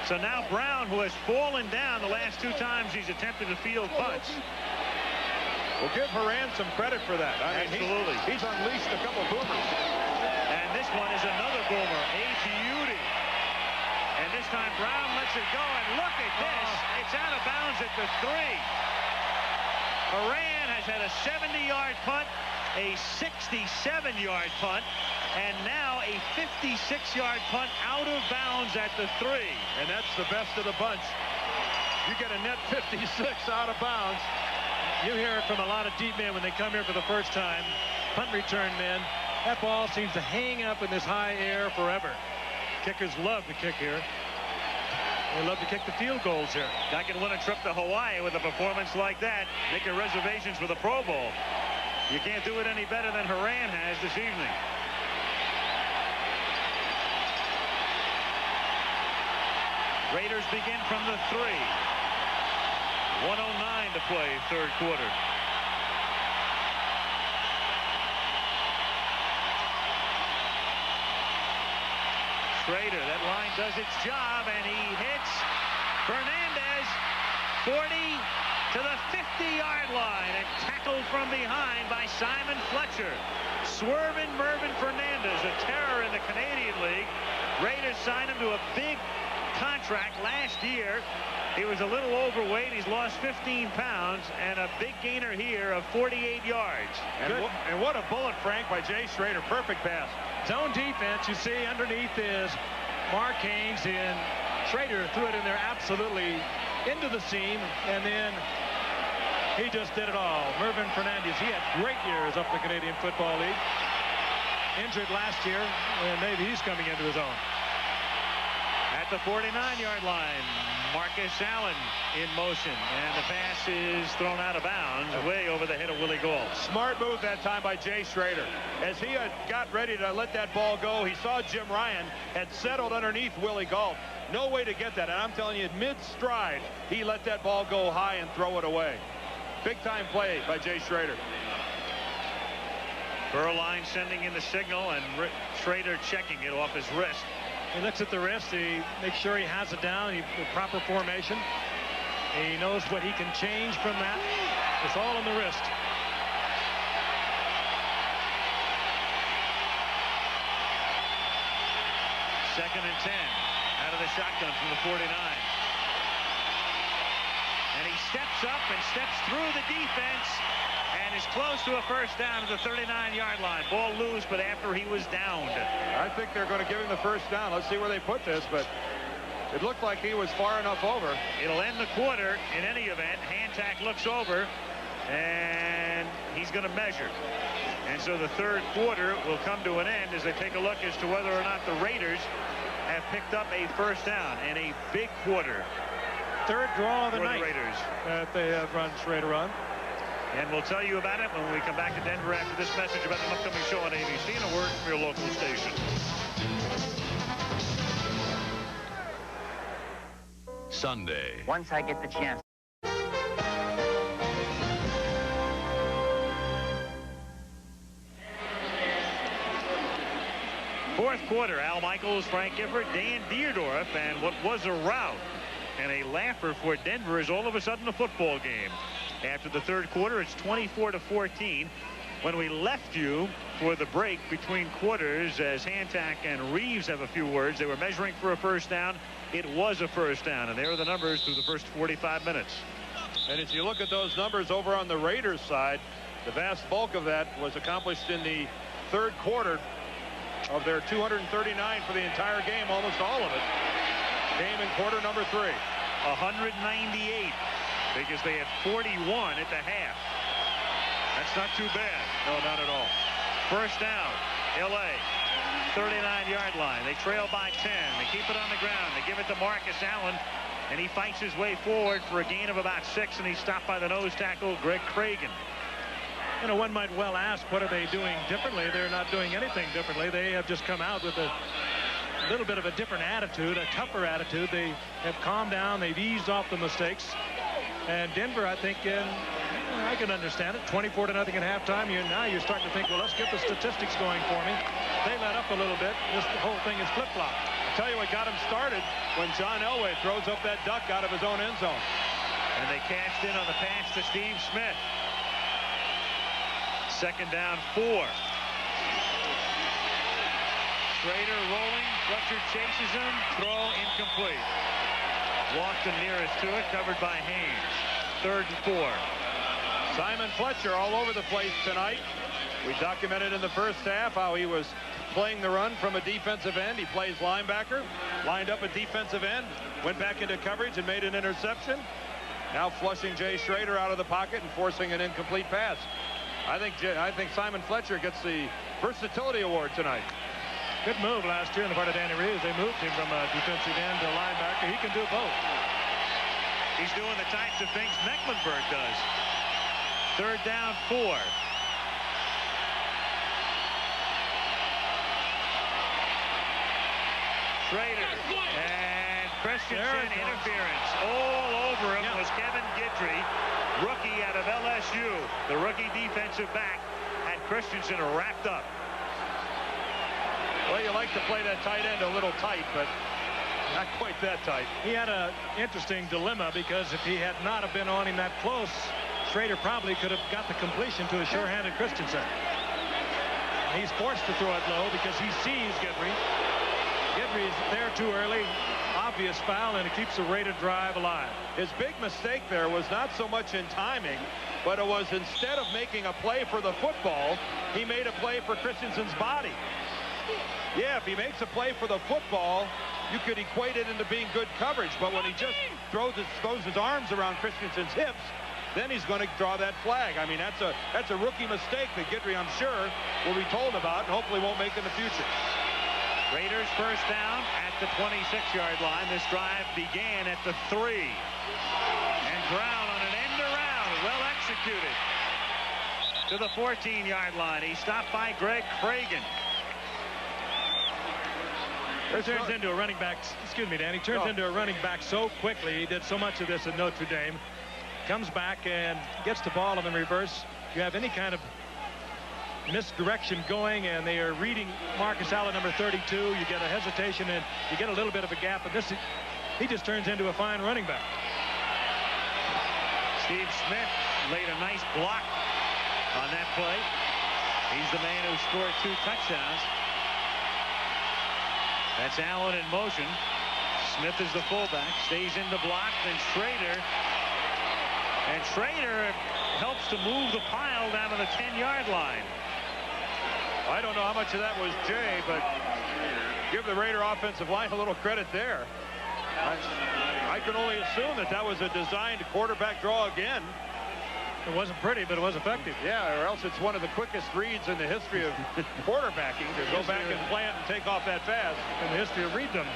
So now Brown, who has fallen down the last 2 times he's attempted to field punts. We'll give Horan some credit for that. I mean, absolutely. He's unleashed a couple boomers. And this one is another boomer, a beauty. And this time Brown lets it go, and look at this. It's out of bounds at the 3. Horan has had a 70-yard punt, a 67-yard punt, and now a 56-yard punt out of bounds at the 3. And that's the best of the bunch. You get a net 56 out of bounds. You hear it from a lot of deep men when they come here for the first time. Punt return men. That ball seems to hang up in this high air forever. Kickers love to kick here. They love to kick the field goals here. I can win a trip to Hawaii with a performance like that. Make your reservations for the Pro Bowl. You can't do it any better than Horan has this evening. Raiders begin from the 3. 1:09 to play, 3rd quarter. Schrader, that line does its job, and he hits Fernandez 40 to the 50-yard line, and tackled from behind by Simon Fletcher. Swerving Mervyn Fernandez, a terror in the Canadian League. Raiders signed him to a big contract last year. He was a little overweight. He's lost 15 pounds, and a big gainer here of 48 yards. And what a bullet, Frank, by Jay Schrader. Perfect pass. Zone defense, you see underneath is Mark Haynes, and Schrader threw it in there absolutely into the seam, and then he just did it all. Mervyn Fernandez, he had great years up the Canadian Football League. Injured last year, and maybe he's coming into his own. At the 49-yard line, Marcus Allen in motion, and the pass is thrown out of bounds way over the head of Willie Gault. Smart move that time by Jay Schrader. As he had got ready to let that ball go, he saw Jim Ryan had settled underneath Willie Gault. No way to get that, and I'm telling you, mid-stride, he let that ball go high and throw it away. Big-time play by Jay Schrader. Burline sending in the signal, and Schrader checking it off his wrist. He looks at the wrist. He makes sure he has it down. The proper formation. He knows what he can change from that. It's all in the wrist. Second and 10 out of the shotgun from the 49. And he steps up and steps through the defense and is close to a first down at the 39-yard line. Ball loose, but after he was downed. I think they're going to give him the first down. Let's see where they put this, but it looked like he was far enough over. It'll end the quarter in any event. Hantak looks over, and he's going to measure. And so the 3rd quarter will come to an end as they take a look as to whether or not the Raiders have picked up a first down in a big quarter. 3rd draw of the night Raiders that they have run Schrader on. And we'll tell you about it when we come back to Denver after this message about the upcoming show on ABC and a word from your local station. Sunday. Once I get the chance. Fourth quarter, Al Michaels, Frank Gifford, Dan Dierdorf, and what was a rout and a laugher for Denver is all of a sudden a football game. After the 3rd quarter, it's 24-14. When we left you for the break between quarters, as Hantak and Reeves have a few words, they were measuring for a first down. It was a first down, and there are the numbers through the first 45 minutes. And as you look at those numbers over on the Raiders side, the vast bulk of that was accomplished in the 3rd quarter. Of their 239 for the entire game, almost all of it came in quarter number 3. 198 because they had 41 at the half. That's not too bad. No, not at all. First down. LA. 39-yard line. They trail by 10. They keep it on the ground. They give it to Marcus Allen, and he fights his way forward for a gain of about 6, and he's stopped by the nose tackle, Greg Cragen. You know, one might well ask, what are they doing differently? They're not doing anything differently. They have just come out with a little bit of a different attitude, a tougher attitude. They have calmed down. They've eased off the mistakes. And Denver, I think, I can understand it. 24-0 at halftime. Now you're starting to think, well, let's get the statistics going for me. They let up a little bit. This whole thing is flip-flop. I'll tell you what got him started when John Elway throws up that duck out of his own end zone. And they cashed in on the pass to Steve Smith. 2nd down, 4. Schrader rolling. Fletcher chases him. Throw incomplete. Walked the nearest to it, covered by Haynes. 3rd and 4. Simon Fletcher all over the place tonight. We documented in the first half how he was playing the run from a defensive end. He plays linebacker, lined up a defensive end, went back into coverage and made an interception. Now flushing Jay Schrader out of the pocket and forcing an incomplete pass. I think Simon Fletcher gets the versatility award tonight. Good move last year on the part of Danny Reeves. They moved him from a defensive end to linebacker. He can do both. He's doing the types of things Mecklenburg does. 3rd down, 4. Schrader and Christensen interference. All over him was Kevin Guidry, rookie out of LSU. The rookie defensive back had Christensen wrapped up. Well, you like to play that tight end a little tight, but not quite that tight. He had an interesting dilemma, because if he had not have been on him that close, Schrader probably could have got the completion to a sure-handed Christensen. He's forced to throw it low because he sees Guidry. Guidry's there too early. Obvious foul, and it keeps the Raider drive alive. His big mistake there was not so much in timing, but it was instead of making a play for the football, he made a play for Christensen's body. Yeah, if he makes a play for the football, you could equate it into being good coverage, but when he just throws his arms around Christensen's hips, then he's going to draw that flag. I mean, that's a rookie mistake that Guidry, I'm sure, will be told about and hopefully won't make in the future. Raiders 1st down at the 26-yard line. This drive began at the 3. And Brown on an end around, well executed. To the 14-yard line. He stopped by Greg Cragen. Turns into a running back. Excuse me, Dan. He turns into a running back so quickly. He did so much of this at Notre Dame. Comes back and gets the ball in reverse. You have any kind of misdirection going, and they are reading Marcus Allen, number 32. You get a hesitation, and you get a little bit of a gap. But he just turns into a fine running back. Steve Smith laid a nice block on that play. He's the man who scored 2 touchdowns. That's Allen in motion. Smith is the fullback. Stays in the block. Then Schrader. And Schrader helps to move the pile down to the 10-yard line. I don't know how much of that was Jay, but give the Raider offensive line a little credit there. I can only assume that was a designed quarterback draw again. It wasn't pretty, but it was effective. Yeah, or else it's one of the quickest reads in the history of quarterbacking to go back and plant and take off that fast. In the history of read them.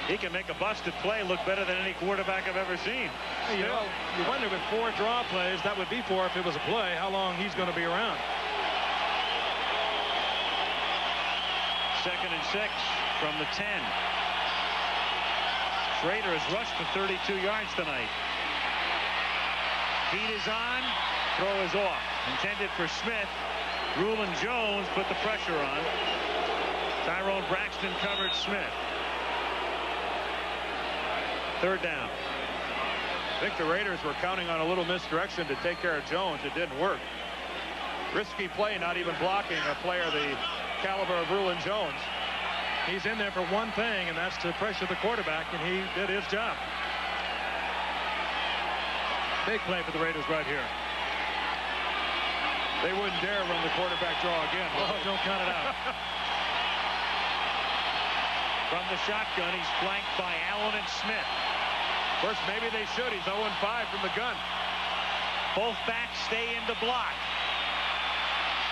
He can make a busted play look better than any quarterback I've ever seen. You know, you wonder with 4 draw plays, that would be 4 if it was a play, how long he's going to be around. 2nd and 6 from the 10. Schrader has rushed for 32 yards tonight. Heat is on. Throw is off. Intended for Smith. Rulon Jones put the pressure on. Tyrone Braxton covered Smith. 3rd down. I think the Raiders were counting on a little misdirection to take care of Jones. It didn't work. Risky play, not even blocking a player the caliber of Rulon Jones. He's in there for one thing, and that's to pressure the quarterback, and he did his job. Big play for the Raiders right here. They wouldn't dare run the quarterback draw again. Oh, don't count it out. From the shotgun, he's flanked by Allen and Smith. First, maybe they should. He's 0-5 from the gun. Both backs stay in the block.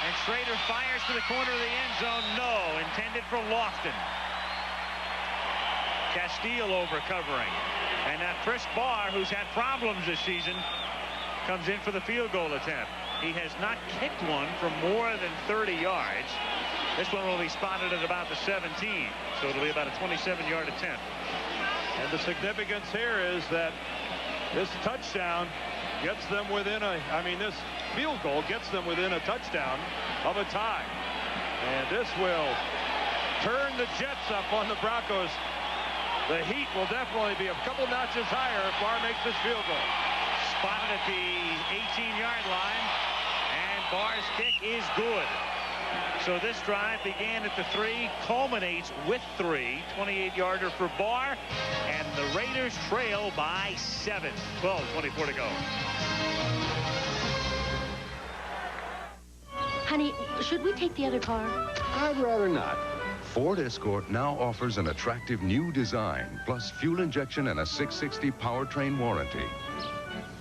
And Schrader fires to the corner of the end zone. No, intended for Lofton. Castile over covering. And now Chris Barr, who's had problems this season, comes in for the field goal attempt. He has not kicked one from more than 30 yards. This one will be spotted at about the 17, so it'll be about a 27-yard attempt. And the significance here is that this touchdown gets them within this field goal gets them within a touchdown of a tie. And this will turn the Jets up on the Broncos. The heat will definitely be a couple notches higher if Barr makes this field goal. Spotted at the 18-yard line, and Barr's kick is good. So this drive began at the 3, culminates with 3. 28-yarder for Barr, and the Raiders trail by 7. 12:24 to go. Honey, should we take the other car? I'd rather not. Ford Escort now offers an attractive new design, plus fuel injection and a 660 powertrain warranty.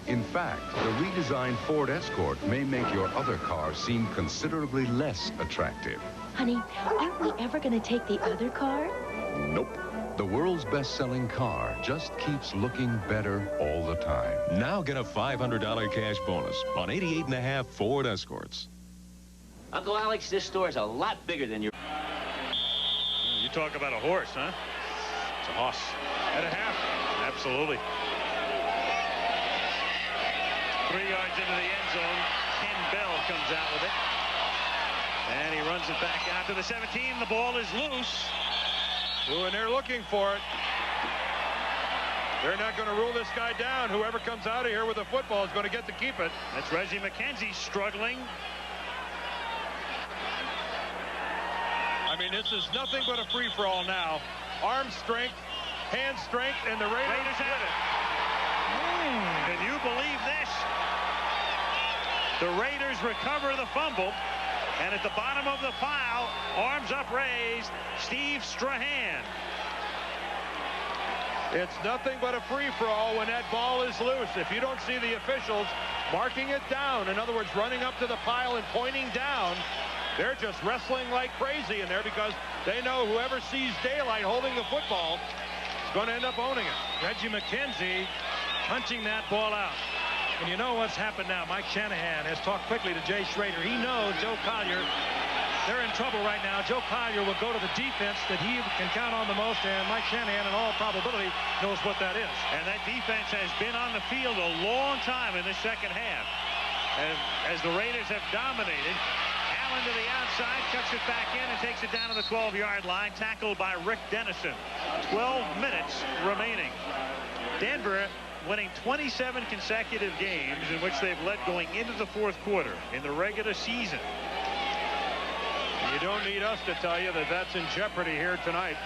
In fact, the redesigned Ford Escort may make your other car seem considerably less attractive. Honey, aren't we ever going to take the other car? Nope. The world's best-selling car just keeps looking better all the time. Now get a $500 cash bonus on 88.5 Ford Escorts. Uncle Alex, this store is a lot bigger than your... You talk about a horse, huh? It's a hoss. At a half. Absolutely. 3 yards into the end zone. Ken Bell comes out with it. And he runs it back out to the 17. The ball is loose. Ooh, and they're looking for it. They're not going to rule this guy down. Whoever comes out of here with a football is going to get to keep it. That's Reggie McKenzie struggling. I mean, this is nothing but a free-for-all now. Arm strength, hand strength, and the Raiders have it. Can you believe this? The Raiders recover the fumble, and at the bottom of the pile, arms upraised, Steve Strahan. It's nothing but a free-for-all when that ball is loose. If you don't see the officials marking it down, in other words, running up to the pile and pointing down, they're just wrestling like crazy in there because they know whoever sees daylight holding the football is going to end up owning it. Reggie McKenzie punching that ball out. And you know what's happened now. Mike Shanahan has talked quickly to Jay Schrader. He knows Joe Collier. They're in trouble right now. Joe Collier will go to the defense that he can count on the most, and Mike Shanahan, in all probability, knows what that is. And that defense has been on the field a long time in the second half. As the Raiders have dominated, Allen to the outside, cuts it back in, and takes it down to the 12-yard line, tackled by Rick Dennison. 12 minutes remaining. Denver winning 27 consecutive games in which they've led going into the fourth quarter in the regular season. You don't need us to tell you that that's in jeopardy here tonight.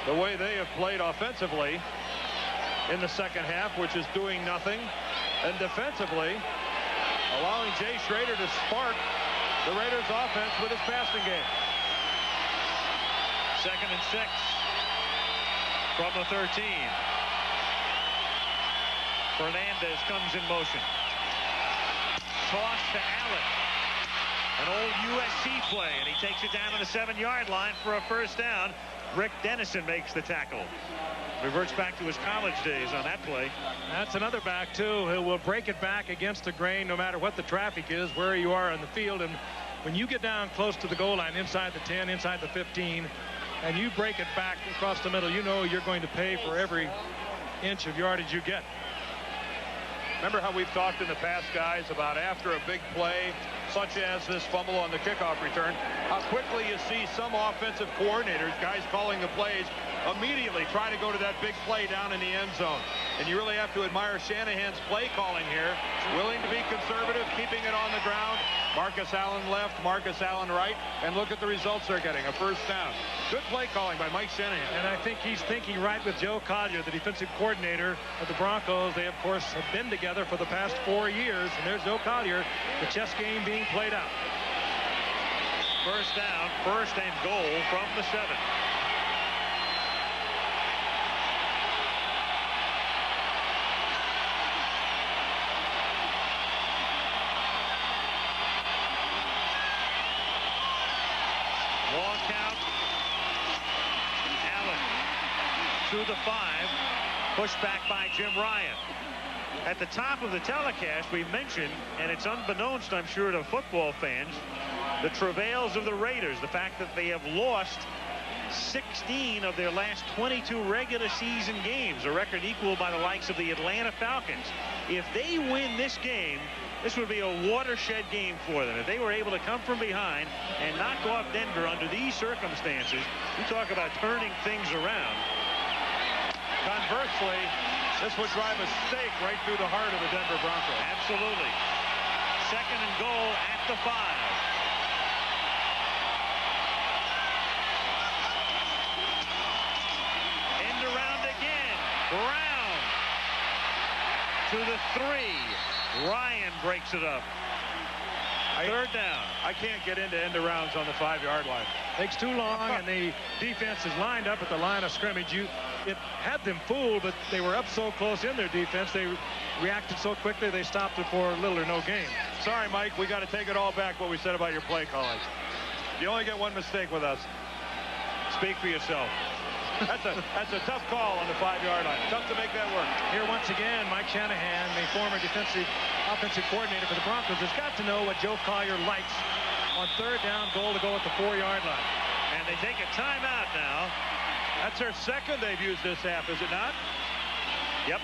The way they have played offensively in the second half, which is doing nothing, and defensively allowing Jay Schrader to spark the Raiders offense with his passing game. 2nd and 6 from the 13. Fernandez comes in motion. Toss to Allen. An old USC play, and he takes it down to the 7-yard line for a first down. Rick Dennison makes the tackle. Reverts back to his college days on that play. That's another back, too, who will break it back against the grain no matter what the traffic is, where you are in the field. And when you get down close to the goal line, inside the 10, inside the 15, and you break it back across the middle, you know you're going to pay for every inch of yardage you get. Remember how we've talked in the past, guys, about after a big play, such as this fumble on the kickoff return, how quickly you see some offensive coordinators, guys calling the plays, immediately try to go to that big play down in the end zone. And you really have to admire Shanahan's play calling here. Willing to be conservative, keeping it on the ground. Marcus Allen left, Marcus Allen right, and look at the results they're getting. A first down. Good play calling by Mike Shanahan. And I think he's thinking right with Joe Collier, the defensive coordinator of the Broncos. They, of course, have been together for the past 4 years. And there's Joe Collier, the chess game being played out. First down, first and goal from the 7. through the 5. Pushed back by Jim Ryan. At the top of the telecast, we mentioned, and it's unbeknownst, I'm sure, to football fans, the travails of the Raiders, the fact that they have lost 16 of their last 22 regular season games, a record equaled by the likes of the Atlanta Falcons. If they win this game, this would be a watershed game for them. If they were able to come from behind and knock off Denver under these circumstances, you talk about turning things around. Conversely, this would drive a stake right through the heart of the Denver Broncos. Absolutely. 2nd and goal at the 5. End around again. Brown to the 3. Ryan breaks it up. 3rd down. I can't get into end arounds on the 5-yard line. Takes too long, and the defense is lined up at the line of scrimmage. It had them fooled, but they were up so close in their defense. They reacted so quickly, they stopped it for little or no gain. Sorry, Mike, we got to take it all back what we said about your play calling. You only get one mistake with us. Speak for yourself. That's a tough call on the 5-yard line. Tough to make that work. Here once again, Mike Shanahan, the former offensive coordinator for the Broncos, has got to know what Joe Collier likes on 3rd down goal to go at the 4-yard line. And they take a timeout now. That's their second they've used this half, is it not? Yep.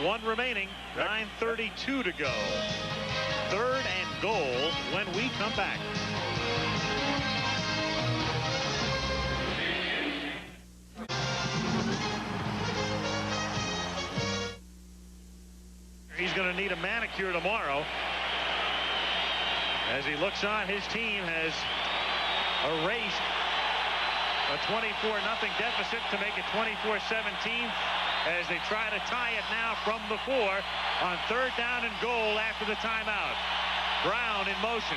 1 remaining. 9:32 to go. 3rd and goal when we come back. He's going to need a manicure tomorrow. As he looks on, his team has erased a 24-0 deficit to make it 24-17 as they try to tie it now from the 4 on 3rd down and goal after the timeout. Brown in motion.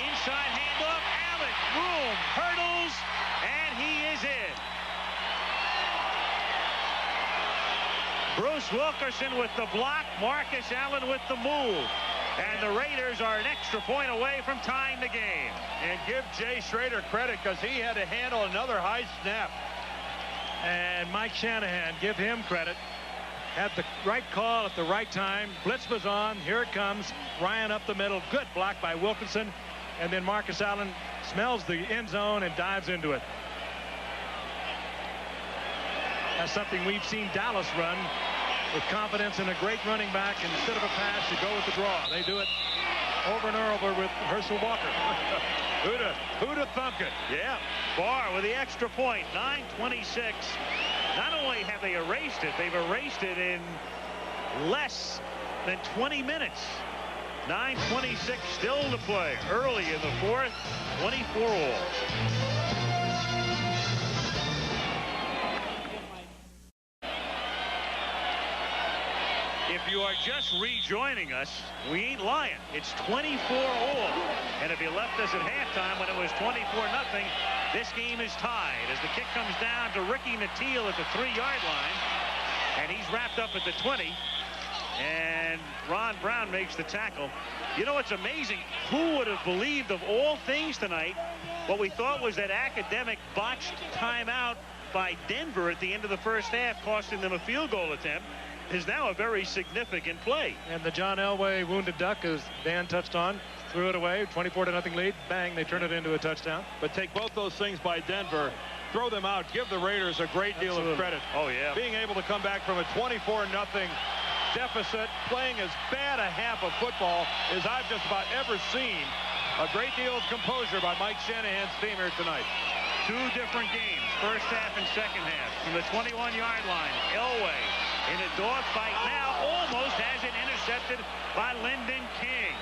Inside handoff. Allen, room, hurdles, and he is in. Bruce Wilkerson with the block, Marcus Allen with the move. And the Raiders are an extra point away from tying the game. And give Jay Schrader credit because he had to handle another high snap. And Mike Shanahan, give him credit. Had the right call at the right time. Blitz was on. Here it comes. Ryan up the middle. Good block by Wilkinson. And then Marcus Allen smells the end zone and dives into it. That's something we've seen Dallas run with confidence in a great running back. Instead of a pass, you go with the draw. They do it over and over with Herschel Walker. Who'da thunk it? Yeah. Barr with the extra point. 9:26. Not only have they erased it, they've erased it in less than 20 minutes. 9:26 still to play. Early in the 4th. 24 all. If you are just rejoining us, we ain't lying. It's 24 all. And if you left us at halftime when it was 24-0, this game is tied as the kick comes down to Ricky Nattil at the 3-yard line. And he's wrapped up at the 20. And Ron Brown makes the tackle. You know, it's amazing. Who would have believed of all things tonight what we thought was that academic botched timeout by Denver at the end of the first half, costing them a field goal attempt, is now a very significant play. And the John Elway wounded duck, as Dan touched on, threw it away. 24-0 lead. Bang, they turn it into a touchdown. But take both those things by Denver, throw them out, give the Raiders a great deal of credit. Oh, yeah. Being able to come back from a 24-0 deficit, playing as bad a half of football as I've just about ever seen. A great deal of composure by Mike Shanahan's team here tonight. 2 different games, first half and second half. From the 21-yard line, Elway in a dogfight now, almost has it intercepted by Lyndon King.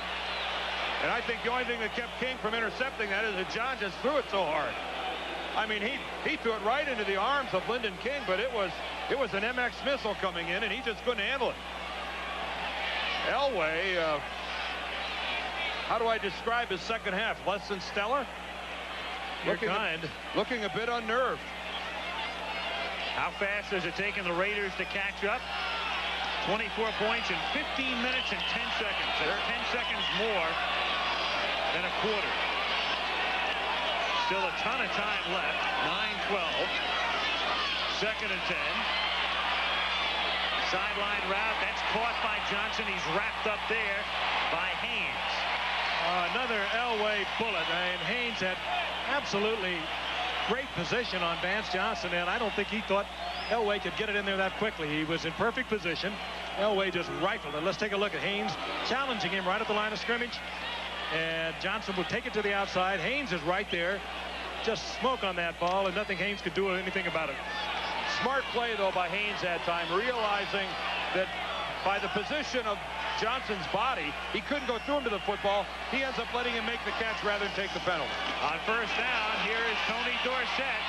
And I think the only thing that kept King from intercepting that is that John just threw it so hard. I mean, he threw it right into the arms of Lyndon King, but it was an MX missile coming in, and he just couldn't handle it. Elway, how do I describe his second half? Less than stellar? Looking a bit unnerved. How fast has it taken the Raiders to catch up? 24 points in 15 minutes and 10 seconds. That's 10 seconds more than a quarter. Still a ton of time left. 9-12. 2nd and 10. Sideline route. That's caught by Johnson. He's wrapped up there by Haynes. Another Elway bullet. And Haynes had absolutely great position on Vance Johnson, and I don't think he thought Elway could get it in there that quickly. He was in perfect position. Elway just rifled it. Let's take a look at Haynes challenging him right at the line of scrimmage. And Johnson would take it to the outside. Haynes is right there. Just smoke on that ball, and nothing Haynes could do anything about it. Smart play, though, by Haynes that time, realizing that by the position of Johnson's body, he couldn't go through him to the football. He ends up letting him make the catch rather than take the penalty. On 1st down, here is Tony Dorsett.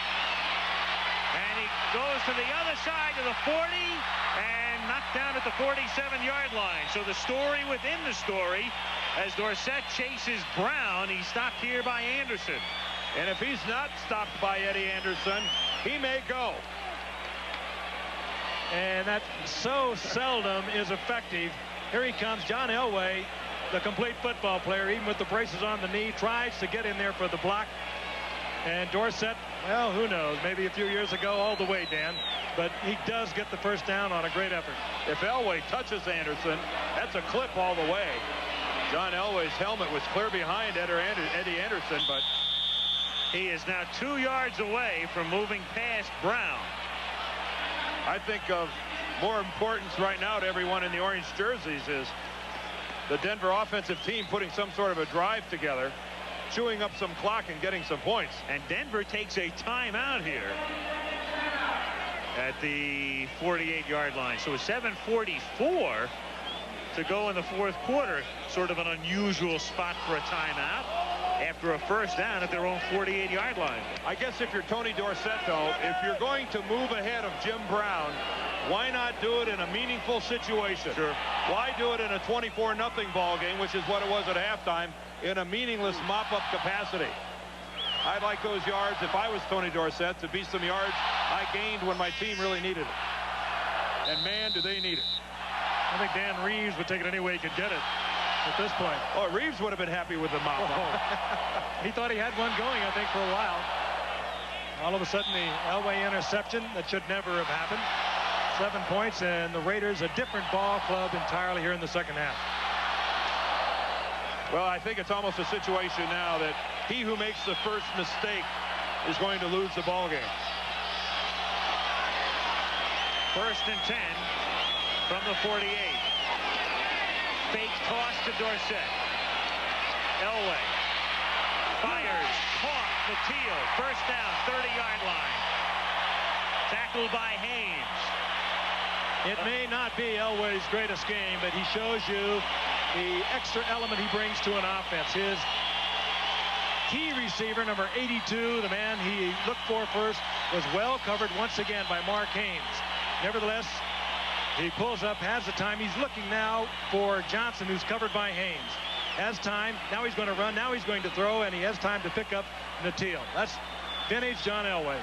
And he goes to the other side to the 40 and knocked down at the 47-yard line. So the story within the story, as Dorsett chases Brown, he's stopped here by Anderson. And if he's not stopped by Eddie Anderson, he may go. And that so seldom is effective. Here he comes, John Elway, the complete football player, even with the braces on the knee, tries to get in there for the block. And Dorsett, well, who knows, maybe a few years ago, all the way, Dan. But he does get the 1st down on a great effort. If Elway touches Anderson, that's a clip all the way. John Elway's helmet was clear behind Eddie Anderson, but he is now 2 yards away from moving past Brown. I think of more importance right now to everyone in the orange jerseys is the Denver offensive team putting some sort of a drive together, chewing up some clock and getting some points. And Denver takes a timeout here at the 48-yard line. So 7:44 to go in the 4th quarter. Sort of an unusual spot for a timeout after a 1st down at their own 48-yard line. I guess if you're Tony Dorsett, though, if you're going to move ahead of Jim Brown, why not do it in a meaningful situation? Sure. Why do it in a 24-0 ball game, which is what it was at halftime, in a meaningless mop-up capacity? I'd like those yards, if I was Tony Dorsett, to be some yards I gained when my team really needed it. And, man, do they need it. I think Dan Reeves would take it any way he could get it at this point. Oh, Reeves would have been happy with the mop. He thought he had one going, I think, for a while. All of a sudden, the Elway interception that should never have happened. 7 points, and the Raiders a different ball club entirely here in the 2nd half. Well, I think it's almost a situation now that he who makes the first mistake is going to lose the ball game. 1st and 10 from the 48. Fake toss to Dorsett. Elway fires, caught, Mateo, 1st down, 30-yard line. Tackled by Haynes. It may not be Elway's greatest game, but he shows you the extra element he brings to an offense. His key receiver, number 82, the man he looked for first, was well covered once again by Mark Haynes. Nevertheless, he pulls up, has the time. He's looking now for Johnson, who's covered by Haynes. Has time. Now he's going to run. Now he's going to throw, and he has time to pick up Nateel. That's vintage John Elway.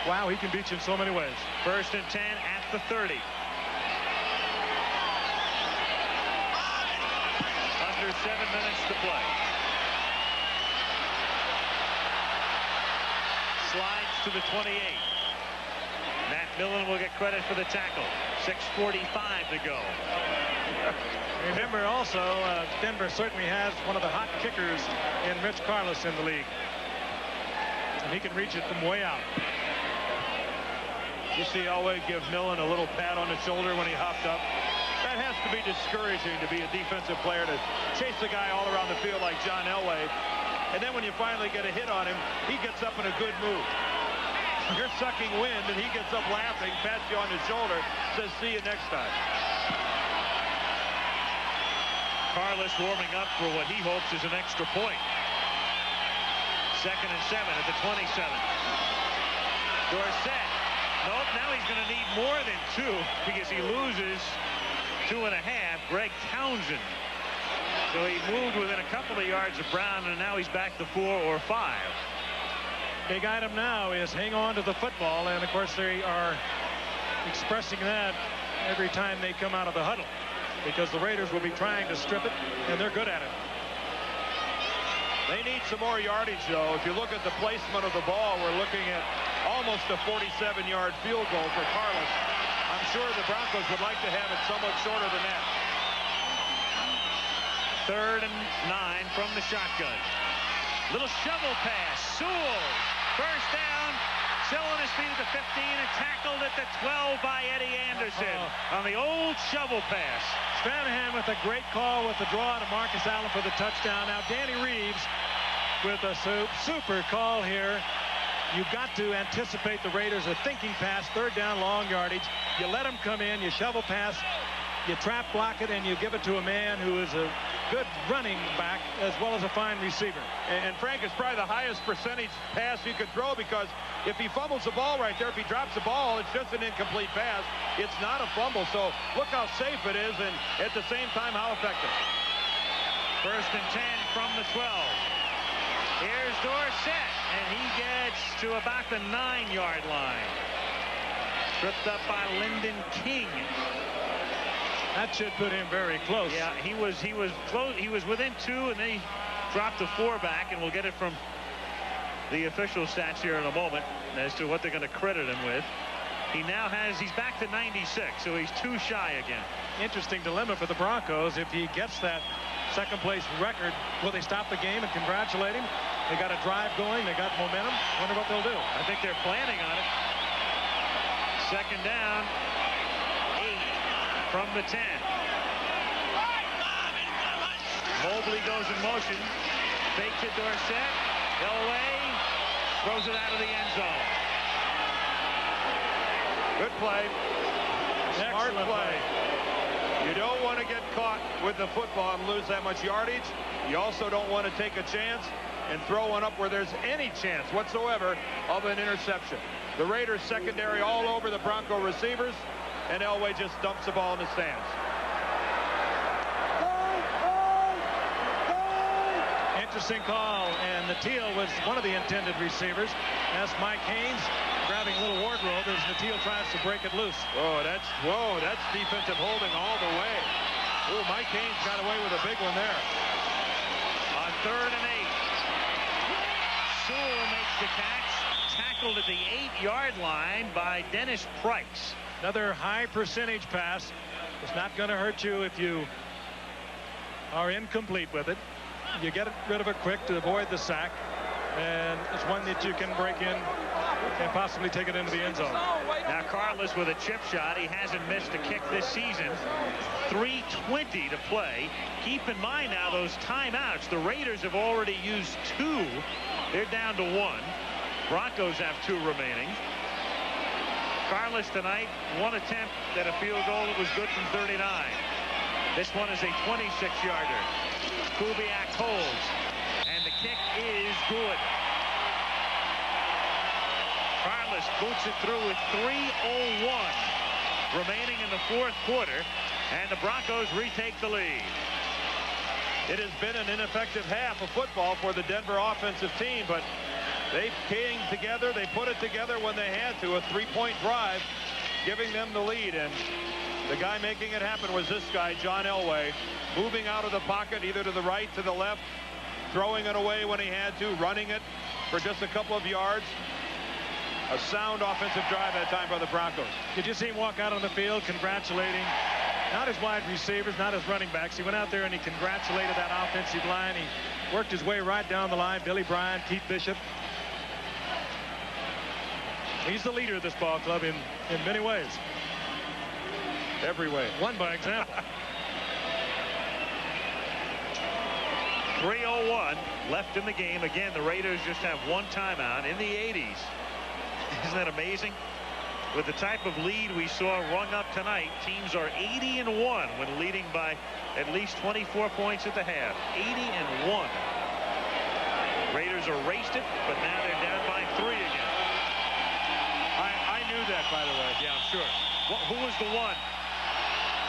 Wow, he can beat you in so many ways. 1st and 10 at the 30. Under 7 minutes to play. Slides to the 28. Matt Millen will get credit for the tackle. 6:45 to go. Remember also, Denver certainly has one of the hot kickers in Rich Carlos in the league. And he can reach it from way out. You see Elway give Millen a little pat on the shoulder when he hopped up. That has to be discouraging to be a defensive player, to chase a guy all around the field like John Elway. And then when you finally get a hit on him, he gets up in a good mood. You're sucking wind, and he gets up laughing, pats you on the shoulder, says, see you next time. Carlos warming up for what he hopes is an extra point. 2nd and 7 at the 27. Dorsett. Nope, now he's going to need more than 2 because he loses 2.5. Greg Townsend. So he moved within a couple of yards of Brown, and now he's back to 4 or 5. Big item now is hang on to the football, and of course they are expressing that every time they come out of the huddle, because the Raiders will be trying to strip it, and they're good at it. They need some more yardage, though. If you look at the placement of the ball, we're looking at almost a 47-yard field goal for Carlos. I'm sure the Broncos would like to have it somewhat shorter than that. 3rd and 9 from the shotgun. Little shovel pass. Sewell. First down. Still on his feet at the 15 and tackled at the 12 by Eddie Anderson on the old shovel pass. Stranahan with a great call with the draw to Marcus Allen for the touchdown. Now Danny Reeves with a super call here. You've got to anticipate the Raiders are thinking pass, 3rd down, long yardage. You let them come in, you shovel pass, you trap block it, and you give it to a man who is a good running back as well as a fine receiver. And Frank, is probably the highest percentage pass you could throw, because if he fumbles the ball right there, if he drops the ball, it's just an incomplete pass. It's not a fumble. So look how safe it is, and at the same time how effective. 1st and 10 from the 12. Here's Dorsett, and he gets to about the 9-yard line. Tripped up by Lyndon King. That should put him very close. Yeah, he was close. He was within 2, and then he dropped the 4 back, and we'll get it from the official stats here in a moment as to what they're going to credit him with. He's back to 96, so he's 2 shy again. Interesting dilemma for the Broncos. If he gets that 2nd place record, will they stop the game and congratulate him? They got a drive going. They got momentum. Wonder what they'll do. I think they're planning on it. 2nd down. 8 from the 10. Mobley goes in motion. Fake to Dorsett. Elway throws it out of the end zone. Good play. Smart play. You don't want to get caught with the football and lose that much yardage. You also don't want to take a chance and throw one up where there's any chance whatsoever of an interception. The Raiders secondary all over the Bronco receivers, and Elway just dumps the ball in the stands. Interesting call, and the Teal was one of the intended receivers. That's Mike Haynes grabbing a little wardrobe as Natil tries to break it loose. Whoa, that's defensive holding all the way. Oh, Mike Haynes got away with a big one there. On 3rd and 8. Sewell makes the catch. Tackled at the 8-yard line by Dennis Price. Another high percentage pass. It's not going to hurt you if you are incomplete with it. You get rid of it quick to avoid the sack, and it's one that you can break in and possibly take it into the end zone. Now Carlos with a chip shot. He hasn't missed a kick this season. 3:20 to play. Keep in mind now those timeouts. The Raiders have already used 2. They're down to 1. Broncos have 2 remaining. Carlos tonight, 1 attempt at a field goal that was good from 39. This one is a 26-yarder. Kubiak holds, and the kick is good. Carlos boots it through with 3:01 remaining in the 4th quarter, and the Broncos retake the lead. It has been an ineffective half of football for the Denver offensive team, but they came together. They put it together when they had to. A 3-point drive, giving them the lead, and the guy making it happen was this guy, John Elway, moving out of the pocket either to the right, to the left, throwing it away when he had to, running it for just a couple of yards. A sound offensive drive that time by the Broncos. Did you see him walk out on the field congratulating not his wide receivers, not his running backs? He went out there and he congratulated that offensive line. He worked his way right down the line. Billy Bryan, Keith Bishop. He's the leader of this ball club in many ways. Every way. One by example. 3:01 left in the game. Again, the Raiders just have 1 timeout in the 80s. Isn't that amazing? With the type of lead we saw rung up tonight, teams are 80-1 when leading by at least 24 points at the half. 80-1. Raiders erased it, but now they're down by 3 again. I knew that, by the way. Yeah, I'm sure. Who was the one?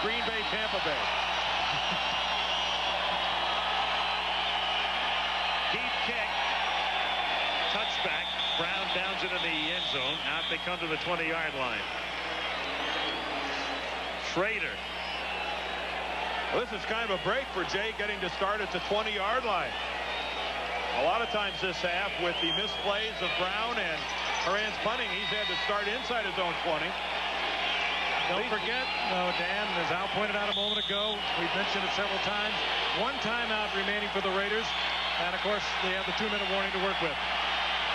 Green Bay, Tampa Bay. Deep kick. Touchback. Brown downs it in the end zone. Out they come to the 20-yard line. Schrader. Well, this is kind of a break for Jay, getting to start at the 20-yard line. A lot of times this half with the misplays of Brown and Horan's punting, he's had to start inside his own 20. Don't forget, Dan, as Al pointed out a moment ago, we've mentioned it several times, one timeout remaining for the Raiders, and of course they have the 2-minute warning to work with.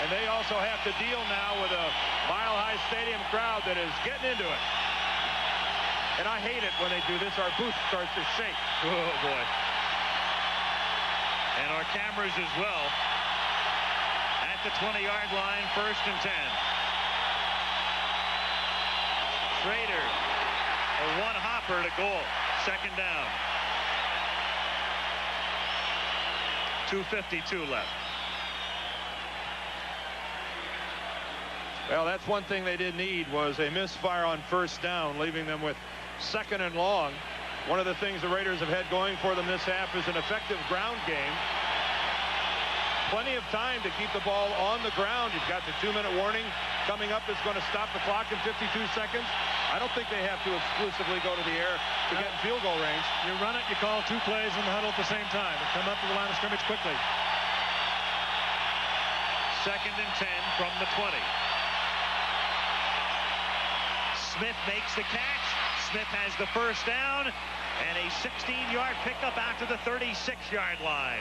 And they also have to deal now with a mile-high stadium crowd that is getting into it. And I hate it when they do this. Our booth starts to shake. Oh, boy. And our cameras as well. At the 20-yard line, 1st and 10. Schrader, a one-hopper to goal. 2nd down. 2:52 left. Well, that's one thing they did need was a misfire on 1st down, leaving them with 2nd and long. One of the things the Raiders have had going for them this half is an effective ground game. Plenty of time to keep the ball on the ground. You've got the 2-minute warning coming up. It's going to stop the clock in 52 seconds. I don't think they have to exclusively go to the air to get in field goal range. You run it, you call 2 plays in the huddle at the same time and come up to the line of scrimmage quickly. 2nd and 10 from the 20. Smith makes the catch. Smith has the 1st down and a 16-yard pickup out to the 36-yard line.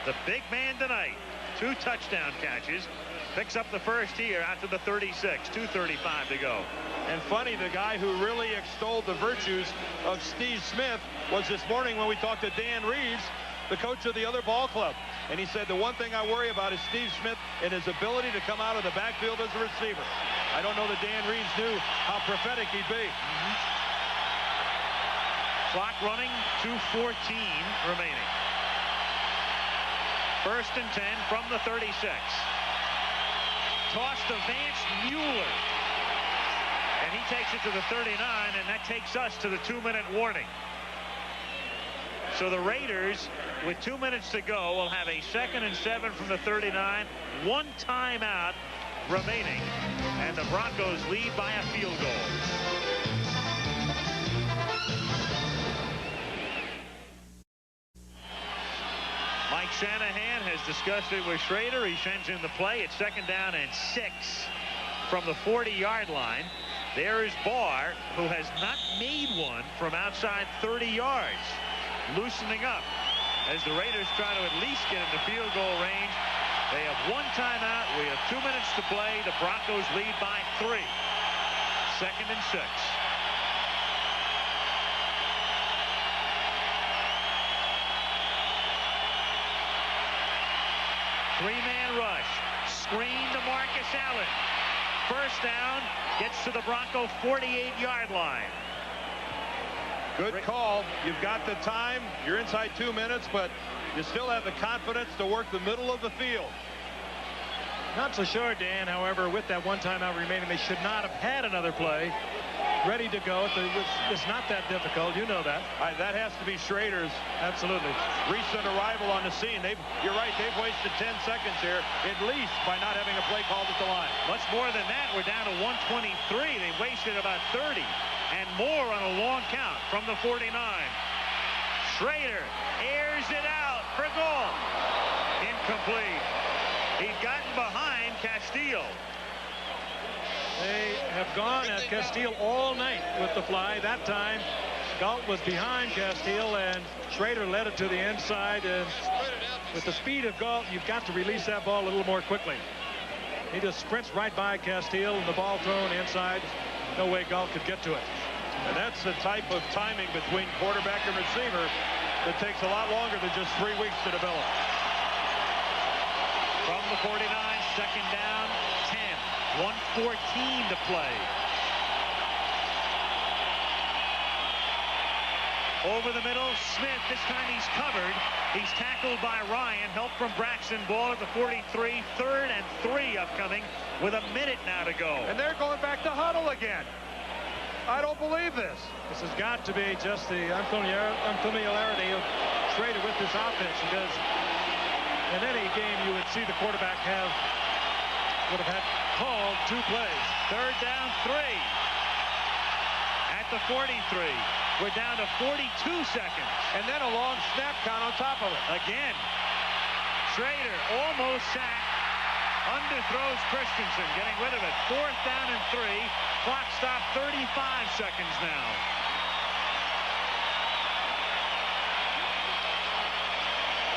The big man tonight, 2 touchdown catches, picks up the 1st here out to the 36. 2:35 to go. And funny, the guy who really extolled the virtues of Steve Smith was this morning when we talked to Dan Reeves, the coach of the other ball club. And he said the one thing I worry about is Steve Smith and his ability to come out of the backfield as a receiver. I don't know that Dan Reeves knew how prophetic he'd be. Clock running, 2:14 remaining. 1st and 10 from the 36. Toss to Vance Mueller. And he takes it to the 39, and that takes us to the 2-minute warning. So the Raiders, with 2 minutes to go, will have a 2nd and 7 from the 39. 1 timeout remaining, and the Broncos lead by a field goal. Mike Shanahan has discussed it with Schrader. He sends in the play. It's 2nd down and 6 from the 40-yard line. There is Barr, who has not made one from outside 30 yards. Loosening up as the Raiders try to at least get into field goal range. They have 1 timeout. We have 2 minutes to play. The Broncos lead by 3. 2nd and 6. Three-man rush. Screen to Marcus Allen. 1st down. Gets to the Bronco 48-yard line. Good call. You've got the time. You're inside 2 minutes, but you still have the confidence to work the middle of the field. Not so sure, Dan. However, with that 1 timeout remaining, they should not have had another play ready to go. It's not that difficult. You know that. That has to be Schrader's. Absolutely. Recent arrival on the scene. You're right. They've wasted 10 seconds here, at least, by not having a play called at the line. Much more than that. We're down to 1:23. They wasted about 30 and more on a long count from the 49. Schrader airs it out for goal. Incomplete. He'd gotten behind Castile. They have gone at Castile all night with the fly. That time, Galt was behind Castile, and Schrader led it to the inside. And with the speed of Galt, you've got to release that ball a little more quickly. He just sprints right by Castile, and the ball thrown inside. No way Galt could get to it. And that's the type of timing between quarterback and receiver that takes a lot longer than just 3 weeks to develop. From the 49, 2nd down, 10. 1:14 to play. Over the middle, Smith. This time he's covered. He's tackled by Ryan. Help from Braxton. Ball at the 43. 3rd and 3 upcoming with a minute now to go. And they're going back to huddle again. I don't believe this. This has got to be just the unfamiliarity of Schrader with this offense, because in any game you would see the quarterback would have had called 2 plays. 3rd down, 3. At the 43. We're down to 42 seconds. And then a long snap count on top of it. Again. Schrader almost sacked. Underthrows Christensen, getting rid of it. 4th down and 3. Clock stop 35 seconds now.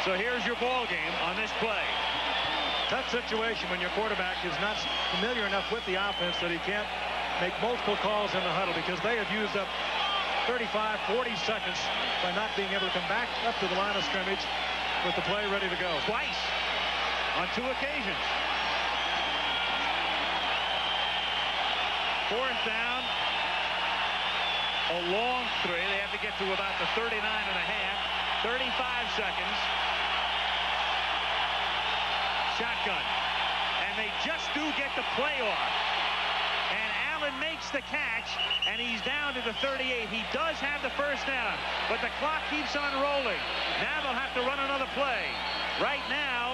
So here's your ball game on this play. Tough situation when your quarterback is not familiar enough with the offense that he can't make multiple calls in the huddle, because they have used up 35, 40 seconds by not being able to come back up to the line of scrimmage with the play ready to go. Twice on 2 occasions. 4th down. A long 3. They have to get to about the 39 and a half. 35 seconds. Shotgun. And they just do get the play off. And Allen makes the catch, and he's down to the 38. He does have the first down, but the clock keeps on rolling. Now they'll have to run another play. Right now.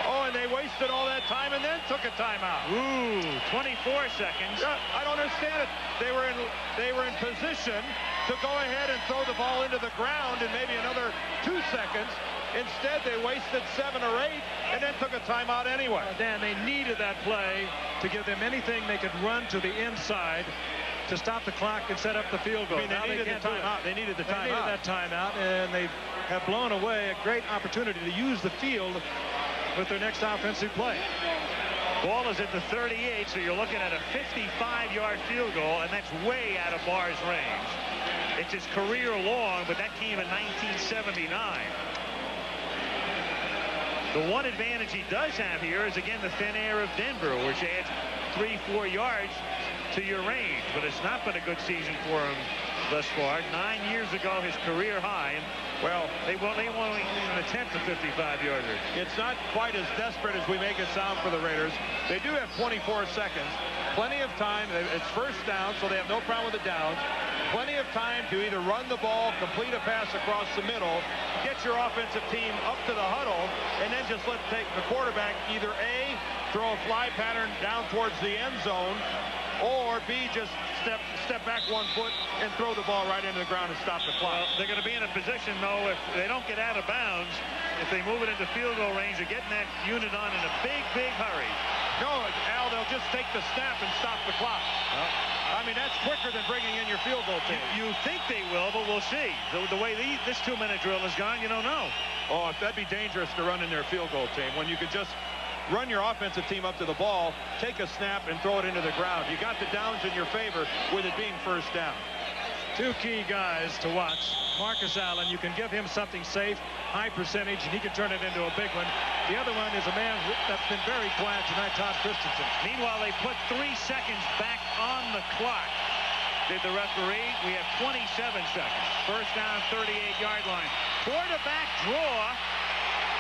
Oh, and they wasted all that time and then took a timeout. Ooh, 24 seconds. Yeah, I don't understand it. They were in position to go ahead and throw the ball into the ground in maybe another 2 seconds. Instead, they wasted 7 or 8 and then took a timeout anyway. Dan, they needed that play to give them anything they could run to the inside to stop the clock and set up the field goal. I mean, they needed the timeout. They needed the timeout. They needed that timeout, and they have blown away a great opportunity to use the field with their next offensive play. Ball is at the 38, so you're looking at a 55-yard field goal, and that's way out of Barr's range. It's his career long, but that came in 1979. The one advantage he does have here is, again, the thin air of Denver, which adds 3-4 yards to your range. But it's not been a good season for him thus far. 9 years ago, his career high. And, well, they won't even attempt a 55-yarder. It's not quite as desperate as we make it sound for the Raiders. They do have 24 seconds. Plenty of time. It's first down, so they have no problem with the downs. Plenty of time to either run the ball, complete a pass across the middle, get your offensive team up to the huddle, and then just let the quarterback either A, throw a fly pattern down towards the end zone, or B, just step back 1 foot and throw the ball right into the ground and stop the clock. Well, they're going to be in a position, though, if they don't get out of bounds, if they move it into field goal range, they're getting that unit on in a big, big hurry. No, Al, they'll just take the snap and stop the clock. I mean, that's quicker than bringing in your field goal team. You think they will, but we'll see. The way this 2-minute drill has gone, you don't know. Oh, that'd be dangerous to run in their field goal team when you could just run your offensive team up to the ball, take a snap, and throw it into the ground. You got the downs in your favor with it being first down. 2 key guys to watch. Marcus Allen, you can give him something safe, high percentage, and he can turn it into a big one. The other one is a man that's been very quiet tonight, Todd Christensen. Meanwhile, they put 3 seconds back on the clock. Did the referee? We have 27 seconds. First down, 38-yard line. Quarterback draw.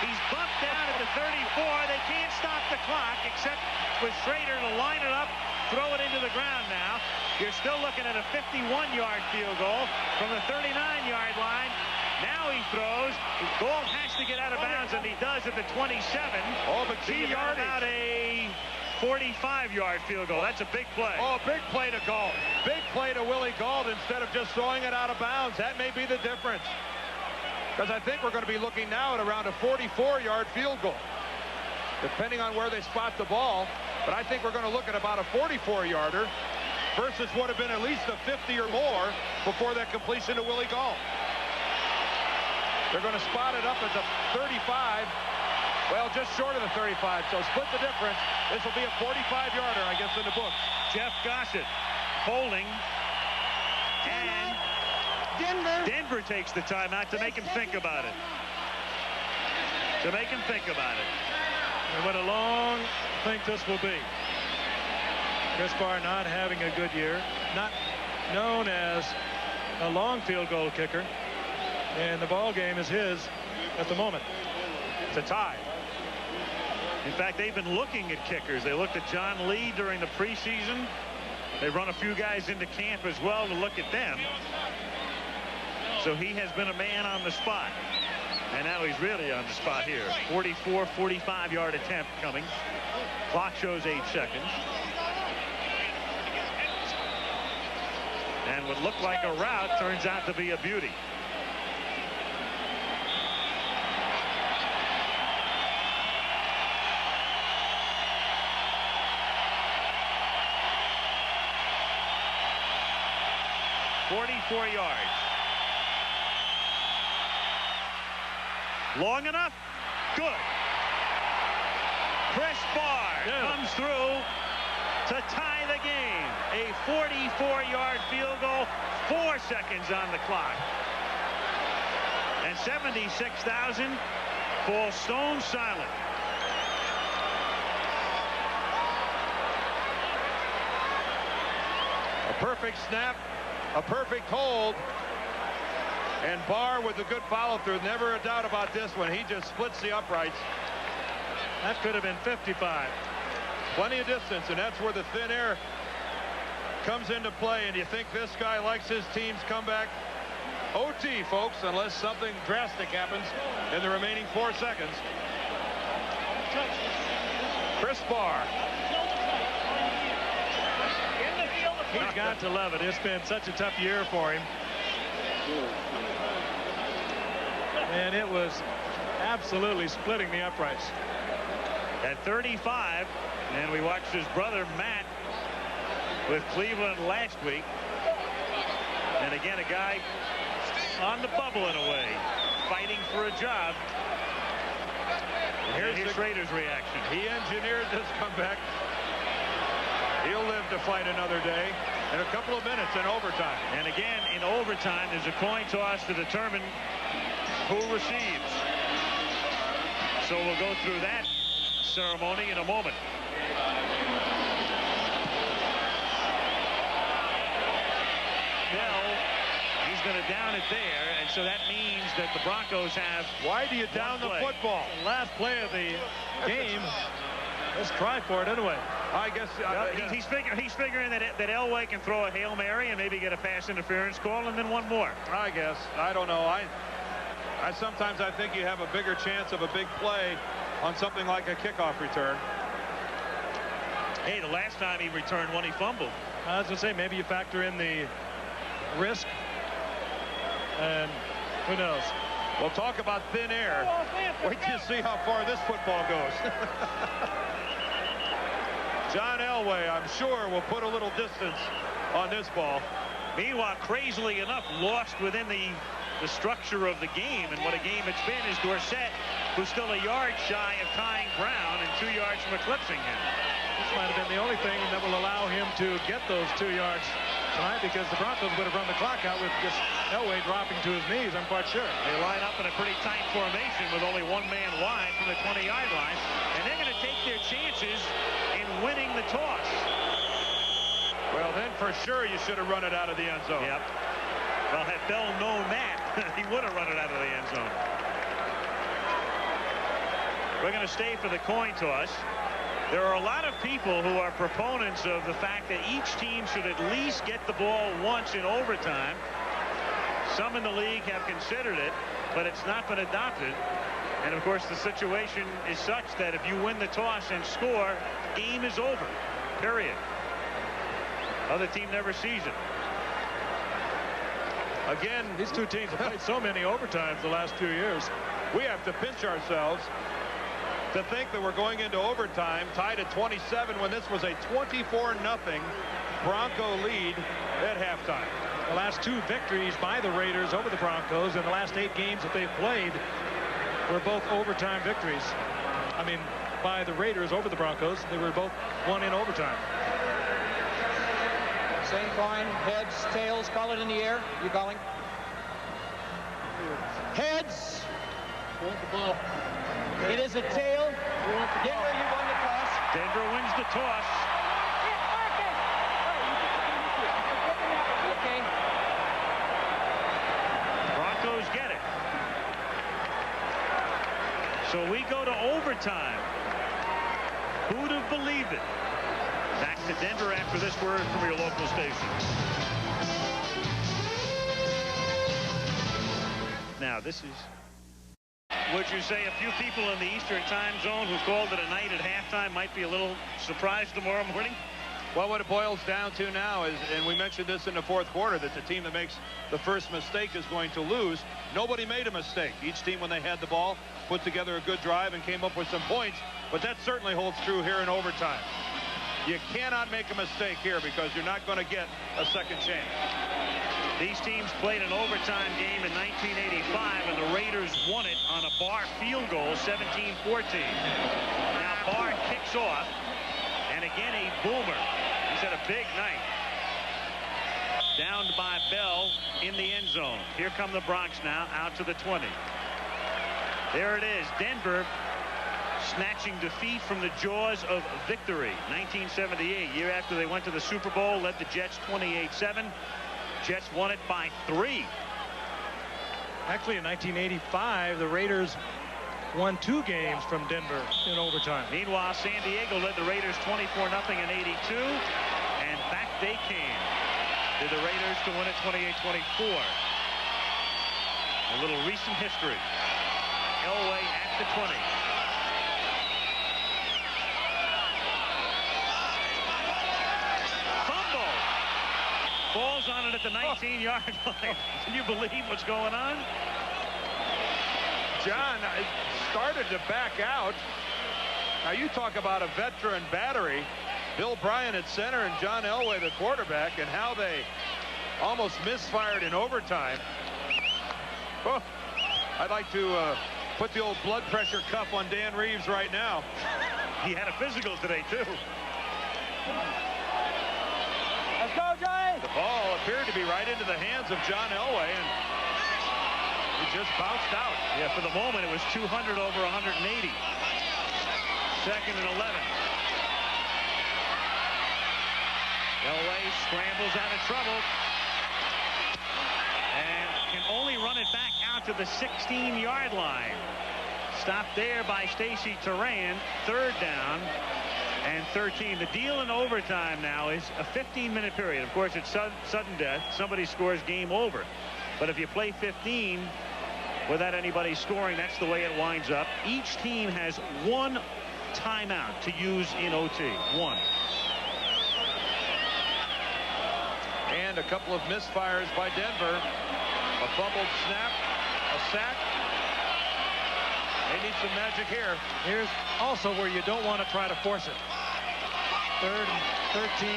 He's bumped down at the 34. They can't stop the clock except with Schrader to line it up, throw it into the ground now. You're still looking at a 51-yard field goal from the 39-yard line. Now he throws. Gould has to get out of bounds, and he does at the 27. Oh, but key yardage. About a 45-yard field goal. That's a big play. Oh, big play to Gault. Big play to Willie Gault instead of just throwing it out of bounds. That may be the difference. Because I think we're going to be looking now at around a 44-yard field goal, depending on where they spot the ball. But I think we're going to look at about a 44-yarder versus would have been at least a 50 or more before that completion to Willie Gault. They're going to spot it up at the 35. Well, just short of the 35, so split the difference. This will be a 45-yarder, I guess, in the books. Jeff Gossett holding, and Denver takes the timeout to make him think about it. To make him think about it. And what a long thing this will be. Chris Barr not having a good year, not known as a long field goal kicker, and the ball game is his at the moment. It's a tie. In fact, they've been looking at kickers. They looked at John Lee during the preseason. They run a few guys into camp as well to look at them. So he has been a man on the spot. And now he's really on the spot here. 44, 45-yard attempt coming. Clock shows 8 seconds. And what looked like a route turns out to be a beauty. 44 yards. Long enough? Good. Chris Barr comes through to tie the game. A 44-yard field goal, 4 seconds on the clock. And 76,000 fall stone silent. A perfect snap, a perfect hold, and Barr with a good follow-through. Never a doubt about this one. He just splits the uprights. That could have been 55. Plenty of distance, and that's where the thin air comes into play. And you think this guy likes his team's comeback? OT, folks, unless something drastic happens in the remaining 4 seconds. Chris Barr. He's got to love it. It's been such a tough year for him. And it was absolutely splitting the uprights. At 35, and we watched his brother Matt with Cleveland last week. And again, a guy on the bubble in a way, fighting for a job. Here's Schrader's reaction. He engineered this comeback. He'll live to fight another day in a couple of minutes in overtime. And again, in overtime, there's a coin toss to determine who receives. So we'll go through that ceremony in a moment. Bell, he's going to down it there, and so that means that the Broncos have. Why do you down the football? The last play of the game. Let's try for it anyway. I guess he's figuring that Elway can throw a Hail Mary and maybe get a pass interference call and then one more. I guess. I don't know. I sometimes I think you have a bigger chance of a big play on something like a kickoff return. Hey, the last time he returned one, he fumbled. I was going to say, maybe you factor in the risk, and who knows. We'll talk about thin air. Wait till you see how far this football goes. John Elway, I'm sure, will put a little distance on this ball. Meanwhile, crazily enough, lost within the structure of the game, and what a game it's been, is Dorsett, who's still a yard shy of tying Brown and 2 yards from eclipsing him. This might have been the only thing that will allow him to get those 2 yards tonight, because the Broncos would have run the clock out with just Elway dropping to his knees, I'm quite sure. They line up in a pretty tight formation with only one man wide from the 20-yard line, and they're going to take their chances in winning the toss. Well, then for sure you should have run it out of the end zone. Yep. Well, had Bell known that, he would have run it out of the end zone. We're going to stay for the coin toss. There are a lot of people who are proponents of the fact that each team should at least get the ball once in overtime. Some in the league have considered it, but it's not been adopted. And of course, the situation is such that if you win the toss and score, game is over, period. Other team never sees it. Again, these two teams have played so many overtimes the last 2 years. We have to pinch ourselves to think that we're going into overtime tied at 27 when this was a 24-0 Bronco lead at halftime. The last 2 victories by the Raiders over the Broncos in the last 8 games that they've played were both overtime victories. I mean, by the Raiders over the Broncos, they were both won in overtime. Same coin, heads, tails, call it in the air. You calling? Heads. It is a tail. Denver, you won the toss. Denver wins the toss. Okay. Broncos get it. So we go to overtime. Who'd have believed it? Back to Denver after this word from your local station. Now, this is, would you say a few people in the Eastern time zone who called it a night at halftime might be a little surprised tomorrow morning? Well, what it boils down to now is, and we mentioned this in the fourth quarter, that the team that makes the first mistake is going to lose. Nobody made a mistake. Each team, when they had the ball, put together a good drive and came up with some points, but that certainly holds true here in overtime. You cannot make a mistake here because you're not going to get a second chance. These teams played an overtime game in 1985, and the Raiders won it on a Barr field goal, 17-14. Now Barr kicks off, and again a boomer. He's had a big night. Downed by Bell in the end zone. Here come the Bronx now, out to the 20. There it is, Denver snatching defeat from the jaws of victory. 1978, year after they went to the Super Bowl, led the Jets 28-7. Jets won it by 3. Actually, in 1985, the Raiders won 2 games from Denver in overtime. Meanwhile, San Diego led the Raiders 24-0 in 82, and back they came to the Raiders to win it 28-24. A little recent history. Elway at the 20. Falls on it at the 19-yard line. Can you believe what's going on? John started to back out. Now you talk about a veteran battery. Bill Bryan at center and John Elway the quarterback, and how they almost misfired in overtime. Oh, I'd like to put the old blood pressure cuff on Dan Reeves right now. He had a physical today too. Let's go, Johnny! The ball appeared to be right into the hands of John Elway, and he just bounced out. Yeah, for the moment it was 200 over 180. Second and 11. Elway scrambles out of trouble and can only run it back out to the 16-yard line. Stopped there by Stacey Turan. 3rd down and 13. The deal in overtime now is a 15-minute period. Of course, it's sudden death. Somebody scores, game over. But if you play 15 without anybody scoring, that's the way it winds up. Each team has 1 timeout to use in OT. 1. And a couple of misfires by Denver. A fumbled snap, a sack. They need some magic here. Here's also where you don't want to try to force it. 3rd and 13.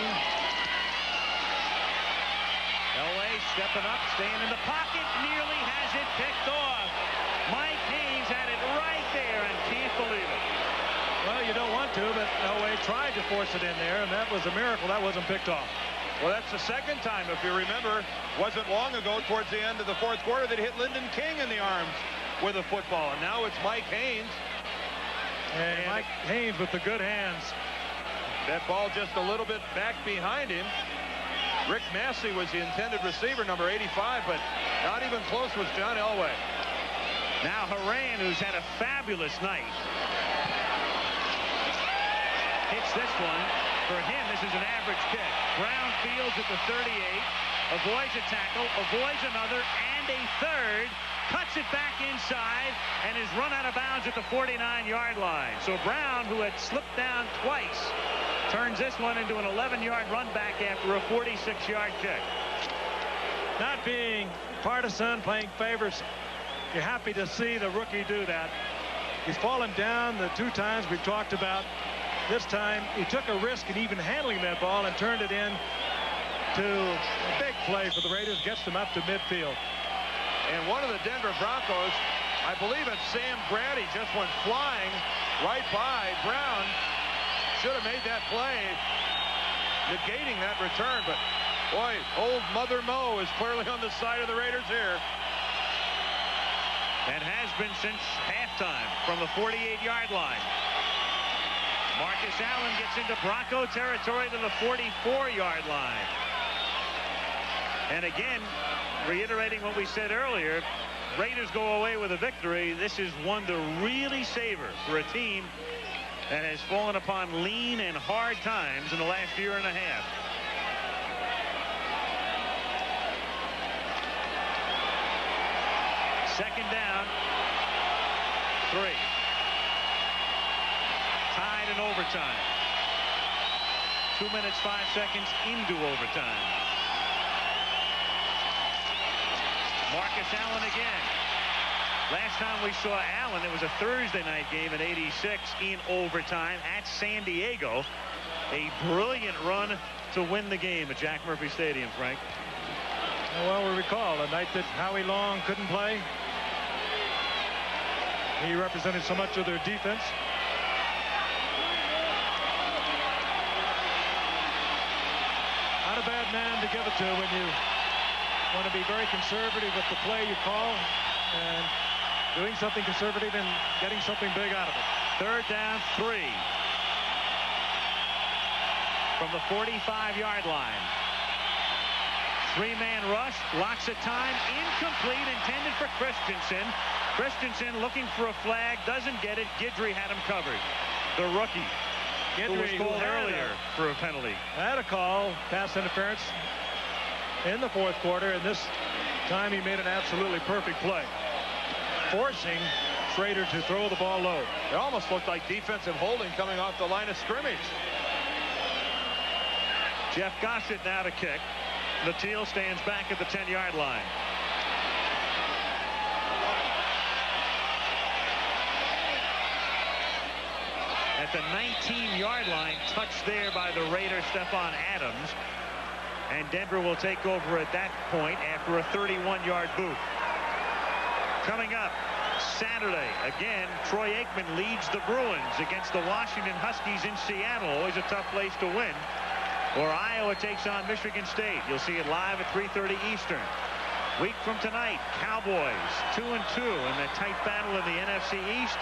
Elway stepping up, staying in the pocket, nearly has it picked off. Mike Haynes had it right there, and can't believe it. Well, you don't want to, but Elway tried to force it in there, and that was a miracle. That wasn't picked off. Well, that's the second time, if you remember. Wasn't long ago, towards the end of the 4th quarter, that hit Lyndon King in the arms with a football. And now it's Mike Haynes. And Mike Haynes with the good hands. That ball just a little bit back behind him. Rick Massey was the intended receiver, number 85, but not even close was John Elway. Now Haran, who's had a fabulous night, hits this one. For him, this is an average kick. Brown fields at the 38, avoids a tackle, avoids another, and a 3rd. Cuts it back inside and is run out of bounds at the 49-yard line. So Brown, who had slipped down twice, turns this one into an 11-yard run back after a 46-yard kick. Not being partisan, playing favorites, you're happy to see the rookie do that. He's fallen down the 2 times we've talked about. This time he took a risk in even handling that ball and turned it in to a big play for the Raiders. Gets them up to midfield. And one of the Denver Broncos, I believe it's Sam Brady, just went flying right by Brown. Should have made that play, negating that return. But, boy, old Mother Mo is clearly on the side of the Raiders here. And has been since halftime from the 48-yard line. Marcus Allen gets into Bronco territory to the 44-yard line. And again, reiterating what we said earlier, Raiders go away with a victory. This is one to really savor for a team that has fallen upon lean and hard times in the last year and a half. Second down, 3. Tied in overtime. 2 minutes, 5 seconds into overtime. Marcus Allen again. Last time we saw Allen, it was a Thursday night game in '86 in overtime at San Diego. A brilliant run to win the game at Jack Murphy Stadium, Frank. Well, we recall a night that Howie Long couldn't play. He represented so much of their defense. Not a bad man to give it to when you want to be very conservative with the play you call and doing something conservative and getting something big out of it. Third down, 3. From the 45-yard line. 3-man rush, lots of time, incomplete, intended for Christensen. Christensen looking for a flag, doesn't get it. Guidry had him covered. The rookie, who was called earlier for a penalty. Had a call, pass interference in the fourth quarter, and this time he made an absolutely perfect play, forcing Schrader to throw the ball low. It almost looked like defensive holding coming off the line of scrimmage. Jeff Gossett now to kick. The Teal stands back at the 10-yard line. At the 19-yard line, touched there by the Raider Stephon Adams. And Denver will take over at that point after a 31-yard boot. Coming up Saturday, again, Troy Aikman leads the Bruins against the Washington Huskies in Seattle. Always a tough place to win. Or Iowa takes on Michigan State. You'll see it live at 3:30 Eastern. Week from tonight, Cowboys 2-2 in the tight battle in the NFC East.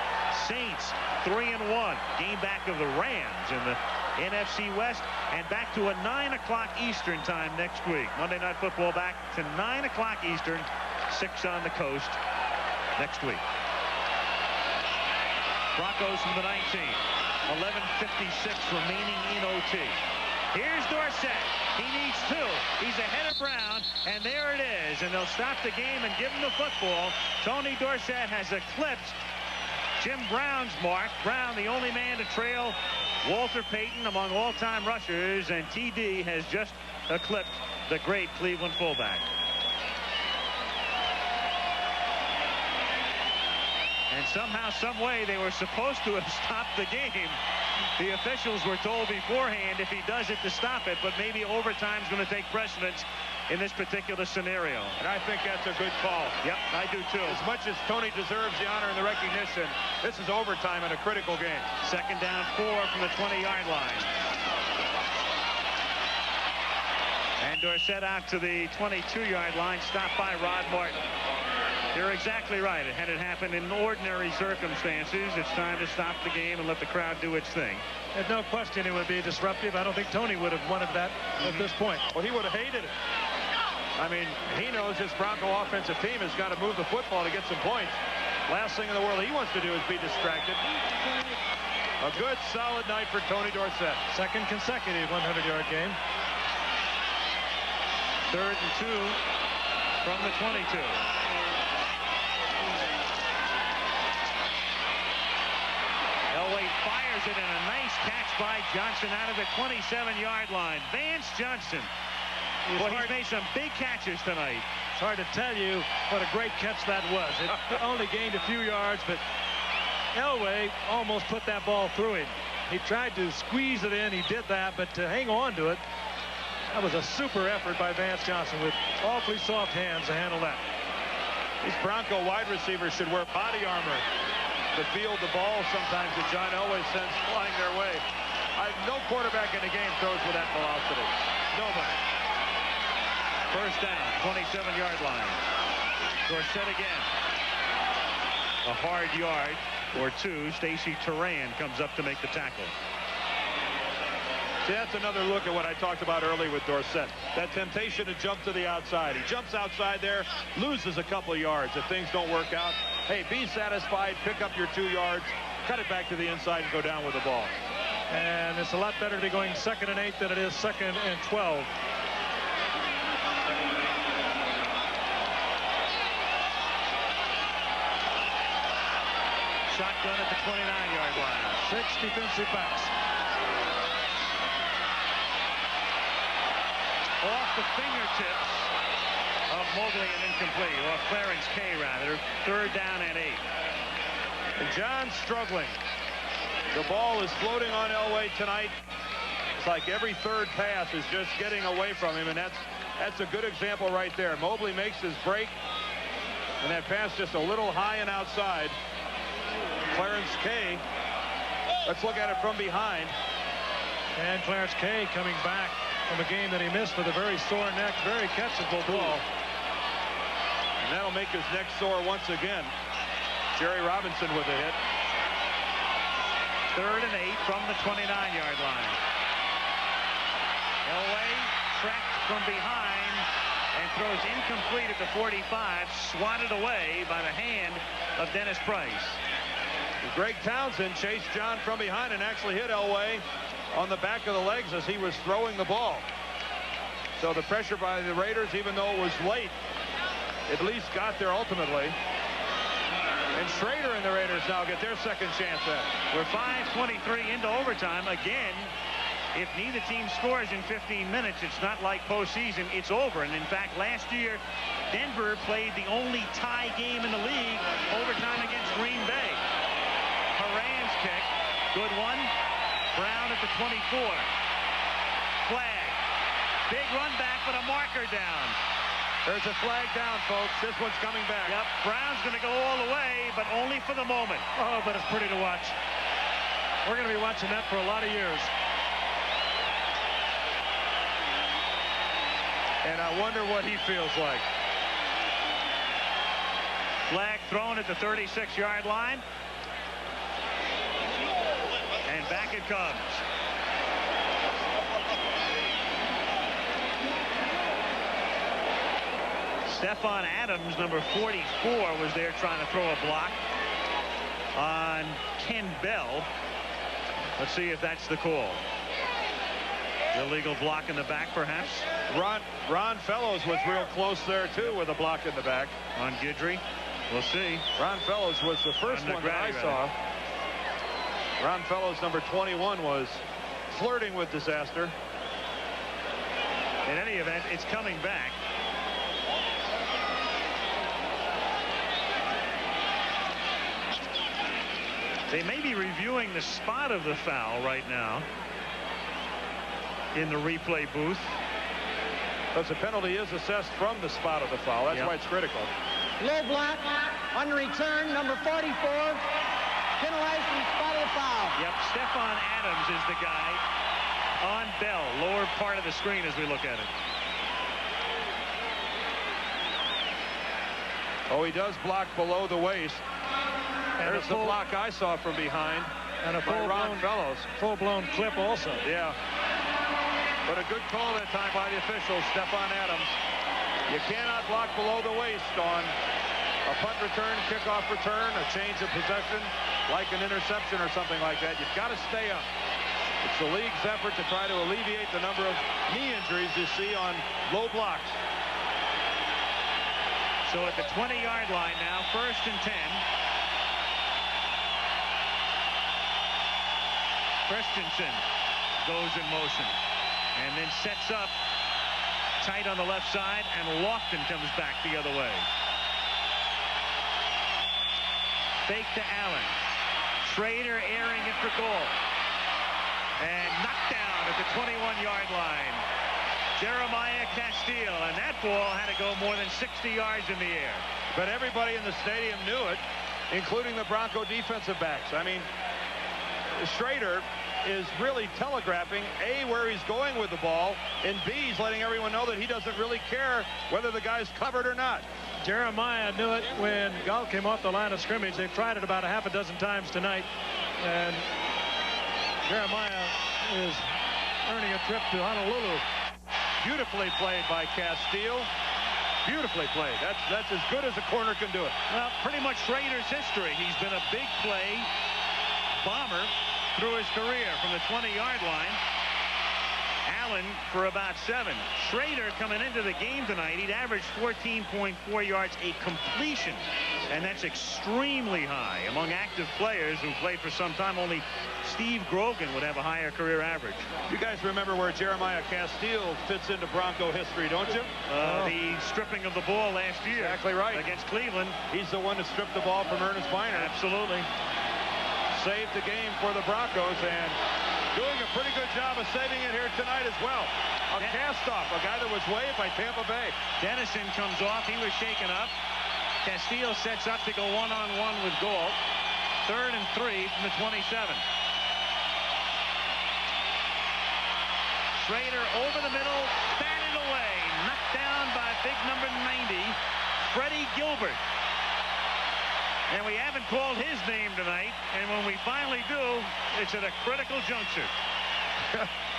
Saints 3-1. Game back of the Rams in the NFC West, and back to a 9 o'clock Eastern time next week. Monday Night Football back to 9 o'clock Eastern, 6 on the coast next week. Broncos from the 19. 11:56 remaining in OT. Here's Dorsett. He needs 2. He's ahead of Brown, and there it is. And they'll stop the game and give him the football. Tony Dorsett has eclipsed Jim Brown's mark. Brown, the only man to trail Walter Payton among all-time rushers, and TD has just eclipsed the great Cleveland fullback. And somehow, some way, they were supposed to have stopped the game. The officials were told beforehand if he does it to stop it, but maybe overtime's going to take precedence in this particular scenario. And I think that's a good call. Yep, I do too. As much as Tony deserves the honor and the recognition, this is overtime in a critical game. Second down, 4 from the 20-yard line. And Dorsett out to the 22-yard line, stopped by Rod Martin. You're exactly right. Had it happened in ordinary circumstances, it's time to stop the game and let the crowd do its thing. There's no question it would be disruptive. I don't think Tony would have wanted that at this point. Well, he would have hated it. I mean, he knows his Bronco offensive team has got to move the football to get some points. Last thing in the world he wants to do is be distracted. A good, solid night for Tony Dorsett. Second consecutive 100-yard game. 3rd and 2 from the 22. Elway fires it, and a nice catch by Johnson out of the 27-yard line. Vance Johnson. Well, he's made some big catches tonight. It's hard to tell you what a great catch that was. It only gained a few yards, but Elway almost put that ball through him. He tried to squeeze it in. He did that, but to hang on to it, that was a super effort by Vance Johnson with awfully soft hands to handle that. These Bronco wide receivers should wear body armor to field the ball sometimes that John Elway sends flying their way. No quarterback in the game throws with that velocity. Nobody. First down, 27-yard line. Dorsett again. A hard yard or 2. Stacy Turan comes up to make the tackle. See, that's another look at what I talked about earlier with Dorsett. That temptation to jump to the outside. He jumps outside there, loses a couple of yards. If things don't work out, hey, be satisfied, pick up your 2 yards, cut it back to the inside, and go down with the ball. And it's a lot better to be going 2nd and 8 than it is 2nd and 12. Shotgun at the 29-yard line. 6 defensive backs. Off the fingertips of Mobley and incomplete, or Clarence K rather. 3rd down and 8. And John's struggling. The ball is floating on Elway tonight. It's like every 3rd pass is just getting away from him, and that's That's a good example right there. Mobley makes his break, and that pass just a little high and outside. Clarence Kay, let's look at it from behind. And Clarence Kay coming back from a game that he missed with a very sore neck, very catchable ball. And that'll make his neck sore once again. Jerry Robinson with a hit. 3rd and 8 from the 29-yard line. Elway tracked from behind and throws incomplete at the 45, swatted away by the hand of Dennis Price. Greg Townsend chased John from behind and actually hit Elway on the back of the legs as he was throwing the ball. So the pressure by the Raiders, even though it was late, at least got there ultimately. And Schrader and the Raiders now get their second chance at it. We're 5:23 into overtime. Again, if neither team scores in 15 minutes, it's not like postseason. It's over. And in fact, last year, Denver played the only tie game in the league, overtime against Green Bay. Horan's kick, good one. Brown at the 24. Flag. Big run back, but a marker down. There's a flag down, folks. This one's coming back. Yep, Brown's going to go all the way, but only for the moment. Oh, but it's pretty to watch. We're going to be watching that for a lot of years. And I wonder what he feels like. Flag thrown at the 36-yard line. And back it comes. Stephon Adams, number 44, was there trying to throw a block on Ken Bell. Let's see if that's the call. Illegal block in the back, perhaps. Ron Fellows was real close there, too, with a block in the back. On Guidry. We'll see. Ron Fellows was the first one that I saw. Ron Fellows, number 21, was flirting with disaster. In any event, it's coming back. They may be reviewing the spot of the foul right now in the replay booth. Because the penalty is assessed from the spot of the foul. That's why it's critical. Low block on return, number 44, penalized from the spot of the foul. Yep, Stephon Adams is the guy on Bell, lower part of the screen as we look at it. Oh, he does block below the waist. And there's the block I saw from behind. And a full-blown clip also. Yeah. But a good call that time by the officials, Stephon Adams. You cannot block below the waist on a punt return, kickoff return, a change of possession, like an interception or something like that. You've got to stay up. It's the league's effort to try to alleviate the number of knee injuries you see on low blocks. So at the 20-yard line now, 1st and 10. Christensen goes in motion and then sets up tight on the left side, and Lofton comes back the other way. Fake to Allen. Schrader airing it for goal. And knocked down at the 21-yard line. Jeremiah Castile, and that ball had to go more than 60 yards in the air. But everybody in the stadium knew it, including the Bronco defensive backs. I mean, Schrader is really telegraphing, A, where he's going with the ball, and B, he's letting everyone know that he doesn't really care whether the guy's covered or not. Jeremiah knew it when Galt came off the line of scrimmage. They've tried it about a half a dozen times tonight, and Jeremiah is earning a trip to Honolulu. Beautifully played by Castile. Beautifully played. That's as good as a corner can do it. Well, pretty much Schrader's history. He's been a big play bomber through his career from the 20-yard line. Allen for about 7. Schrader coming into the game tonight, he'd averaged 14.4 yards a completion, and that's extremely high. Among active players who played for some time, only Steve Grogan would have a higher career average. You guys remember where Jeremiah Castile fits into Bronco history, don't you? The stripping of the ball last year. Exactly right. Against Cleveland. He's the one that stripped the ball from Ernest Biner. Absolutely. Saved the game for the Broncos, and doing a pretty good job of saving it here tonight as well. A cast-off, a guy that was waived by Tampa Bay. Dennison comes off. He was shaken up. Castillo sets up to go one-on-one with Galt. 3rd and 3 from the 27. Schrader over the middle, batted away, knocked down by big number 90, Freddie Gilbert. And we haven't called his name tonight, and when we finally do, it's at a critical juncture.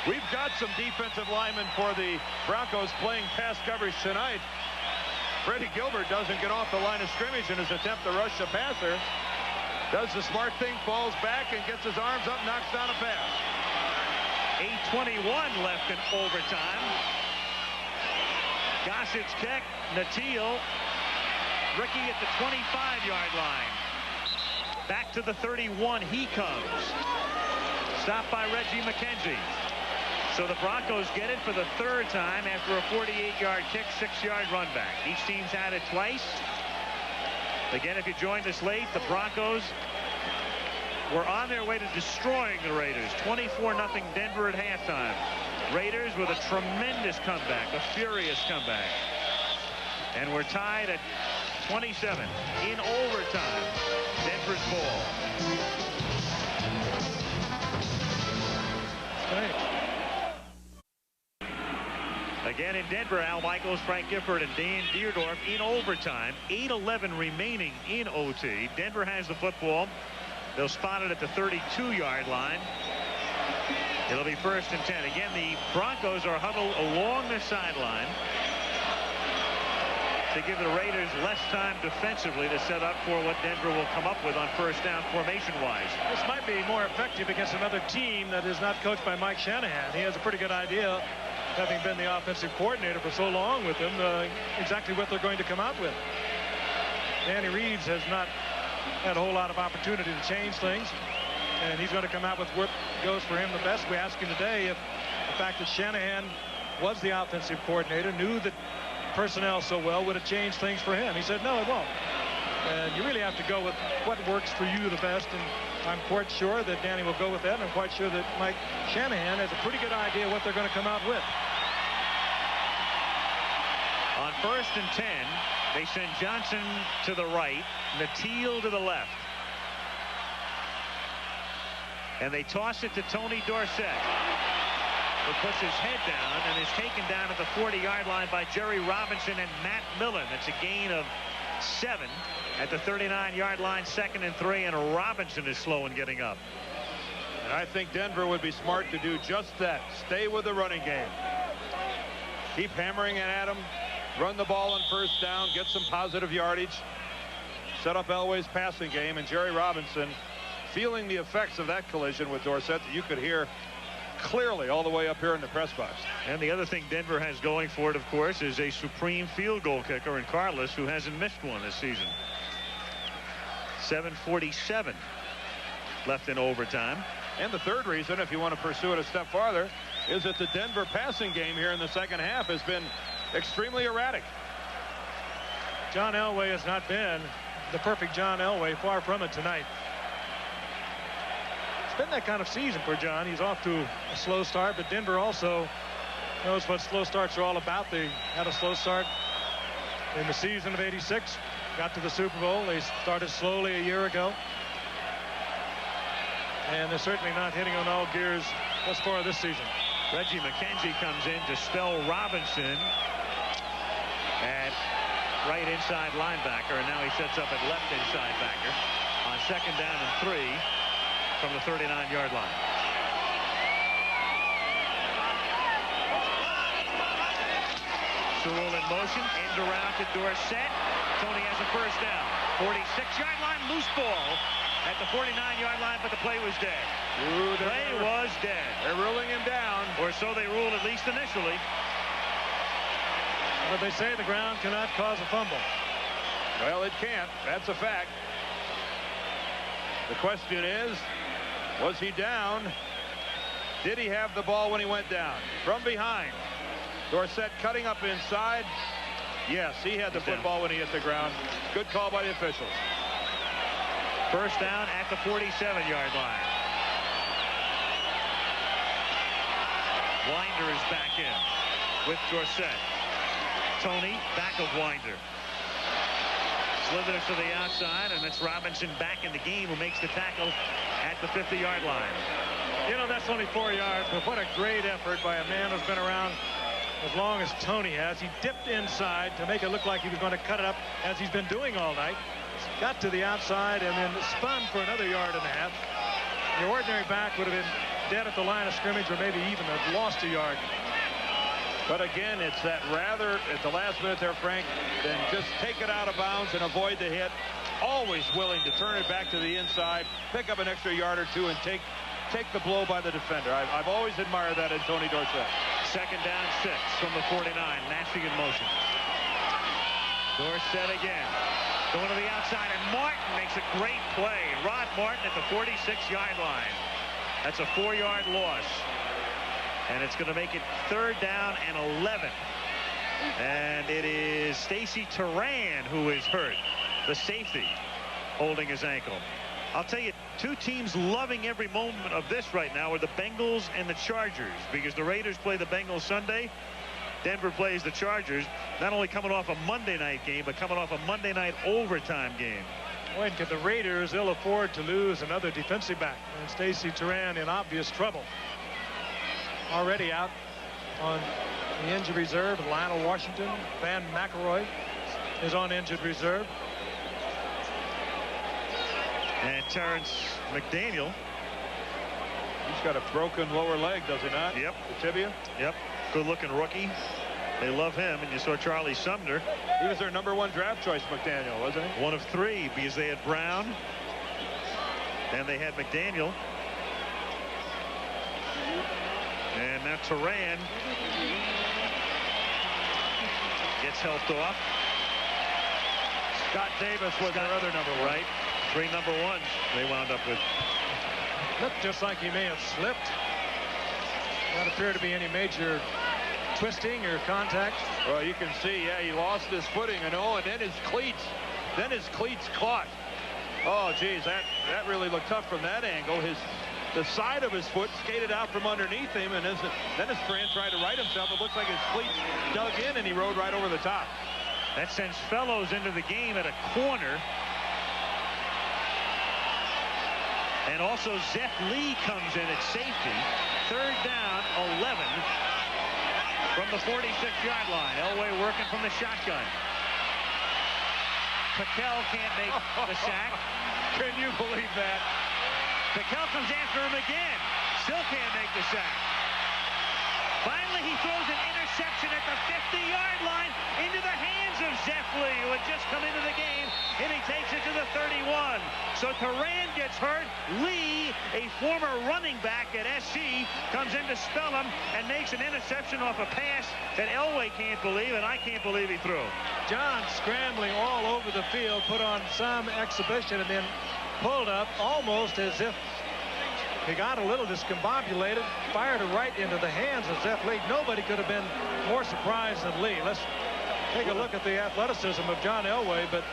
We've got some defensive linemen for the Broncos playing pass coverage tonight. Freddie Gilbert doesn't get off the line of scrimmage in his attempt to rush the passer. Does the smart thing, falls back and gets his arms up, knocks down a pass. 8:21 left in overtime. Gossage kick, Natil. Ricky at the 25-yard line. Back to the 31 he comes. Stopped by Reggie McKenzie. So the Broncos get it for the 3rd time after a 48-yard kick, 6-yard run back. Each team's had it twice. Again, if you joined us late, the Broncos were on their way to destroying the Raiders. 24-0 Denver at halftime. Raiders with a tremendous comeback, a furious comeback. And we're tied at 27 in overtime. Denver's ball. Again in Denver, Al Michaels, Frank Gifford, and Dan Deerdorf in overtime. 8:11 remaining in OT. Denver has the football. They'll spot it at the 32-yard line. It'll be 1st and 10. Again, the Broncos are huddled along the sideline to give the Raiders less time defensively to set up for what Denver will come up with on 1st down formation-wise. This might be more effective against another team that is not coached by Mike Shanahan. He has a pretty good idea, having been the offensive coordinator for so long with him, exactly what they're going to come out with. Danny Reeves has not had a whole lot of opportunity to change things, and he's going to come out with what goes for him the best. We asked him today if the fact that Shanahan was the offensive coordinator, knew the personnel so well, would it change things for him. He said no, it won't. And you really have to go with what works for you the best, and I'm quite sure that Danny will go with that, and I'm quite sure that Mike Shanahan has a pretty good idea what they're going to come out with. On 1st and 10, they send Johnson to the right, Natil to the left. And they toss it to Tony Dorsett, who puts his head down and is taken down at the 40-yard line by Jerry Robinson and Matt Millen. That's a gain of 7 at the 39-yard line, 2nd and 3, and Robinson is slow in getting up. And I think Denver would be smart to do just that. Stay with the running game. Keep hammering at him. Run the ball on 1st down. Get some positive yardage. Set up Elway's passing game. And Jerry Robinson feeling the effects of that collision with Dorsett that you could hear clearly all the way up here in the press box. And the other thing Denver has going for it, of course, is a supreme field goal kicker in Carlos, who hasn't missed one this season. 7:47 left in overtime. And the third reason, if you want to pursue it a step farther, is that the Denver passing game here in the second half has been extremely erratic. John Elway has not been the perfect John Elway, far from it tonight. It's been that kind of season for John. He's off to a slow start, but Denver also knows what slow starts are all about. They had a slow start in the season of '86, got to the Super Bowl. They started slowly a year ago, and they're certainly not hitting on all gears thus far this season. Reggie McKenzie comes in to spell Robinson at right inside linebacker, and now he sets up at left inside backer on 2nd down and 3 from the 39-yard line. Sewell in motion, end around to Dorsett. Tony has a 1st down. 46-yard line, loose ball at the 49-yard line, but the play was dead. Play was dead. They're ruling him down. Or so they ruled, at least initially. But they say the ground cannot cause a fumble. Well, it can't. That's a fact. The question is, was he down? Did he have the ball when he went down? From behind. Dorsett cutting up inside. Yes, he had the football when he hit the ground. Good call by the officials. 1st down at the 47-yard line. Winder is back in with Dorsett. Tony back of Winder. Slithers to the outside, and it's Robinson back in the game who makes the tackle at the 50-yard line. You know, that's only 4 yards, but what a great effort by a man who's been around as long as Tony has. He dipped inside to make it look like he was going to cut it up, as he's been doing all night. Got to the outside and then spun for another 1.5 yards. The ordinary back would have been dead at the line of scrimmage, or maybe even have lost a yard. But again, it's that rather at the last minute there, Frank, than just take it out of bounds and avoid the hit. Always willing to turn it back to the inside, pick up an extra yard or two, and take the blow by the defender. I've always admired that in Tony Dorsett. 2nd down 6 from the 49. Nashville in motion. Dorsett again. Going to the outside, and Martin makes a great play. Rod Martin at the 46-yard line. That's a 4-yard loss. And it's going to make it 3rd down and 11. And it is Stacy Turan who is hurt. The safety holding his ankle. I'll tell you, 2 teams loving every moment of this right now are the Bengals and the Chargers, because the Raiders play the Bengals Sunday. Denver plays the Chargers, not only coming off a Monday night game, but coming off a Monday night overtime game. When could the Raiders ill afford to lose another defensive back? And Stacy Turan in obvious trouble. Already out on the injured reserve. Lionel Washington. Van McElroy is on injured reserve. And Terrence McDaniel. He's got a broken lower leg, does he not? Yep. The tibia? Yep. Good-looking rookie. They love him. And you saw Charlie Sumner. He was their #1 draft choice, McDaniel, wasn't he? 1 of 3, because they had Brown and they had McDaniel. And now Turan gets helped off. Scott Davis was their other #1. Right. 3 #1s they wound up with. Looked just like he may have slipped. Not appear to be any major twisting or contact. Well, you can see, yeah, he lost his footing, and then his cleats caught. Oh, geez, that really looked tough from that angle. The side of his foot skated out from underneath him, and then his friend tried to right himself. It looks like his cleats dug in, and he rode right over the top. That sends Fellows into the game at a corner. And also Zeph Lee comes in at safety. 3rd down, 11 from the 46-yard line. Elway working from the shotgun. Patel can't make the sack. Can you believe that? Patel comes after him again. Still can't make the sack. Finally, he throws an interception at the 50-yard line into the hands of Zeph Lee, who had just come into the game, and he takes it to the 31. So Turan gets hurt. Lee, a former running back at SC, comes in to spell him and makes an interception off a pass that Elway can't believe, and I can't believe he threw. John scrambling all over the field, put on some exhibition, and then pulled up almost as if he got a little discombobulated, fired it right into the hands of Zeph Lee. Nobody could have been more surprised than Lee. Let's take a look at the athleticism of John Elway, but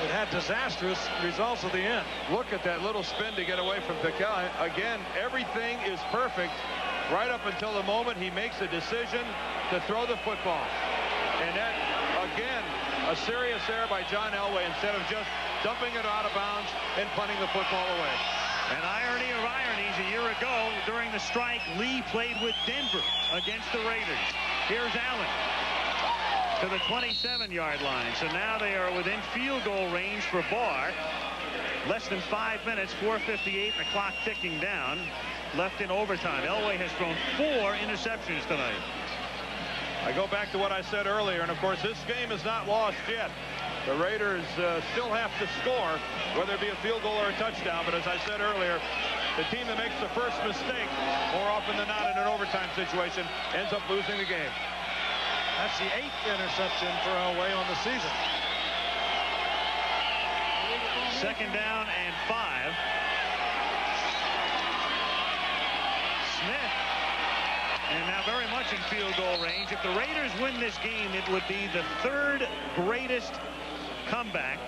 it had disastrous results at the end. Look at that little spin to get away from Patel. Again, everything is perfect right up until the moment he makes a decision to throw the football. And that, again, a serious error by John Elway instead of just dumping it out of bounds and punting the football away. An irony of ironies, a year ago during the strike, Lee played with Denver against the Raiders. Here's Allen to the 27-yard line. So now they are within field goal range for Barr. Less than 5 minutes, 4:58, and the clock ticking down. Left in overtime. Elway has thrown 4 interceptions tonight. I go back to what I said earlier, and of course this game is not lost yet. The Raiders still have to score, whether it be a field goal or a touchdown. But as I said earlier, the team that makes the first mistake, more often than not in an overtime situation, ends up losing the game. That's the 8th interception for Elway on the season. 2nd down and 5. Smith. And now very much in field goal range. If the Raiders win this game, it would be the 3rd greatest comeback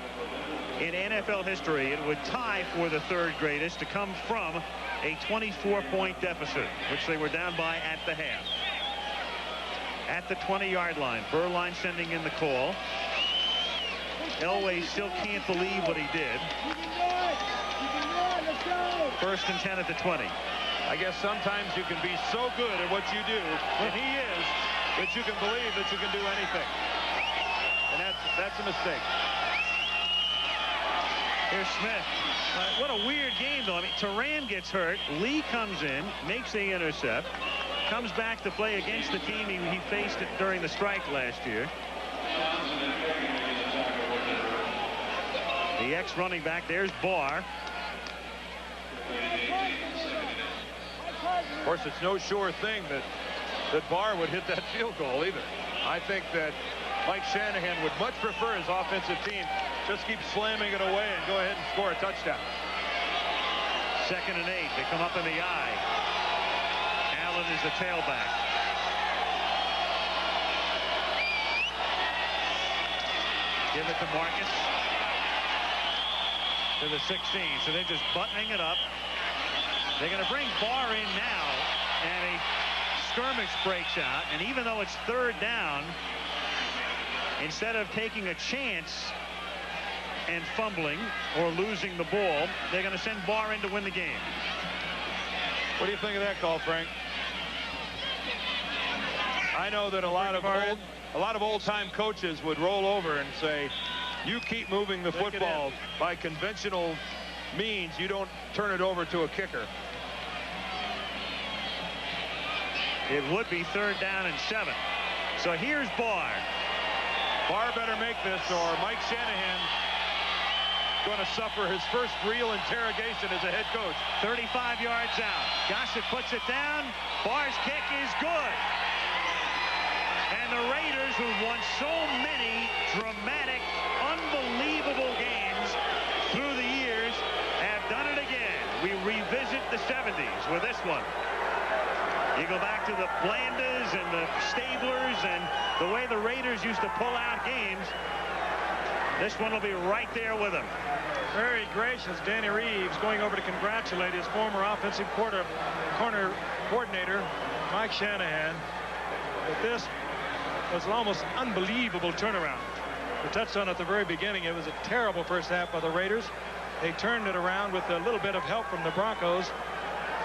in NFL history. It would tie for the 3rd greatest to come from a 24-point deficit, which they were down by at the half. at the 20-yard line. Berline sending in the call. Elway still can't believe what he did. 1st and 10 at the 20. I guess sometimes you can be so good at what you do, and he is, that you can believe that you can do anything. And that's a mistake. Here's Smith. What a weird game, though. I mean, Turan gets hurt. Lee comes in, makes the intercept, comes back to play against the team he faced it during the strike last year. The ex-running back, there's Barr. Of course, it's no sure thing that Barr would hit that field goal either. I think that Mike Shanahan would much prefer his offensive team just keep slamming it away and go ahead and score a touchdown. 2nd and 8. They come up in the eye. Allen is the tailback. Give it to Marcus. To the 16. So they're just buttoning it up. They're going to bring Barr in now, and a skirmish breaks out. And even though it's 3rd down, instead of taking a chance and fumbling or losing the ball, they're going to send Barr in to win the game. What do you think of that call, Frank? I know that a lot of old-time coaches would roll over and say, you keep moving the football by conventional means. You don't turn it over to a kicker. It would be 3rd down and 7. So here's Barr. Barr better make this, or Mike Shanahan going to suffer his first real interrogation as a head coach. 35 yards out. Gossett puts it down. Barr's kick is good. And the Raiders, who've won so many dramatic, unbelievable games through the years, have done it again. We revisit the 70s with this one. You go back to the Blandas and the Stablers and the way the Raiders used to pull out games. This one will be right there with them. Very gracious, Danny Reeves going over to congratulate his former offensive corner coordinator, Mike Shanahan. But this was an almost unbelievable turnaround. The touchdown at the very beginning, it was a terrible first half by the Raiders. They turned it around with a little bit of help from the Broncos.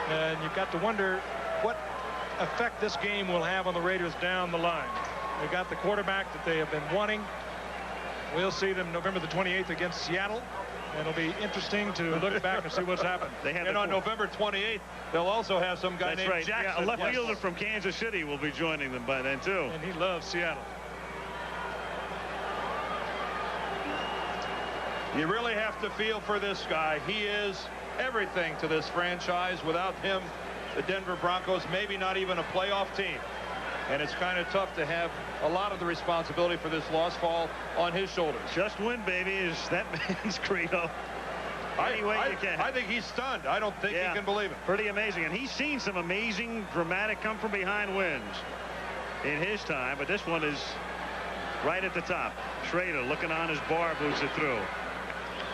And you've got to wonder what effect this game will have on the Raiders down the line. They got the quarterback that they have been wanting. We'll see them November the 28th against Seattle. And it'll be interesting to look back and see what's happened. And on November 28th, they'll also have some guy named Jackson. Yeah, a left fielder from Kansas City will be joining them by then, too. And he loves Seattle. You really have to feel for this guy. He is everything to this franchise. Without him, the Denver Broncos, maybe not even a playoff team. And it's kind of tough to have a lot of the responsibility for this loss fall on his shoulders. Just win, baby, is that man's credo. Anyway, you can. I think he's stunned. I don't think he can believe it. Pretty amazing. And he's seen some amazing, dramatic come-from-behind wins in his time. But this one is right at the top. Schrader looking on as Barr boots it through.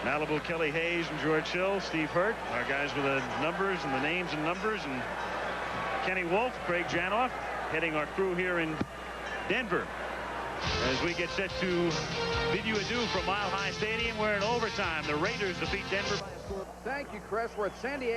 Malibu, Kelly Hayes, and George Hill, Steve Hurt, our guys with the numbers and the names and numbers, and Kenny Wolf, Craig Janoff, heading our crew here in Denver as we get set to bid you adieu from Mile High Stadium, where in overtime the Raiders defeat Denver by a score. Thank you, Chris. We're at San Diego.